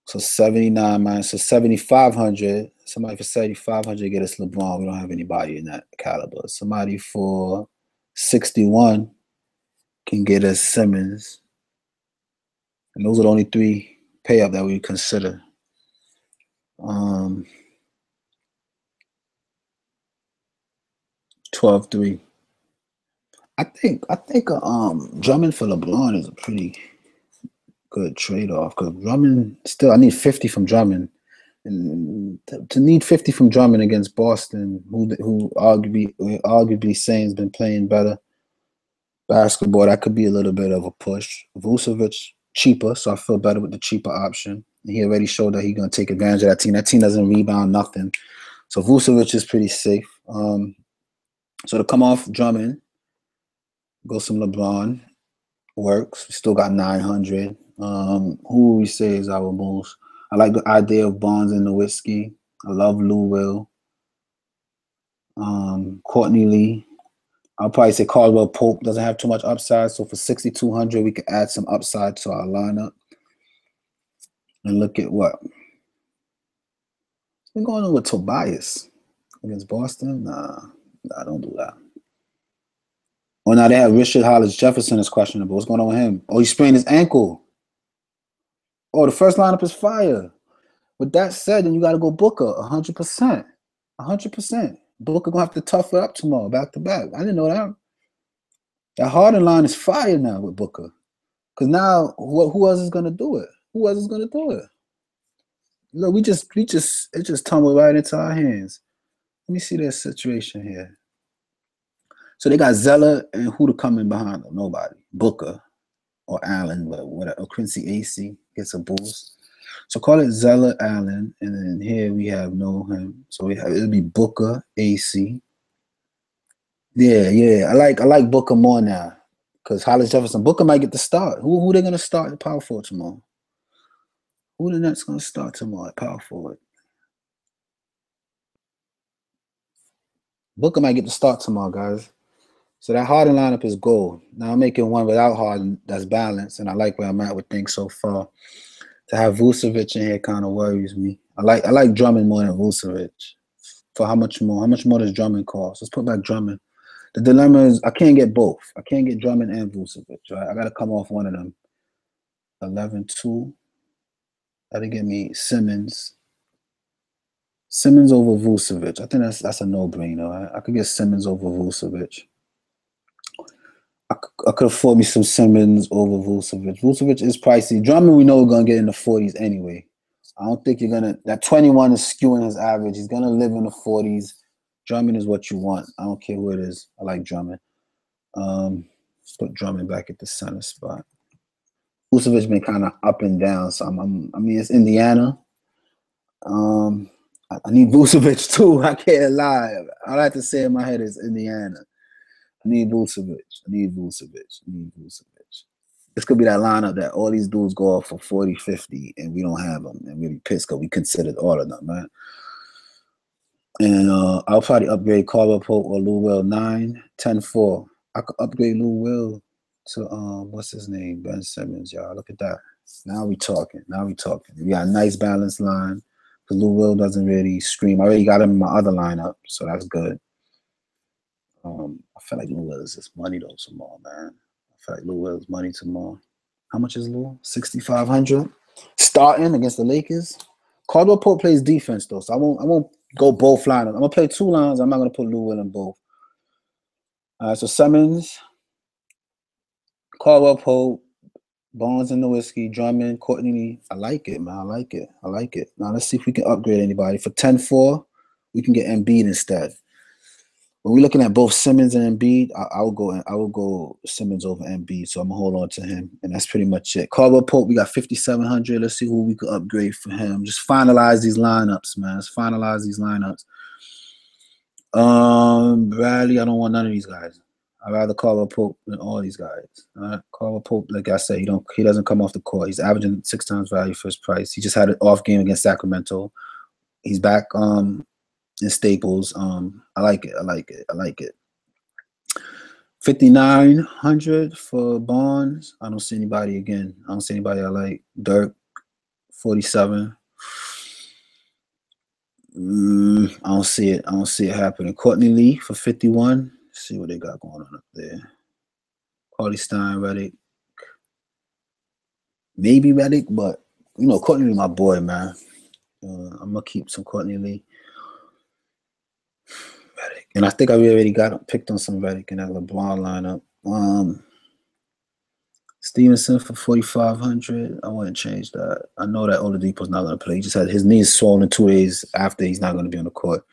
So 79 minus, so 7,500. Somebody for 7,500 get us LeBron. We don't have anybody in that caliber. Somebody for 61 can get us Simmons. And those are the only three pay up that we consider. 12-3. I think Drummond for LeBron is a pretty good trade-off because Drummond still, I need 50 from Drummond. And to need 50 from Drummond against Boston, who arguably saying has been playing better basketball, that could be a little bit of a push. Vucevic cheaper, so I feel better with the cheaper option. He already showed that he's gonna take advantage of that team. That team doesn't rebound nothing, so Vucevic is pretty safe. So to come off Drummond, go some LeBron, works. We still got 900. Who we say is our most? I like the idea of Bonds and Nowitzki. I love Lou Will. Courtney Lee. I'll probably say Caldwell Pope doesn't have too much upside. So for 6,200, we could add some upside to our lineup. And look at what? What's been going on with Tobias against Boston? Nah, don't do that. Oh, now they have Richard Hollis Jefferson is questionable. What's going on with him? Oh, he sprained his ankle. Oh, the first lineup is fire. With that said, then you got to go Booker 100%. 100%. Booker going to have to tough it up tomorrow, back to back. I didn't know that. That Harden line is fire now with Booker. Because now, who else is going to do it? Who else is going to do it? Look, it just tumbled right into our hands. Let me see their situation here. So they got Zeller and who to come in behind them? Nobody. Booker or Allen, but whatever. Or Quincy AC gets a boost. So call it Zeller, Allen, and then here we have him. So it'll be Booker, AC. Yeah. I like Booker more now because Hollis Jefferson. Booker might get the start. Who they gonna start at power forward tomorrow? Who the Nets gonna start tomorrow at power forward? Booker might get the start tomorrow, guys. So that Harden lineup is gold. Now I'm making one without Harden that's balanced, and I like where I'm at with things so far. To have Vucevic in here kind of worries me. I like Drummond more than Vucevic. For how much more? How much more does Drummond cost? Let's put back Drummond. The dilemma is I can't get both. I can't get Drummond and Vucevic, right? I got to come off one of them. 11-2. That'll get me Simmons. Simmons over Vucevic. I think that's a no-brainer. Right? I could get Simmons over Vucevic. I could afford me some Simmons over Vucevic. Vucevic is pricey. Drummond, we know we're going to get in the 40s anyway. I don't think you're going to – that 21 is skewing his average. He's going to live in the 40s. Drummond is what you want. I don't care who it is. I like Drummond. Put Drummond back at the center spot. Vucevic been kind of up and down. So I mean, it's Indiana. I need Vucevic too. I can't lie. All I have to say in my head is Indiana. I need Vucevic. This could be that lineup that all these dudes go off for 40, 50, and we don't have them. And we'll be pissed because we considered all of them, right? And I'll probably upgrade Caldwell Pope or Lou Will 9, 10-4. I could upgrade Lou Will to what's his name? Ben Simmons, y'all. Look at that. Now we talking. We got a nice balanced line. Because Lou Will doesn't really scream. I already got him in my other lineup, so that's good. I feel like Lou Will is just money though tomorrow, man. I feel like Lou Will is money tomorrow. How much is Lou? 6,500. Starting against the Lakers. Caldwell Pope plays defense though, so I won't go both lineups. I'm gonna play two lines. I'm not gonna put Lou Will in both. All right, so Simmons, Caldwell Pope, Bonds and Nowitzki, Drummond, Courtney. I like it, man. I like it. Now let's see if we can upgrade anybody. For 10-4, we can get Embiid instead. when we're looking at both Simmons and Embiid, I will go Simmons over Embiid, so I'm gonna hold on to him, and that's pretty much it. Caldwell Pope, we got 5,700. Let's see who we could upgrade for him. Just finalize these lineups, man. Let's finalize these lineups. Bradley, I don't want none of these guys. I'd rather Caldwell Pope than all these guys. All right, Caldwell Pope, like I said, he doesn't come off the court. He's averaging 6 times value for his price. He just had an off game against Sacramento. He's back in Staples. I like it. I like it. I like it. 5,900 for Barnes. I don't see anybody again. I don't see anybody I like. Dirk, 47. I don't see it. I don't see it happening. Courtney Lee for 51. Let's see what they got going on up there. Carly Stein, Reddick. Maybe Reddick, but Courtney Lee, my boy, man. I'm gonna keep some Courtney Lee. Reddick. And I think I already picked on some Reddick in that LeBron lineup. Stevenson for 4,500. I wouldn't change that. I know that Oladipo's not going to play. He just had his knees swollen 2 days after. He's not going to be on the court.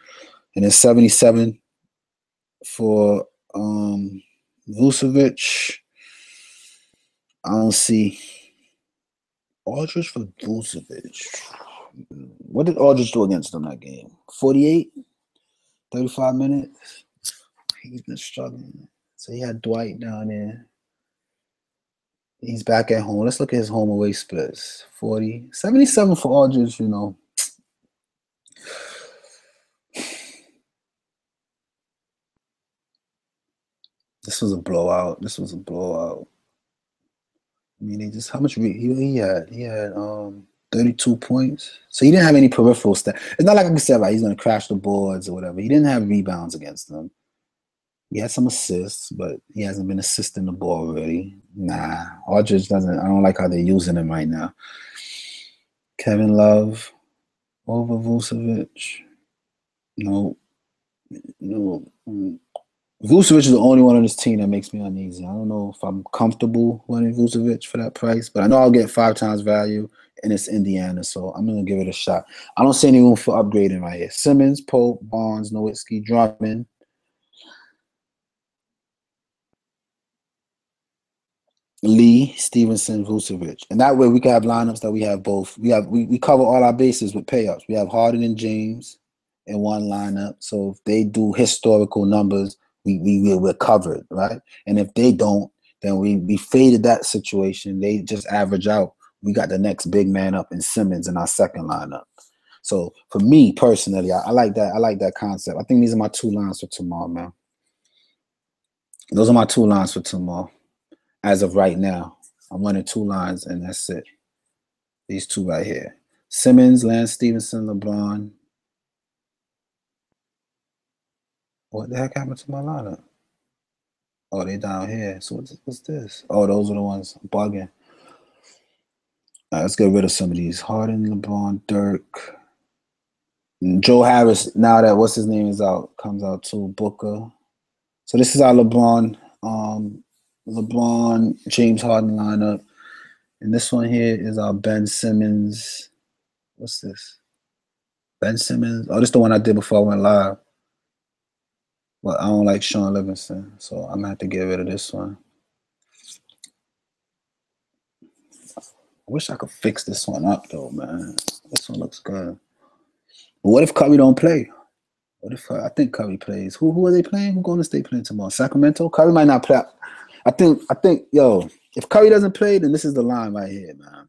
And then 77 for Vucevic. I don't see Aldridge for Vucevic. What did Aldridge do against them that game? 48? 35 minutes? He's been struggling. So he had Dwight down there. He's back at home. Let's look at his home away splits. 40. 77 for Aldridge, This was a blowout. This was a blowout. I mean, how much he had? He had 32 points. So he didn't have any peripheral stats. It's not like I can say he's going to crash the boards or whatever. He didn't have rebounds against them. He had some assists, but he hasn't been assisting the ball really. Nah, Aldridge doesn't. I don't like how they're using him right now. Kevin Love over Vucevic. No. Vucevic is the only one on this team that makes me uneasy. I don't know if I'm comfortable winning Vucevic for that price, but I know I'll get 5 times value, and it's Indiana, so I'm going to give it a shot. I don't see any room for upgrading right here. Simmons, Pope, Barnes, Nowitzki, Drummond. Lee, Stevenson, Vucevic. And that way we can have lineups that we have both. We cover all our bases with payups. We have Harden and James in one lineup. So if they do historical numbers, we're covered, right? And if they don't, then we faded that situation. They just average out. We got the next big man up in Simmons in our second lineup. So for me personally, I like that. I like that concept. I think these are my 2 lines for tomorrow, man. Those are my 2 lines for tomorrow. As of right now, I'm running 2 lines, and that's it. These 2 right here. Simmons, Lance Stevenson, LeBron. What the heck happened to my lineup? Oh, they down here. So what's this? Oh, those are the ones. I'm bugging. All right, let's get rid of some of these. Harden, LeBron, Dirk. Joe Harris, now that what's his name is out, comes out too. Booker. So this is our LeBron, James Harden lineup. And this one here is our Ben Simmons. What's this? Ben Simmons. Oh, this is the one I did before I went live. But I don't like Sean Livingston, so I'm going to have to get rid of this one. I wish I could fix this one up, though, man. This one looks good. But what if Curry don't play? What if I think Curry plays? Who are they playing? Who Golden State playing tomorrow? Sacramento? Curry might not play. I think, yo, if Curry doesn't play, then this is the line right here, man.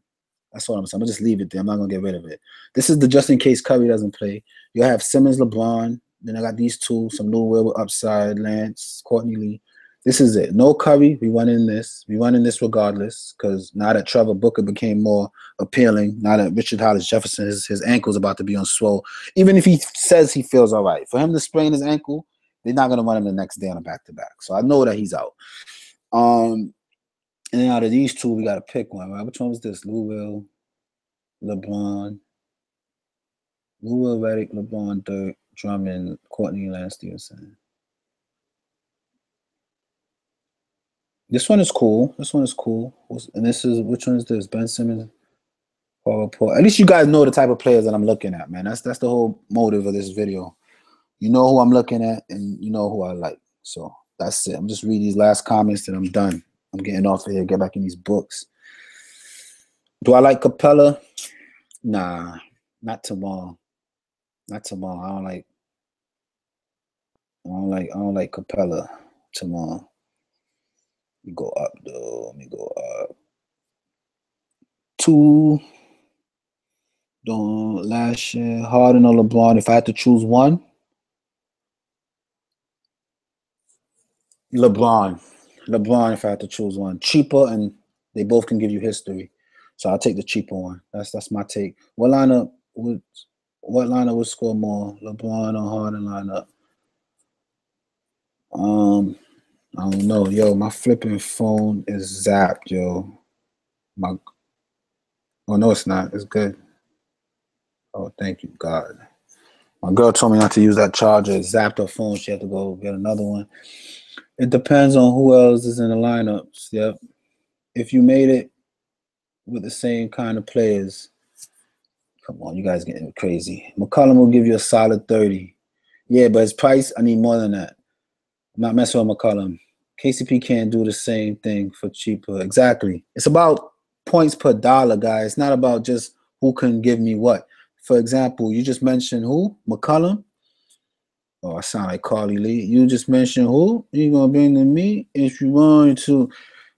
That's what I'm saying. I'm going to just leave it there. I'm not going to get rid of it. This is the just in case Curry doesn't play. You have Simmons, LeBron. Then I got these 2, some Lou Will upside, Lance, Courtney Lee. This is it. No Curry. We running this. We running this regardless because now that Trevor Booker became more appealing, now that Richard Hollis Jefferson, his ankle's about to be on swole. Even if he says he feels all right, for him to sprain his ankle, they're not going to run him the next day on a back-to-back. So I know that he's out. And then out of these 2, we got to pick one, right? Which one was this? Lou Will, LeBron. Lou Will, Reddick, LeBron, Dirk, Drummond, Courtney, Lance Stevenson. This one is cool. This one is cool. And this is, which one is this? Ben Simmons, Paul. At least you guys know the type of players that I'm looking at, man. That's the whole motive of this video. You know who I'm looking at, and you know who I like. So that's it. I'm just reading these last comments, and I'm done. I'm getting off of here. Get back in these books. Do I like Capella? Nah, not tomorrow. Not tomorrow. I don't like Capella tomorrow. Let me go up though. Let me go up. 2. Don't last year. Harden or LeBron. If I had to choose one, LeBron. LeBron, if I had to choose one. Cheaper, and they both can give you history. So I'll take the cheaper one. That's my take. What lineup would score more? LeBron or Harden lineup? I don't know. Yo, my flipping phone is zapped, yo. Oh no, it's not. It's good. Oh, thank you, God. My girl told me not to use that charger. It zapped her phone. She had to go get another one. It depends on who else is in the lineups. Yep. If you made it with the same kind of players, come on, you guys getting crazy. McCollum will give you a solid 30. Yeah, but his price, I need more than that. I'm not messing with McCollum. KCP can't do the same thing for cheaper. Exactly. It's about points per dollar, guys. It's not about just who can give me what. For example, you just mentioned who? McCollum? Oh, I sound like Carly Lee. You just mentioned who? You're going to bring to me? If you're going to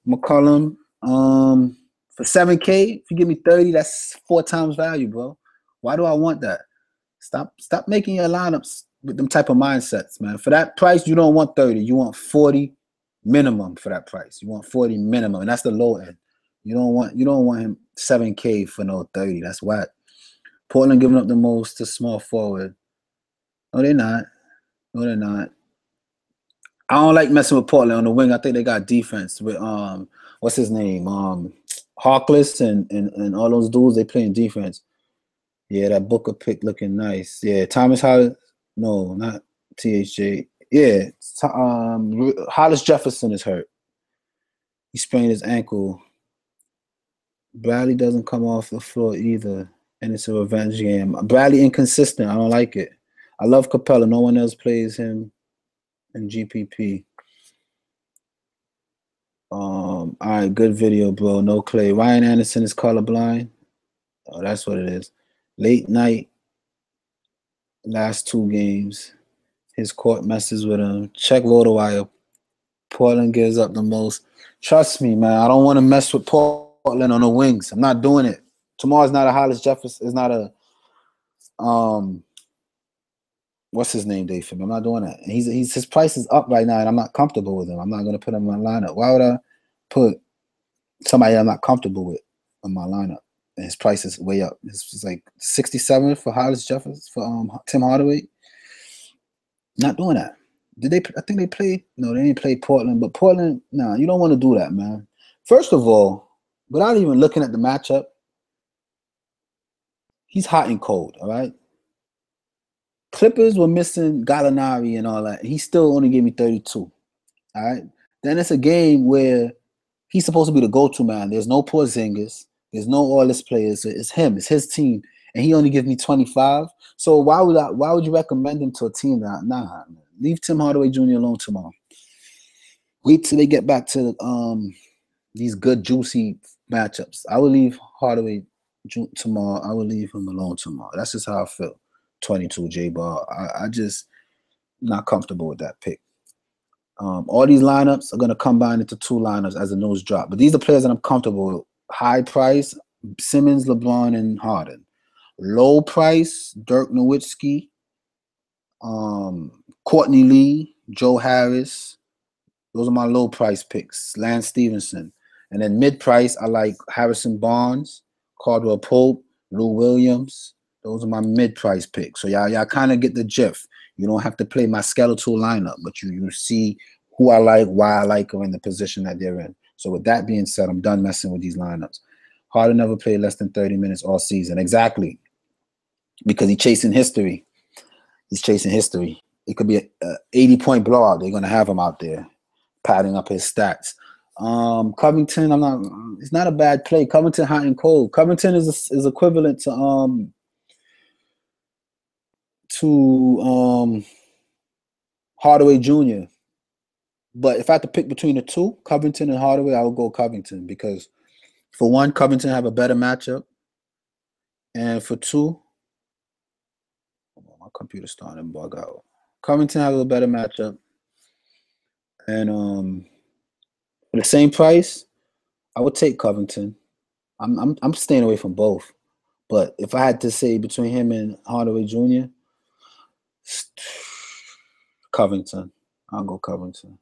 McCollum, for 7K, if you give me 30, that's 4 times value, bro. Why do I want that? Stop making your lineups with them type of mindsets, man. For that price, you don't want 30. You want 40 minimum for that price. You want 40 minimum, and that's the low end. You don't want him 7K for no 30. That's whack. Portland giving up the most to small forward. No, they're not. No, they're not. I don't like messing with Portland on the wing. I think they got defense with what's his name? Harkless and all those dudes, they playing defense. Yeah, that Booker pick looking nice. Yeah, Thomas Hollis. No, not THJ. Yeah, Hollis Jefferson is hurt. He sprained his ankle. Bradley doesn't come off the floor either, and it's a revenge game. Bradley inconsistent. I don't like it. I love Capella. No one else plays him in GPP. All right, good video, bro. No Clay. Ryan Anderson is colorblind. Oh, that's what it is. Late night, last 2 games. His court messes with him. Check RotoWire. Portland gives up the most. Trust me, man. I don't want to mess with Portland on the wings. I'm not doing it. Tomorrow's not a Hollis Jefferson. It's not a what's his name day for me. I'm not doing that. And his price is up right now, and I'm not comfortable with him. I'm not gonna put him in my lineup. Why would I put somebody I'm not comfortable with in my lineup? And his price is way up. It's like 67 for Hollis Jefferson for Tim Hardaway. Not doing that. Did they? I think they played. No, they didn't play Portland. But Portland, nah, you don't want to do that, man. First of all, without even looking at the matchup, he's hot and cold. All right. Clippers were missing Gallinari and all that. He still only gave me 32. All right. Then it's a game where he's supposed to be the go-to man. There's no Porzingis. There's no all this players. It's him. It's his team, and he only gives me 25. So why would you recommend him to a team that nah? Leave Tim Hardaway Jr. alone tomorrow. Wait till they get back to these good juicy matchups. I will leave Hardaway tomorrow. I will leave him alone tomorrow. That's just how I feel. 22 J-Bar. I just not comfortable with that pick. All these lineups are going to combine into 2 lineups as the news drop. But these are players that I'm comfortable with. High price, Simmons, LeBron, and Harden. Low price, Dirk Nowitzki, Courtney Lee, Joe Harris. Those are my low price picks. Lance Stevenson. And then mid price, I like Harrison Barnes, Caldwell Pope, Lou Williams. Those are my mid price picks. So y'all kind of get the gist. You don't have to play my skeletal lineup, but you see who I like, why I like them, and the position that they're in. So with that being said, I'm done messing with these lineups. Harden never played less than 30 minutes all season. Exactly. Because he's chasing history. He's chasing history. It could be an 80-point blowout. They're going to have him out there padding up his stats. Covington, it's not a bad play. Covington hot and cold. Covington is equivalent to Hardaway Jr. But if I had to pick between the two, Covington and Hardaway, I would go Covington because, for one, Covington have a better matchup, and for two, my computer's starting to bug out. Covington have a better matchup, and for the same price, I would take Covington. I'm staying away from both, but if I had to say between him and Hardaway Jr., Covington, I'll go Covington.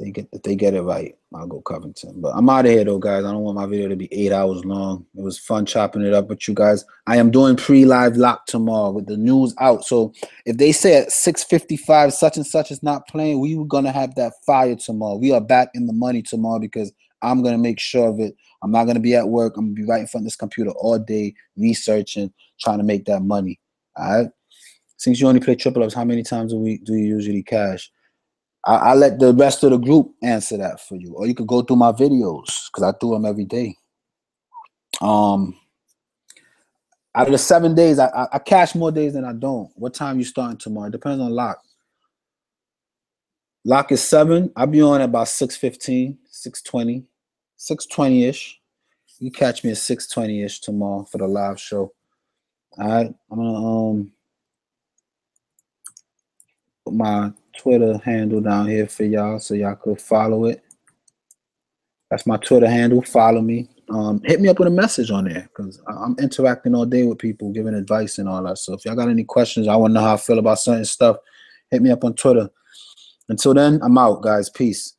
If they get it right, I'll go Covington. But I'm out of here though, guys. I don't want my video to be 8 hours long. It was fun chopping it up with you guys. I am doing pre-live lock tomorrow with the news out. So if they say at 6:55 such and such is not playing, we were gonna have that fire tomorrow. We are back in the money tomorrow because I'm gonna make sure of it. I'm not gonna be at work. I'm gonna be right in front of this computer all day, researching, trying to make that money. All right. Since you only play triple ups, how many times a week do you usually cash? I let the rest of the group answer that for you, or you could go through my videos because I do them every day. Out of the 7 days, I cash more days than I don't. What time you starting tomorrow? It depends on lock. Lock is 7. I'll be on at about 6:15, 6:20, 6:20-ish. You catch me at 6:20-ish tomorrow for the live show. All right, I'm gonna put my Twitter handle down here for y'all so y'all could follow it. That's my Twitter handle. Follow me. Hit me up with a message on there because I'm interacting all day with people, giving advice and all that. So if y'all got any questions, I want to know how I feel about certain stuff, hit me up on Twitter. Until then, I'm out, guys. Peace.